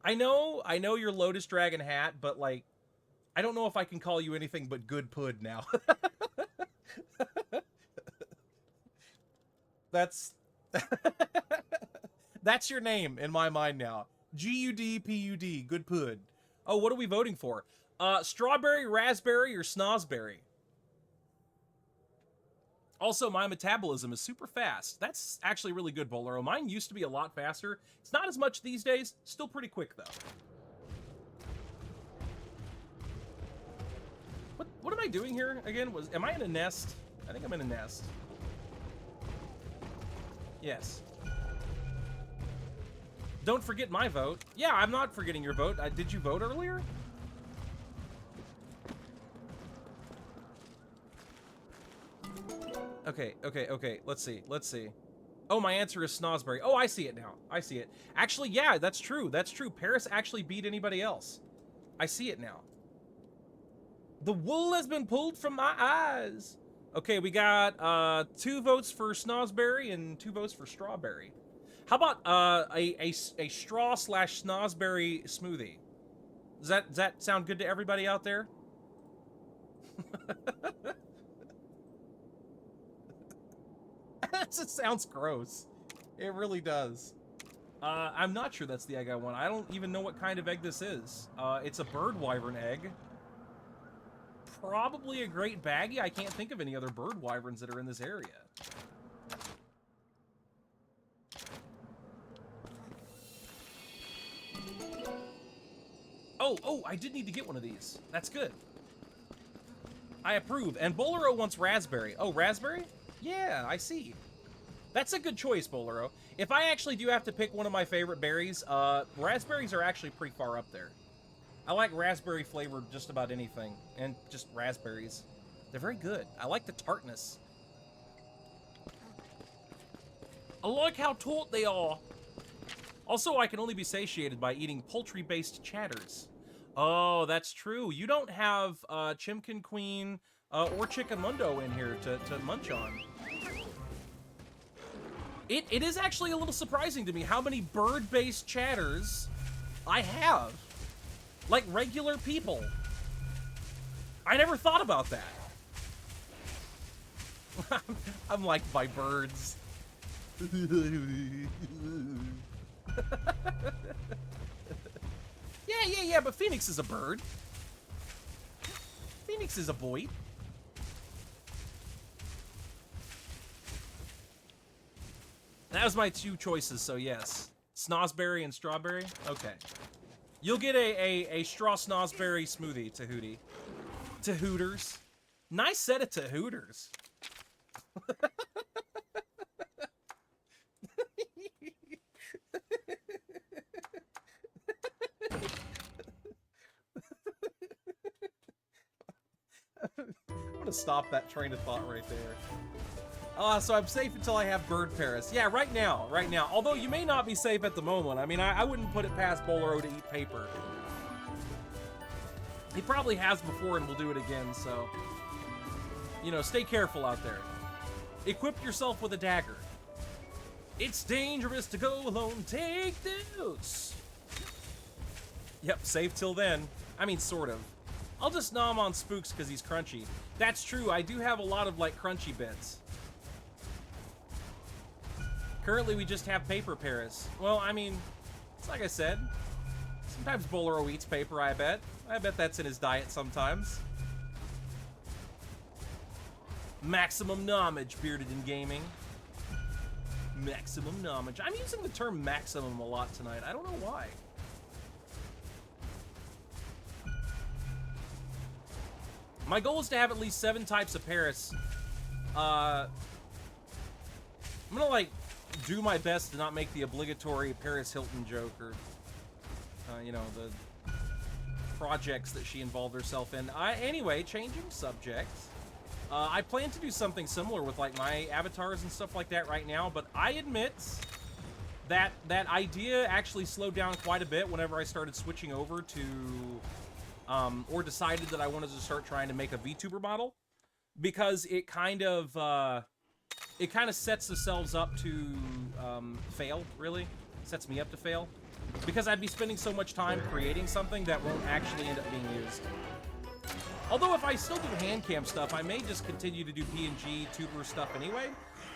I know you're Lotus Dragon Hat, but like, I don't know if I can call you anything but good pud now. That's that's your name in my mind now. G-U-D-P-U-D, good pud. Oh, what are we voting for? Strawberry, raspberry, or snozberry? Also, my metabolism is super fast. That's actually really good, Bolero. Mine used to be a lot faster. It's not as much these days. Still pretty quick, though. What am I doing here again? Am I in a nest? I think I'm in a nest. Yes. Don't forget my vote. Yeah, I'm not forgetting your vote. Did you vote earlier? Okay. Let's see. Oh, my answer is Snozberry. Oh, I see it now. I see it. Actually, yeah, that's true. Paris actually beat anybody else. I see it now. The wool has been pulled from my eyes. Okay, we got 2 votes for Snozberry and 2 votes for Strawberry. How about a straw/Snozberry smoothie? Does that sound good to everybody out there? That just sounds gross. It really does. I'm not sure that's the egg I want. I don't even know what kind of egg this is. It's a bird wyvern egg. Probably a great baggie. I can't think of any other bird wyverns that are in this area. Oh, I did need to get one of these. That's good. I approve. And Bolero wants raspberry. Oh, raspberry? Yeah, I see. That's a good choice, Bolero. If I actually do have to pick one of my favorite berries, raspberries are actually pretty far up there. I like raspberry flavored just about anything, and just raspberries. They're very good. I like the tartness. I like how taut they are. Also, I can only be satiated by eating poultry-based chatters. Oh, that's true. You don't have Chimkin Queen or Chicken Mundo in here to munch on. It is actually a little surprising to me how many bird-based chatters I have. Like regular people. I never thought about that. I'm liked by birds. Yeah, but Phoenix is a bird. Phoenix is a boy. That was my 2 choices, so yes. Snozberry and Strawberry? Okay. You'll get a straw Snozberry smoothie, Tahootie. Tahooters. Nice set of Tahooters. I'm gonna stop that train of thought right there. So I'm safe until I have Bird Paris. Yeah, right now. Although you may not be safe at the moment. I mean, I wouldn't put it past Bolero to eat paper. He probably has before and will do it again, so... You know, stay careful out there. Equip yourself with a dagger. It's dangerous to go alone. Take this. Yep, safe till then. I mean, sort of. I'll just nom on Spooks because he's crunchy. That's true, I do have a lot of, like, crunchy bits. Currently, we just have Paper Paris. Well, I mean, It's like I said, sometimes Bolero eats paper, I bet. I bet that's in his diet sometimes. Maximum knowledge, bearded in gaming. Maximum knowledge. I'm using the term maximum a lot tonight. I don't know why. My goal is to have at least 7 types of Paris. I'm gonna, like, do my best to not make the obligatory Paris Hilton joke or, you know, the projects that she involved herself in. Anyway, changing subjects. I plan to do something similar with, like, my avatars and stuff like that right now, but I admit that that idea actually slowed down quite a bit whenever I started switching over to, or decided that I wanted to start trying to make a VTuber model, because it kind of sets themselves up to fail, really. Sets me up to fail. Because I'd be spending so much time creating something that won't actually end up being used. Although if I still do hand cam stuff, I may just continue to do PNG tuber stuff anyway,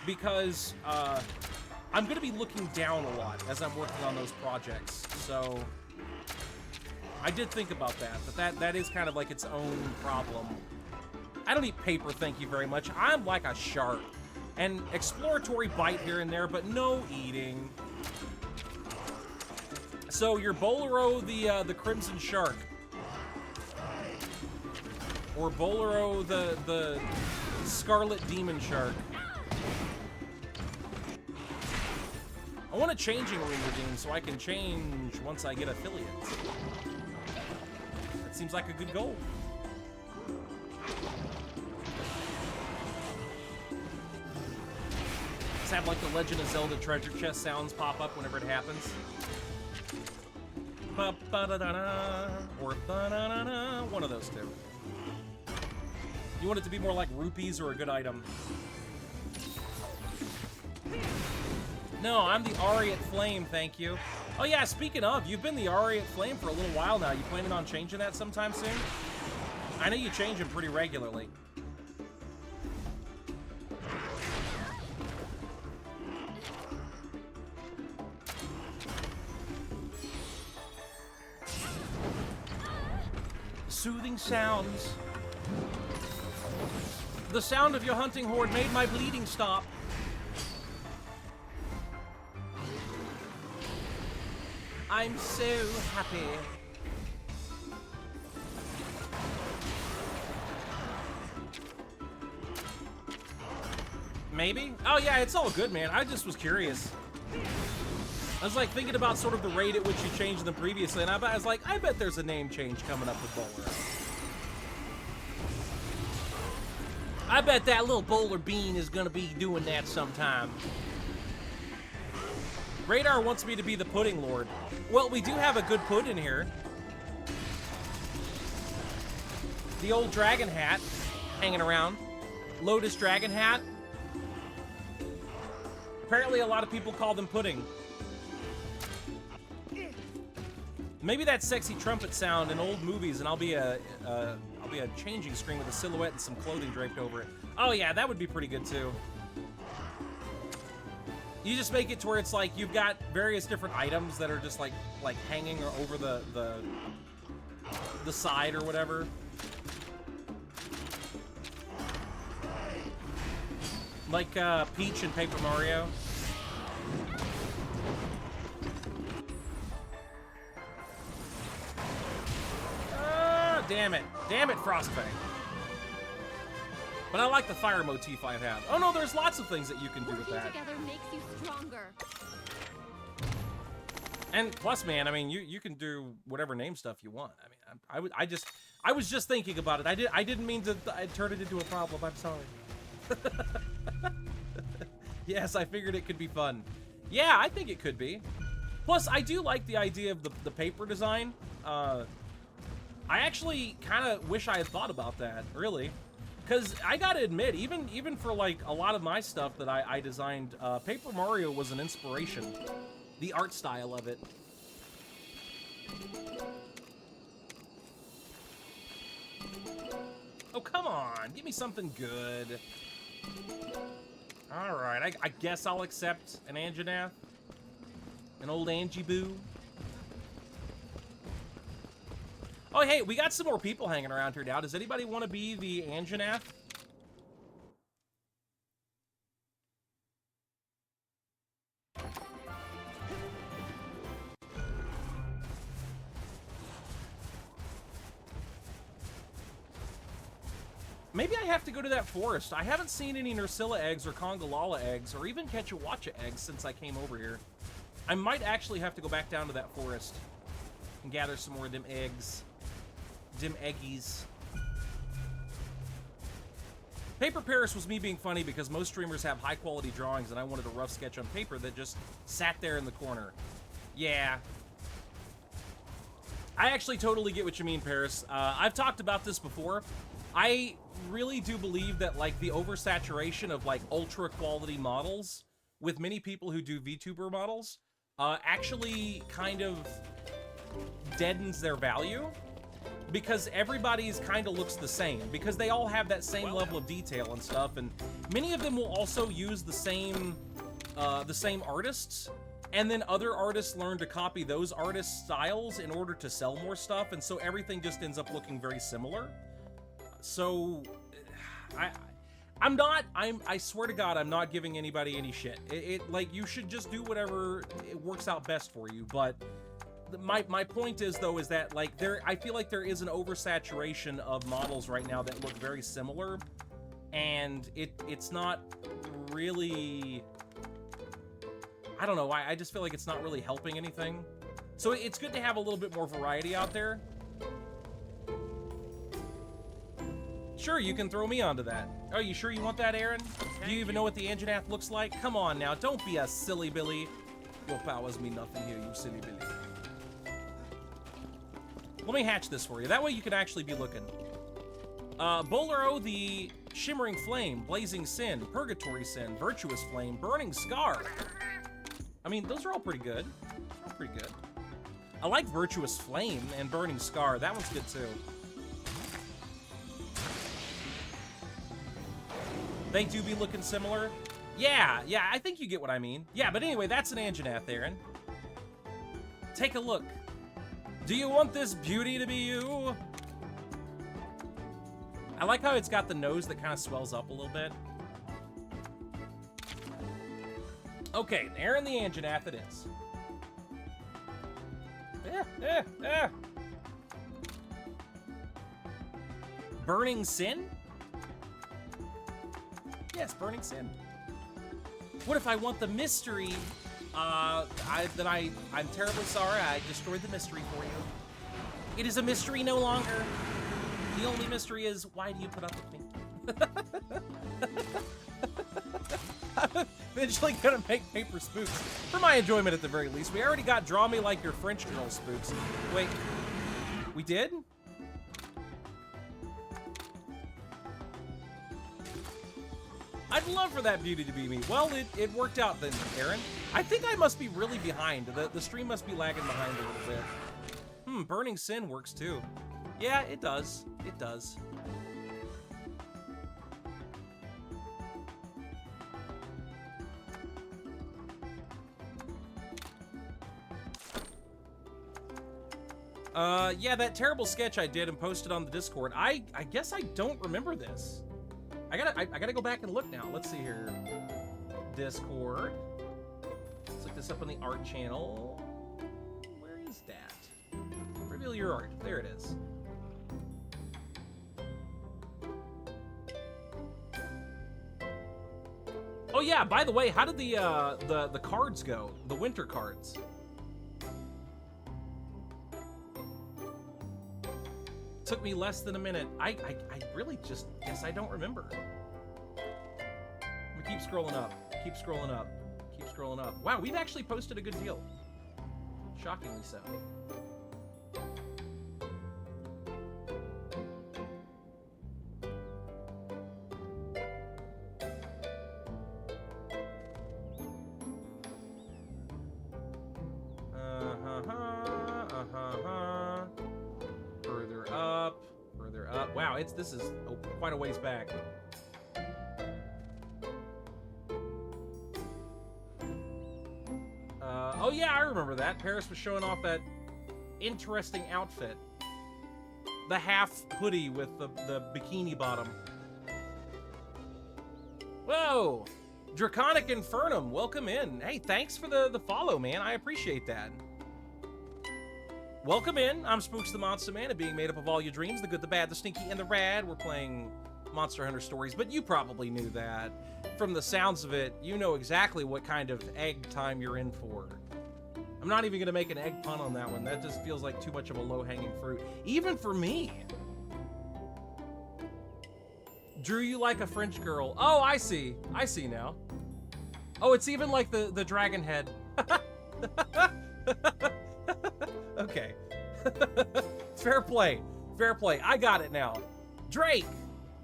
because I'm going to be looking down a lot as I'm working on those projects. So I did think about that, but that is kind of like its own problem. I don't eat paper, thank you very much. I'm like a shark. An exploratory bite here and there, but no eating. So you're Bolero the Crimson Shark. Or Bolero the Scarlet Demon Shark. I want a changing room redeem so I can change once I get affiliates. That seems like a good goal. Let's have like the Legend of Zelda treasure chest sounds pop up whenever it happens. Ba-ba-da-da-da, or ba-da-da-da, one of those two. You want it to be more like rupees or a good item? No, I'm the Ariat Flame, thank you. Oh yeah, speaking of, you've been the Ariat Flame for a little while now. You planning on changing that sometime soon? I know you change them pretty regularly. Soothing sounds. The sound of your hunting horde made my bleeding stop. I'm so happy. Maybe? Oh yeah, it's all good, man. I just was curious. I was like thinking about sort of the rate at which you changed them previously, and I was like, I bet there's a name change coming up with Bowler. I bet that little Bowler Bean is gonna be doing that sometime. Radar wants me to be the Pudding Lord. Well, we do have a good put in here. The old dragon hat hanging around. Lotus dragon hat. Apparently a lot of people call them pudding. Maybe that sexy trumpet sound in old movies, and I'll be a changing screen with a silhouette and some clothing draped over it. Oh yeah, that would be pretty good too. You just make it to where it's like you've got various different items that are just like hanging or over the side or whatever. Like Peach in Paper Mario. Damn it. Damn it, Frostbang. But I like the fire motif I have. Oh no, there's lots of things that you can do with that. Working together makes you stronger. And plus, man, I mean, you can do whatever name stuff you want. I mean, I was just thinking about it. I didn't mean to turn it into a problem. I'm sorry. Yes, I figured it could be fun. Yeah, I think it could be. Plus, I do like the idea of the paper design. I actually kind of wish I had thought about that, really. Because I gotta admit, even for like a lot of my stuff that I designed, Paper Mario was an inspiration. The art style of it. Oh, come on. Give me something good. Alright, I guess I'll accept an Anjanath. An old Angie Boo. Oh, hey, we got some more people hanging around here now. Does anybody want to be the Anjanath? Maybe I have to go to that forest. I haven't seen any Nursilla eggs or Congalala eggs or even Quechuacha eggs since I came over here. I might actually have to go back down to that forest and gather some more of them eggs. Dim eggies. Paper Paris was me being funny because most streamers have high quality drawings and I wanted a rough sketch on paper that just sat there in the corner. Yeah. I actually totally get what you mean, Paris. I've talked about this before. I really do believe that, like, the oversaturation of, like, ultra quality models with many people who do VTuber models actually kind of deadens their value because everybody's kind of looks the same because they all have that same level of detail and stuff, and many of them will also use the same artists, and then other artists learn to copy those artists' styles in order to sell more stuff, and so everything just ends up looking very similar. So, I swear to God, I'm not giving anybody any shit. Like, you should just do whatever it works out best for you, but my point is, though, is that, like, I feel like there is an oversaturation of models right now that look very similar, and it's not really, I don't know, I just feel like it's not really helping anything. So it's good to have a little bit more variety out there. Sure, you can throw me onto that. Oh, you sure you want that, Aaron? Do you even know what the Anjanath looks like? Come on now, don't be a silly Billy. Your powers mean nothing here, you silly Billy. Let me hatch this for you. That way you can actually be looking. Bolero, the Shimmering Flame, Blazing Sin, Purgatory Sin, Virtuous Flame, Burning Scar. I mean, those are all pretty good. All pretty good. I like Virtuous Flame and Burning Scar. That one's good too. They do be looking similar. Yeah, I think you get what I mean. Yeah, but anyway, that's an Anjanath, Aaron. Take a look. Do you want this beauty to be you? I like how it's got the nose that kind of swells up a little bit. Okay, Aaron the Anjanath it is. Burning Sin? Yes, Burning Sin. What if I want the mystery? I'm terribly sorry. I destroyed the mystery for you. It is a mystery no longer. The only mystery is, why do you put up with me? I'm eventually gonna make paper spooks. For my enjoyment at the very least. We already got Draw Me Like Your French Girl spooks. Wait, we did? I'd love for that beauty to be me. Well, it worked out then, Aaron. I think I must be really behind. The stream must be lagging behind a little bit. Burning Sin works too. Yeah, it does. It does. Yeah, that terrible sketch I did and posted on the Discord. I guess I don't remember this. I gotta go back and look now. Let's see here. Discord. Let's look this up on the art channel. Where is that? Reveal your art. There it is. Oh yeah, by the way, how did the cards go? The winter cards. Took me less than a minute. I really just guess I don't remember. I'm gonna keep scrolling up. Keep scrolling up. Keep scrolling up. Wow, we've actually posted a good deal. Shockingly so. Wow, this is quite a ways back. Oh yeah, I remember that. Paris was showing off that interesting outfit. the half hoodie with the bikini bottom. Whoa! Draconic Infernum, welcome in. Hey, thanks for the follow, man. I appreciate that. Welcome in. I'm Spooks the Monster Man, and being made up of all your dreams, the good, the bad, the stinky, and the rad. We're playing Monster Hunter Stories, but you probably knew that. From the sounds of it, you know exactly what kind of egg time you're in for. I'm not even gonna make an egg pun on that one. That just feels like too much of a low-hanging fruit, even for me. Drew you like a French girl. Oh, I see. I see now. Oh, it's even like the dragon head. Okay. Fair play. Fair play. I got it now. Drake.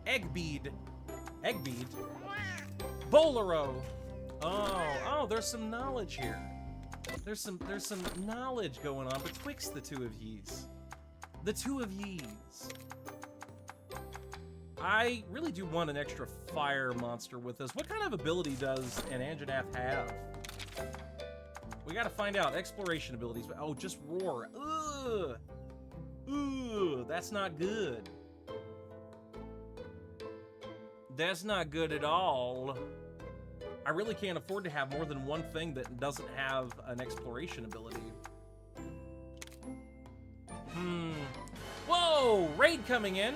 Eggbead. Eggbead. Bolero. Oh, there's some knowledge here. There's some knowledge going on betwixt the two of yees. The two of yees. I really do want an extra fire monster with us. What kind of ability does an Anjanath have? We gotta find out. Exploration abilities. Oh, just roar. Ugh. Ugh, that's not good. That's not good at all. I really can't afford to have more than one thing that doesn't have an exploration ability. Whoa! Raid coming in.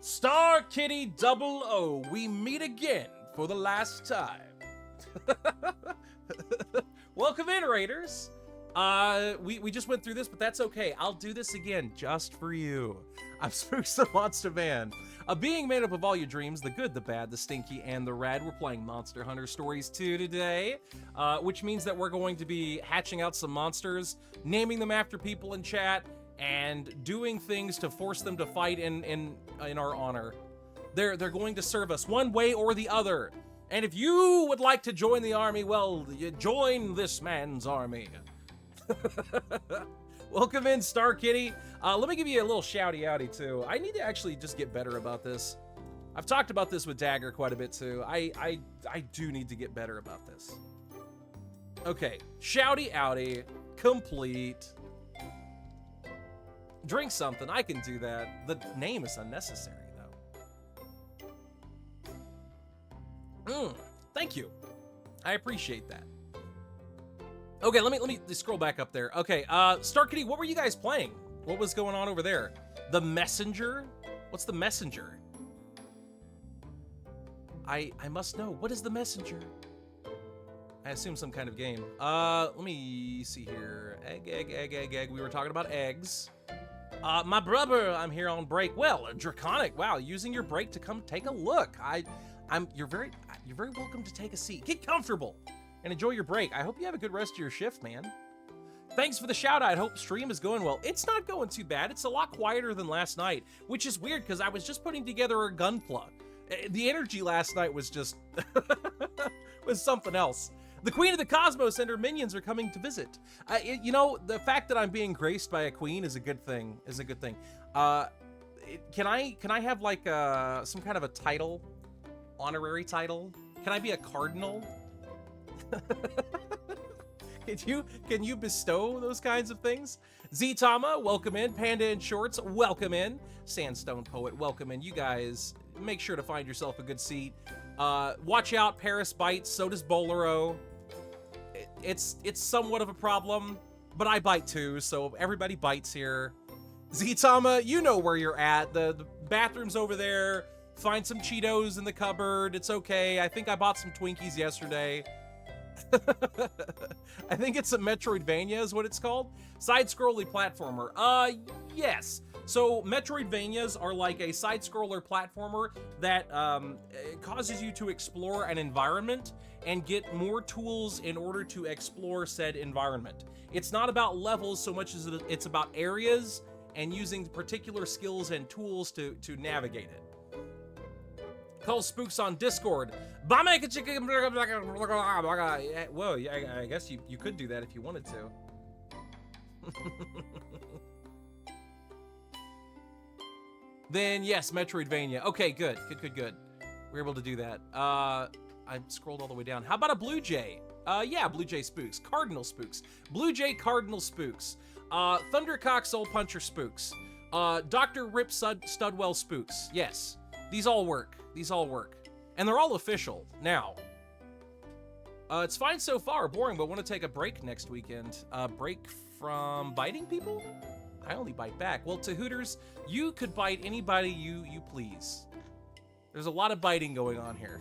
Star Kitty 00, we meet again for the last time. Welcome in, Raiders. We just went through this, but that's okay. I'll do this again just for you. I'm Spooks the Monster Man. A being made up of all your dreams, the good, the bad, the stinky, and the rad. We're playing Monster Hunter Stories 2 today, which means that we're going to be hatching out some monsters, naming them after people in chat, and doing things to force them to fight in our honor. They're going to serve us one way or the other. And if you would like to join the army, well, you join this man's army. Welcome in, Star Kitty. Let me give you a little shouty-outy, too. I need to actually just get better about this. I've talked about this with Dagger quite a bit, too. I do need to get better about this. Okay, shouty-outy, complete. Drink something, I can do that. The name is unnecessary, though. Thank you. I appreciate that. Okay, let me scroll back up there. Okay, Star Kitty, what were you guys playing? What was going on over there? The Messenger? What's the Messenger? I must know. What is the Messenger? I assume some kind of game. Let me see here. Egg. We were talking about eggs. My brother, I'm here on break. Well, Draconic, wow, using your break to come take a look. You're very welcome to take a seat. Get comfortable and enjoy your break. I hope you have a good rest of your shift, man. Thanks for the shout out. Hope stream is going well. It's not going too bad. It's a lot quieter than last night, which is weird because I was just putting together a gunpla. The energy last night was just was something else. The Queen of the Cosmos and her minions are coming to visit. You know, the fact that I'm being graced by a queen is a good thing. Can I have like some kind of a title, honorary title? Can I be a cardinal? Can you bestow those kinds of things? Z-Tama, welcome in. Panda in Shorts, welcome in. Sandstone Poet, welcome in. You guys, make sure to find yourself a good seat. Watch out, Paris bites, so does Bolero. It's somewhat of a problem, but I bite too, so everybody bites here. Z-Tama, you know where you're at. The bathroom's over there. Find some Cheetos in the cupboard. It's okay. I think I bought some Twinkies yesterday. I think it's a Metroidvania is what it's called. Side-scrolly platformer. Yes. So Metroidvanias are like a side-scroller platformer that causes you to explore an environment and get more tools in order to explore said environment. It's not about levels so much as it's about areas and using particular skills and tools to navigate it. Call Spooks on Discord. Whoa, I guess you could do that if you wanted to. Then yes, Metroidvania. Okay, good. We're able to do that. I scrolled all the way down. How about a Blue Jay? Yeah, Blue Jay Spooks. Cardinal Spooks. Blue Jay Cardinal Spooks. Thundercock Soul Puncher Spooks. Dr. Rip Studwell Spooks. Yes, these all work. These all work. And they're all official now. It's fine so far, boring, but want to take a break next weekend. Break from biting people? I only bite back. Well, to Hooters, you could bite anybody you please. There's a lot of biting going on here.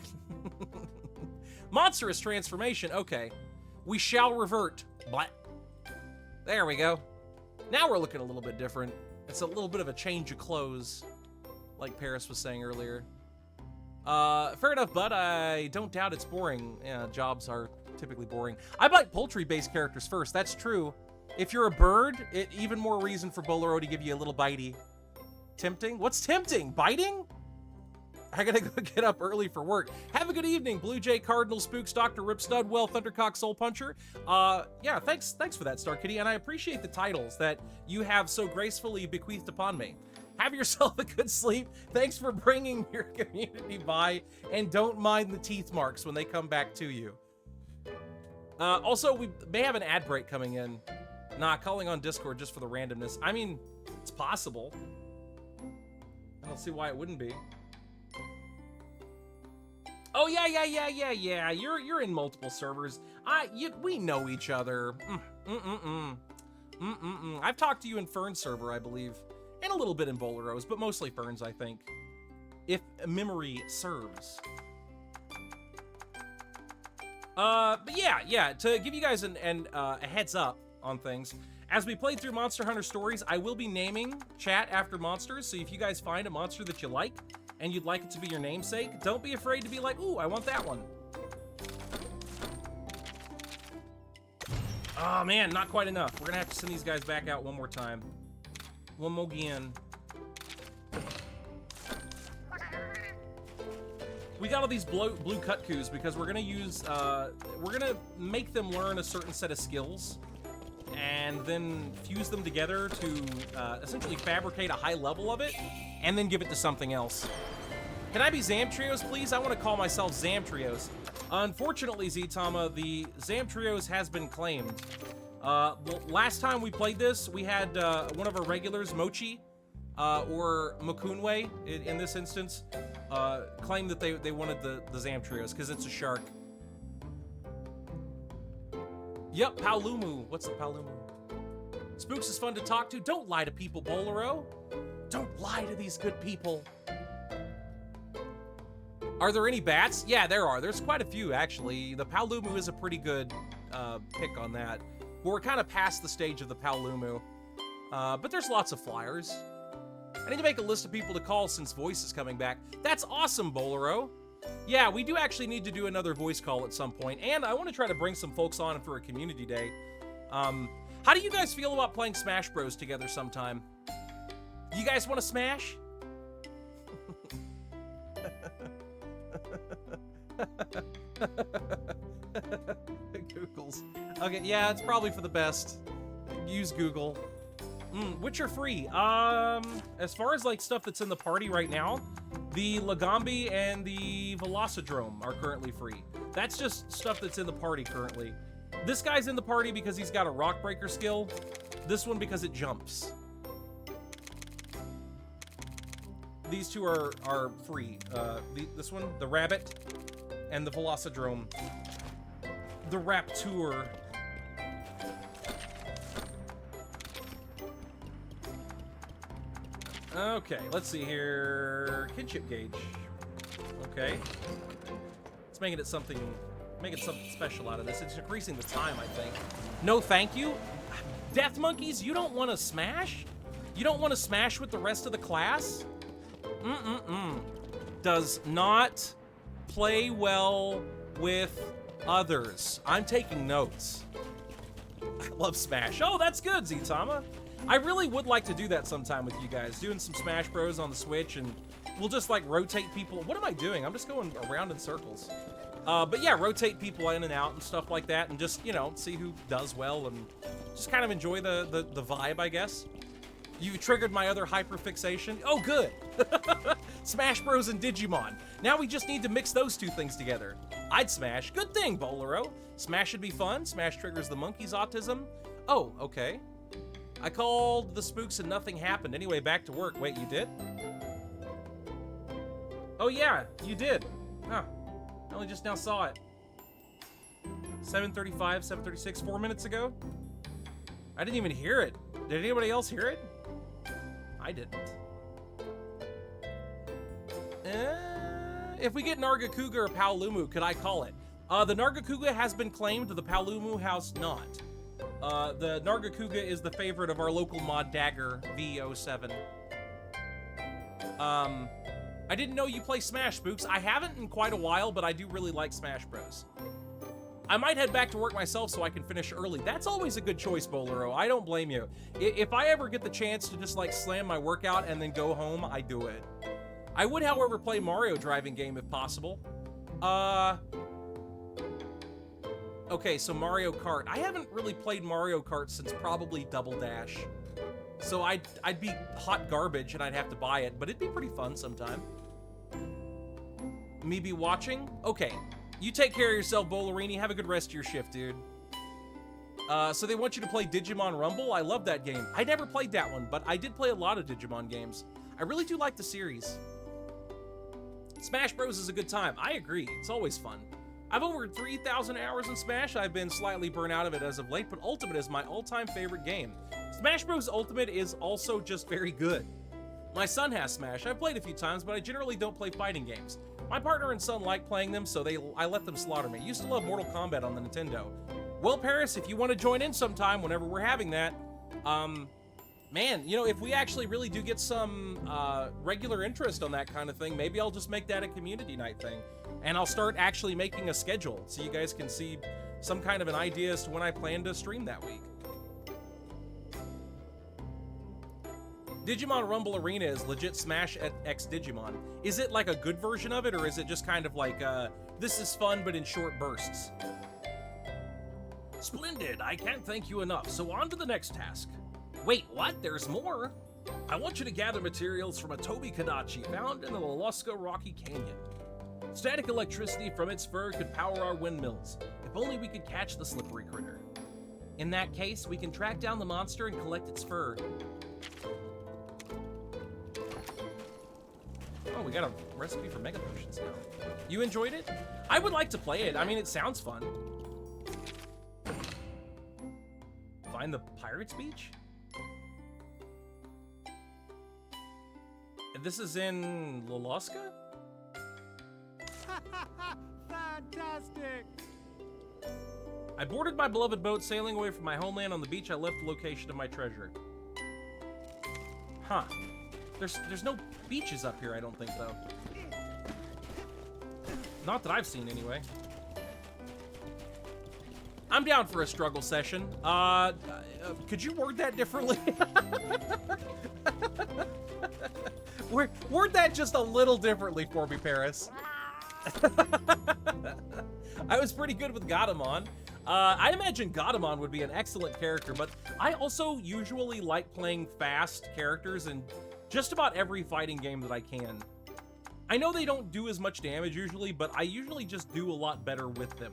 Monstrous transformation. Okay. We shall revert. Blah. There we go. Now we're looking a little bit different. It's a little bit of a change of clothes, like Paris was saying earlier. Fair enough, but I don't doubt it's boring. Yeah, jobs are typically boring. I bite poultry-based characters first. That's true. If you're a bird, even more reason for Bolero to give you a little bitey. Tempting? What's tempting? Biting? I gotta go get up early for work. Have a good evening, Blue Jay, Cardinal, Spooks, Dr. Rip Studwell, Thundercock, Soul Puncher. Yeah, thanks for that, Star Kitty, and I appreciate the titles that you have so gracefully bequeathed upon me. Have yourself a good sleep. Thanks for bringing your community by, and don't mind the teeth marks when they come back to you. Also, we may have an ad break coming in. Nah, calling on Discord just for the randomness. I mean, it's possible. I don't see why it wouldn't be. Oh, yeah. You're in multiple servers. We know each other. I've talked to you in Fern's server, I believe. And a little bit in Bolero's, but mostly Fern's, I think. If memory serves. But yeah, to give you guys a heads up on things, as we play through Monster Hunter Stories, I will be naming chat after monsters, so if you guys find a monster that you like, and you'd like it to be your namesake, don't be afraid to be like, ooh, I want that one. Oh man, not quite enough. We're gonna have to send these guys back out one more time. One more again. We got all these blue Kutkus because we're gonna make them learn a certain set of skills and then fuse them together to essentially fabricate a high level of it and then give it to something else. Can I be Zamtrios, please? I want to call myself Zamtrios. Unfortunately, Ztama, the Zamtrios has been claimed. Last time we played this, we had one of our regulars, Mochi, or Makunwe, in this instance, claim that they wanted the Zamtrios because it's a shark. Yep, Paolumu. What's the Paolumu? Spooks is fun to talk to. Don't lie to people, Bolero. Don't lie to these good people. Are there any bats? Yeah, there are. There's quite a few, actually. The Paolumu is a pretty good pick on that. But we're kind of past the stage of the Paolumu. But there's lots of flyers. I need to make a list of people to call since voice is coming back. That's awesome, Bolero. Yeah, we do actually need to do another voice call at some point, and I want to try to bring some folks on for a community day. How do you guys feel about playing Smash Bros together sometime? You guys want to smash? Google's. Okay, yeah, it's probably for the best. Use Google. Which are free? As far as like stuff that's in the party right now, the Lagambi and the Velocidrome are currently free. That's just stuff that's in the party currently. This guy's in the party because he's got a Rock Breaker skill. This one because it jumps. These two are free. This one, the Rabbit, and the Velocidrome. The Raptor. Okay, let's see here. Kinship gauge. Okay. Let's make it something special out of this. It's increasing the time, I think. No, thank you. Death Monkeys, you don't want to smash? You don't want to smash with the rest of the class? Does not play well with others. I'm taking notes. I love Smash. Oh, that's good, Ztama. I really would like to do that sometime with you guys, doing some Smash Bros on the Switch, and we'll just like rotate people. What am I doing? I'm just going around in circles. But yeah, rotate people in and out and stuff like that, and just, you know, see who does well and just kind of enjoy the vibe, I guess. You triggered my other hyperfixation. Oh, good. Smash Bros and Digimon. Now we just need to mix those two things together. I'd smash. Good thing, Bolero. Smash should be fun. Smash triggers the monkey's autism. Oh, okay. I called the spooks and nothing happened. Anyway, back to work. Wait, you did? Oh yeah, you did. Huh. I only just now saw it. 7:35, 7:36, 4 minutes ago? I didn't even hear it. Did anybody else hear it? I didn't. If we get Nargacuga or Paolumu, could I call it? The Nargacuga has been claimed, the Paolumu has not. The Nargacuga is the favorite of our local mod Dagger V07. I didn't know you play Smash, Spooks. I haven't in quite a while, but I do really like Smash Bros. I might head back to work myself so I can finish early. That's always a good choice, Bolero. I don't blame you. If I ever get the chance to just like slam my workout and then go home, I do it. I would, however, play Mario driving game if possible. Okay, so Mario Kart. I haven't really played Mario Kart since probably Double Dash. So I'd be hot garbage and I'd have to buy it, but it'd be pretty fun sometime. Me be watching? Okay. You take care of yourself, Bowlerini. Have a good rest of your shift, dude. So they want you to play Digimon Rumble? I love that game. I never played that one, but I did play a lot of Digimon games. I really do like the series. Smash Bros is a good time. I agree. It's always fun. I've over 3,000 hours in Smash. I've been slightly burnt out of it as of late, but Ultimate is my all-time favorite game. Smash Bros Ultimate is also just very good. My son has Smash. I've played a few times, but I generally don't play fighting games. My partner and son like playing them, so I let them slaughter me. Used to love Mortal Kombat on the Nintendo. Well, Paris, if you want to join in sometime whenever we're having that, man, you know, if we actually really do get some regular interest on that kind of thing, maybe I'll just make that a community night thing. And I'll start actually making a schedule so you guys can see some kind of an idea as to when I plan to stream that week. Digimon Rumble Arena is legit Smash X Digimon. Is it like a good version of it, or is it just kind of like, this is fun but in short bursts? Splendid, I can't thank you enough, so on to the next task. Wait, what? There's more? I want you to gather materials from a Tobi Kadachi found in the Lalusca Rocky Canyon. Static electricity from its fur could power our windmills. If only we could catch the slippery critter. In that case, we can track down the monster and collect its fur. Oh, we got a recipe for Mega Potions now. You enjoyed it? I would like to play it. I mean, it sounds fun. Find the Pirates Beach? This is in Lalusca? Fantastic! I boarded my beloved boat sailing away from my homeland. On the beach, I left the location of my treasure. Huh. There's no beaches up here, I don't think, though. Not that I've seen, anyway. I'm down for a struggle session. Could you word that differently? Word that just a little differently for me, Paris. I was pretty good with Gatomon. I imagine Gatomon would be an excellent character, but I also usually like playing fast characters in just about every fighting game that I can. I know they don't do as much damage usually, but I usually just do a lot better with them.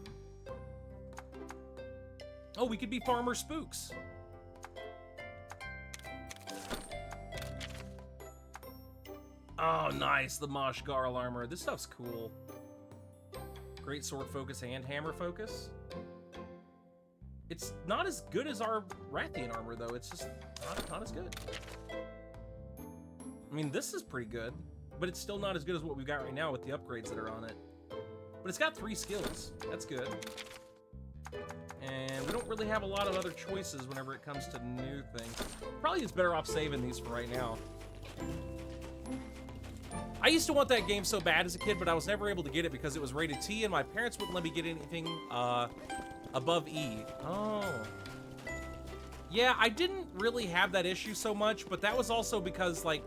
Oh, we could be Farmer Spooks. Oh, nice, the Mosh Garl armor. This stuff's cool. Great sword focus and hammer focus. It's not as good as our Rathian armor, though. It's just not as good. I mean, this is pretty good, but it's still not as good as what we've got right now with the upgrades that are on it. But it's got 3 skills. That's good. And we don't really have a lot of other choices whenever it comes to new things. Probably just better off saving these for right now. I used to want that game so bad as a kid, but I was never able to get it because it was rated T, and my parents wouldn't let me get anything above E. Oh. Yeah, I didn't really have that issue so much, but that was also because, like,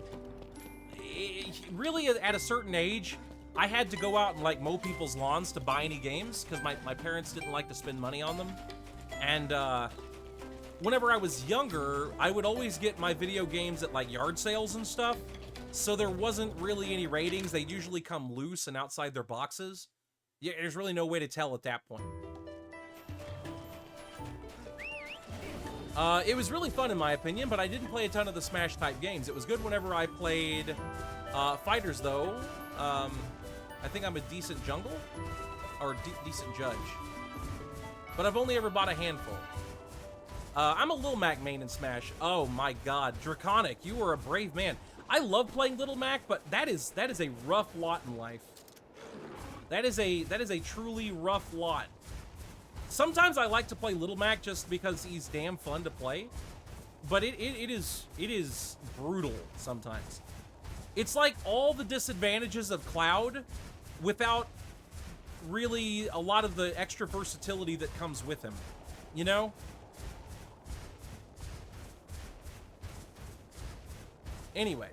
really at a certain age, I had to go out and, like, mow people's lawns to buy any games because my parents didn't like to spend money on them. And, whenever I was younger, I would always get my video games at, like, yard sales and stuff. So there wasn't really any ratings. They usually come loose and outside their boxes. Yeah, there's really no way to tell at that point. It was really fun in my opinion, but I didn't play a ton of the Smash type games. It was good whenever I played fighters though. I think I'm a decent jungle or decent judge, but I've only ever bought a handful. I'm a Lil Mac main in Smash. Oh my God, Draconic, you were a brave man. I love playing Little Mac, but that is a rough lot in life. That is a truly rough lot. Sometimes I like to play Little Mac just because he's damn fun to play, but it is brutal sometimes. It's like all the disadvantages of Cloud without really a lot of the extra versatility that comes with him, you know? Anyway.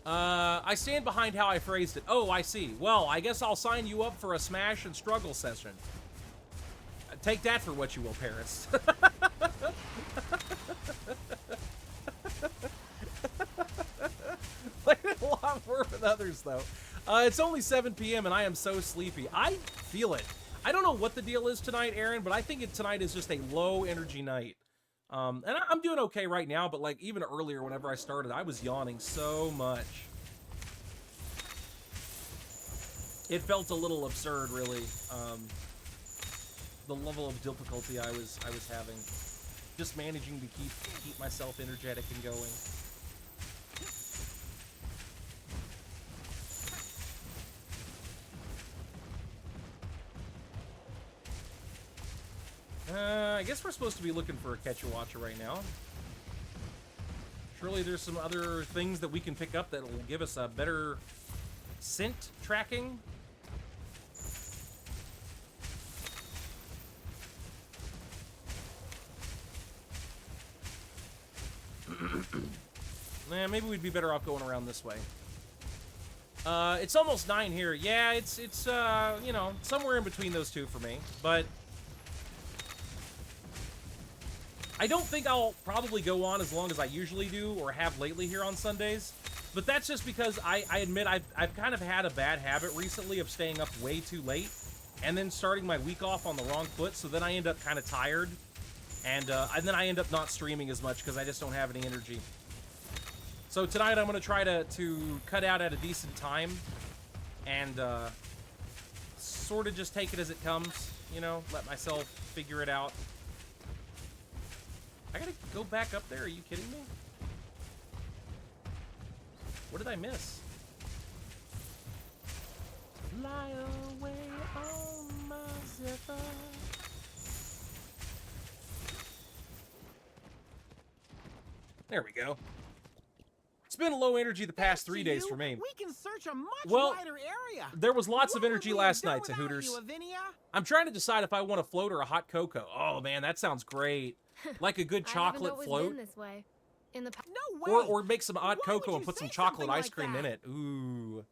I stand behind how I phrased it. Oh, I see. Well, I guess I'll sign you up for a Smash and Struggle session. Take that for what you will, Paris. Played it a lot more with others, though. It's only 7 p.m. and I am so sleepy. I feel it. I don't know what the deal is tonight, Aaron, but I think tonight is just a low-energy night. And I'm doing okay right now, but like even earlier whenever I started, I was yawning so much. It felt a little absurd, really. The level of difficulty I was having, just managing to keep myself energetic and going. I guess we're supposed to be looking for a Quechua right now. Surely there's some other things that we can pick up that will give us a better scent tracking. Maybe we'd be better off going around this way. It's almost 9 here. Yeah, it's you know, somewhere in between those two for me, but I don't think I'll probably go on as long as I usually do or have lately here on Sundays, but that's just because I admit I've kind of had a bad habit recently of staying up way too late and then starting my week off on the wrong foot, so then I end up kind of tired, and then I end up not streaming as much because I just don't have any energy. So tonight I'm going to try to cut out at a decent time and sort of just take it as it comes, you know, let myself figure it out. I gotta go back up there, are you kidding me? What did I miss? Fly away on my zephyr. There we go. It's been low energy the past 3 days for me. We can search a much wider area. There was lots of What would energy we have last done night, to without Hooters. you, Lavinia? I'm trying to decide if I want a float or a hot cocoa. Oh man, that sounds great. Like a good chocolate I haven't float. always been this way. In the No way. Or make some hot Why cocoa would and you put some say chocolate something ice like cream in that? it. Ooh.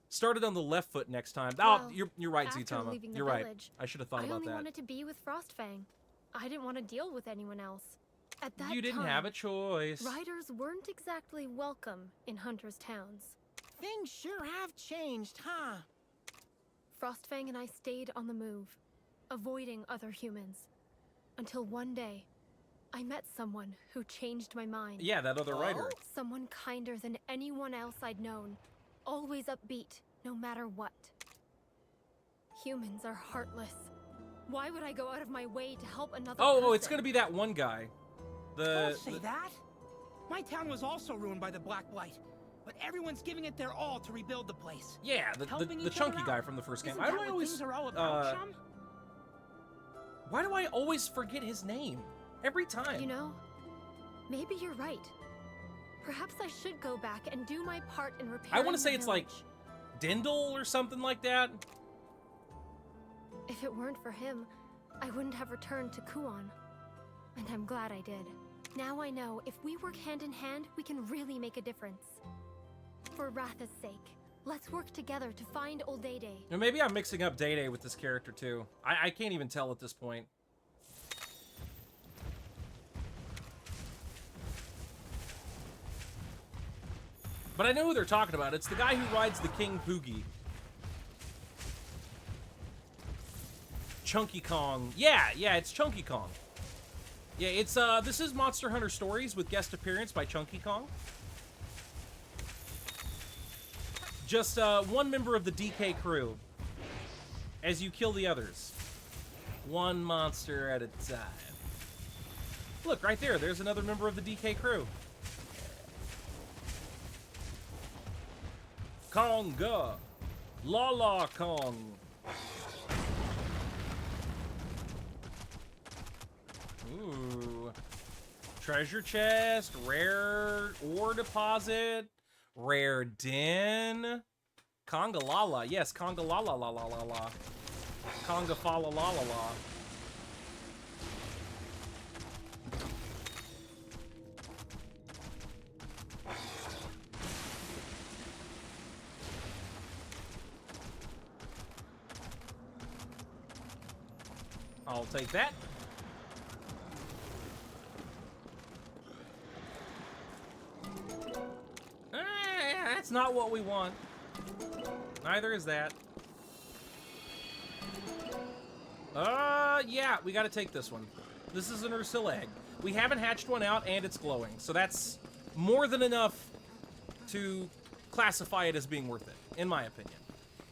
Started on the left foot next time. Well, Oh, you're right, after Zutama. leaving the You're right. village, I should have thought I about only that. wanted to be with Frostfang. I didn't want to deal with anyone else. At that You didn't time, have a choice. riders weren't exactly welcome in hunters' towns. Things sure have changed, huh? Frostfang and I stayed on the move, avoiding other humans. Until one day, I met someone who changed my mind. Yeah, that other rider. Someone kinder than anyone else I'd known. Always upbeat, no matter what. Humans are heartless. Why would I go out of my way to help another person? Oh, it's gonna be that one guy. Don't say that. My town was also ruined by the Black Blight, but everyone's giving it their all to rebuild the place. Yeah, the Helping each chunky other guy out. from the first game. Isn't Why that do I what always things are all about, chum? why do I always forget his name? Every time. You know, maybe you're right. Perhaps I should go back and do my part in repairing I want to say the it's like village. Dindle or something like that. If it weren't for him, I wouldn't have returned to Kuon. And I'm glad I did. Now I know if we work hand in hand, we can really make a difference. For Ratha's sake, let's work together to find old Day Day. And maybe I'm mixing up Day Day with this character too. I can't even tell at this point. But I know who they're talking about. It's the guy who rides the King Poogie. Chunky Kong. Yeah, it's Chunky Kong. Yeah, it's this is Monster Hunter Stories with guest appearance by Chunky Kong. Just one member of the DK crew as you kill the others. One monster at a time. Look, right there, there's another member of the DK crew. Konga. Lala Kong. Ooh. Treasure chest, rare ore deposit, rare den. Conga Lala. Yes, Conga Lala la la la la. Conga fa la la la la. I'll take that. That's not what we want. Neither is that. Yeah, we gotta take this one. This is an Ursula egg. We haven't hatched one out, and it's glowing, so that's more than enough to classify it as being worth it, in my opinion.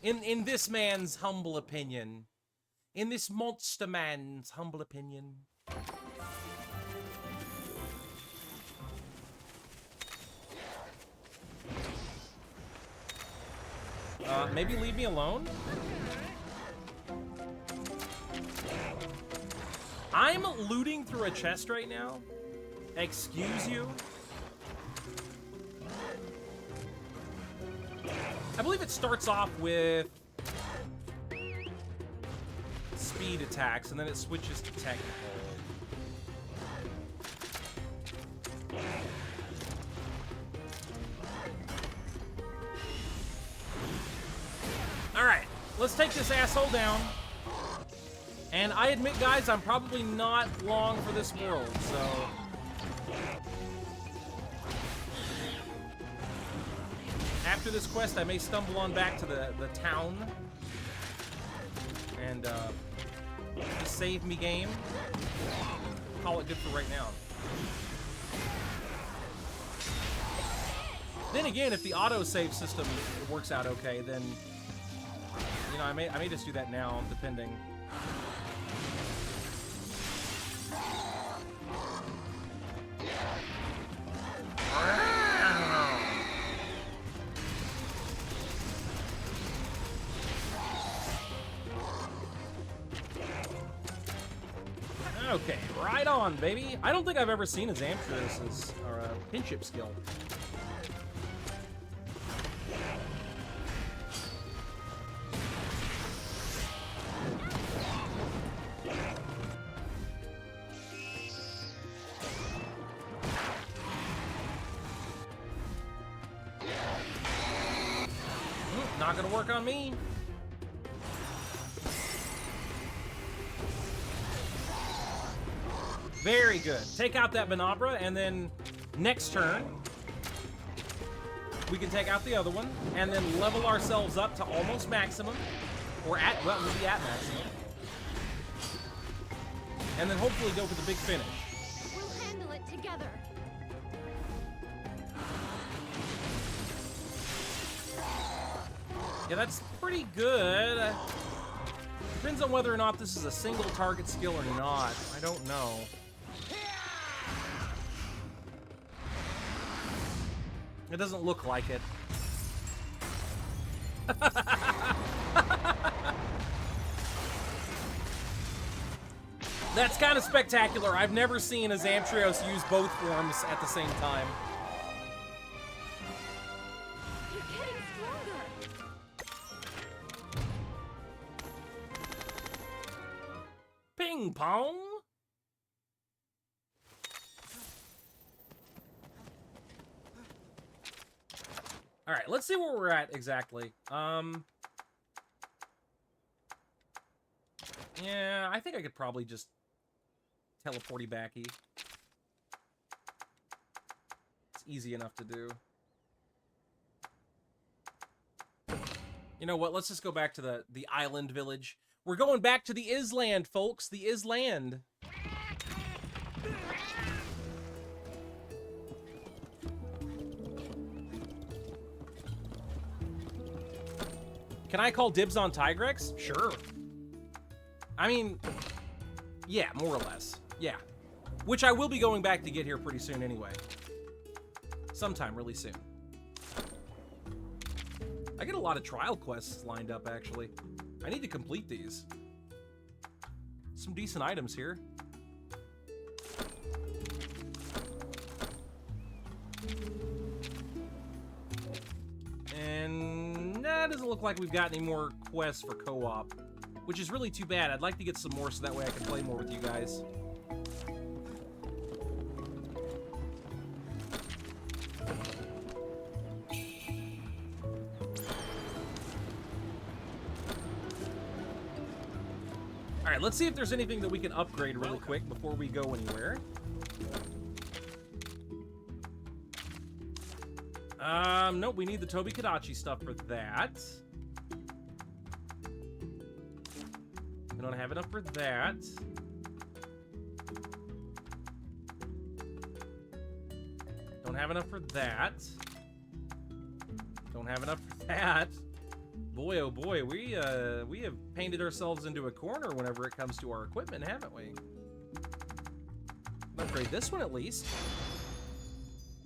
In this man's humble opinion. In this monster man's humble opinion. Maybe leave me alone? I'm looting through a chest right now. Excuse you? I believe it starts off with speed attacks, and then it switches to technical. Alright, let's take this asshole down. And I admit, guys, I'm probably not long for this world, so... After this quest, I may stumble on back to the town. And, save me game. Call it good for right now. Then again, if the autosave system works out okay, then... You know, I may just do that now, depending. Okay, right on, baby. I don't think I've ever seen a Zamtrios or a pinship skill. Not gonna work on me. Very good. Take out that Benabra, and then next turn, we can take out the other one, and then level ourselves up to almost maximum, or at, well, we'll be at maximum. And then hopefully go for the big finish. We'll handle it together. Yeah, that's pretty good. Depends on whether or not this is a single target skill or not. I don't know. It doesn't look like it. That's kind of spectacular. I've never seen a Zamtrios use both forms at the same time. You're getting stronger. Ping pong. All right, let's see where we're at exactly. Yeah, I think I could probably just teleport backy. It's easy enough to do. You know what? Let's just go back to the island village. We're going back to the Island, folks. The Island. Can I call dibs on Tigrex? Sure. I mean, yeah, more or less. Yeah. Which I will be going back to get here pretty soon anyway. Sometime really soon. I get a lot of trial quests lined up, actually. I need to complete these. Some decent items here. And that doesn't look like we've got any more quests for co-op, which is really too bad. I'd like to get some more so that way I can play more with you guys. All right, let's see if there's anything that we can upgrade really quick before we go anywhere. Nope, we need the Tobi Kadachi stuff for that. We don't have enough for that. Don't have enough for that. Don't have enough for that. Boy, oh boy, we have painted ourselves into a corner whenever it comes to our equipment, haven't we? Upgrade this one at least.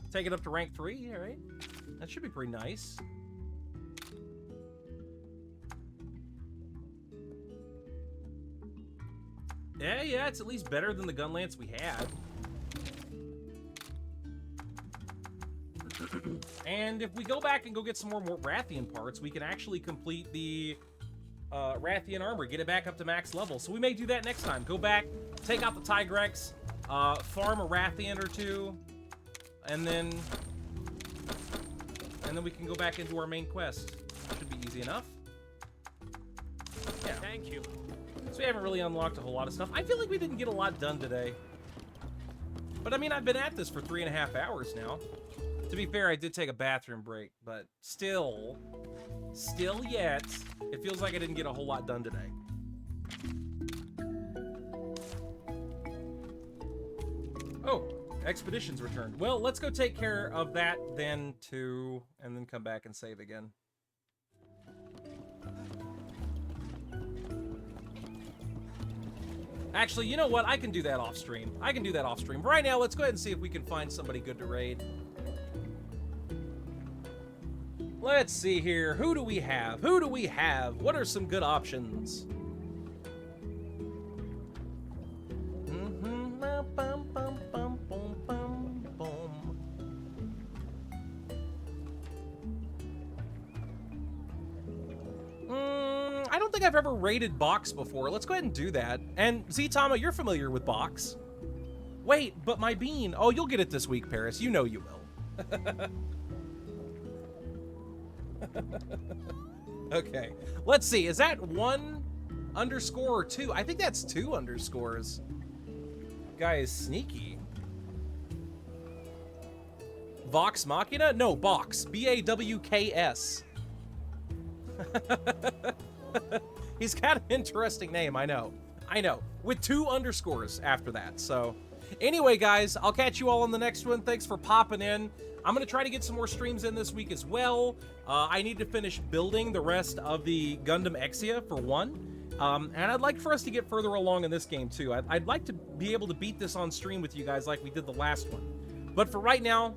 Take it up to rank 3, all right? That should be pretty nice. Yeah, it's at least better than the gun lance we had. And if we go back and go get some more Rathian parts, we can actually complete the Rathian armor, get it back up to max level. So we may do that next time. Go back, take out the Tigrex, farm a Rathian or two, and then we can go back into our main quest. Should be easy enough. Yeah. Thank you. So we haven't really unlocked a whole lot of stuff. I feel like we didn't get a lot done today. But I mean, I've been at this for 3.5 hours now. To be fair, I did take a bathroom break, but still yet, it feels like I didn't get a whole lot done today. Oh, expeditions returned. Well, let's go take care of that then too, and then come back and save again. Actually, you know what? I can do that off stream. But right now, let's go ahead and see if we can find somebody good to raid. Let's see here. Who do we have? What are some good options? I don't think I've ever raided Box before. Let's go ahead and do that. And Z-Tama, you're familiar with Box. Wait, but my bean. Oh, you'll get it this week, Paris. You know you will. Okay, let's see. Is that 1 underscore or 2? I think that's 2 underscores. Guy is sneaky. Vox Machina? No, Box. B-A-W-K-S. He's got an interesting name, I know. With 2 underscores after that. So, anyway, guys, I'll catch you all on the next one. Thanks for popping in. I'm going to try to get some more streams in this week as well. I need to finish building the rest of the Gundam Exia for one. And I'd like for us to get further along in this game too. I'd like to be able to beat this on stream with you guys like we did the last one. But for right now,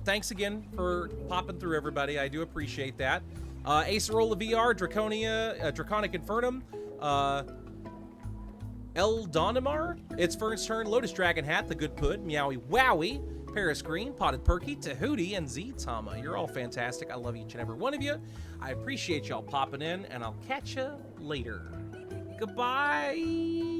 thanks again for popping through, everybody. I do appreciate that. Acerola VR, Draconia, Draconic Infernum, El Donimar, It's Fern's Turn, Lotus Dragon Hat, The Good Pud, Meowie Wowie, Paris Green, Potted Perky, Tahuti, and Z-Tama. You're all fantastic. I love each and every one of you. I appreciate y'all popping in, and I'll catch you later. Goodbye.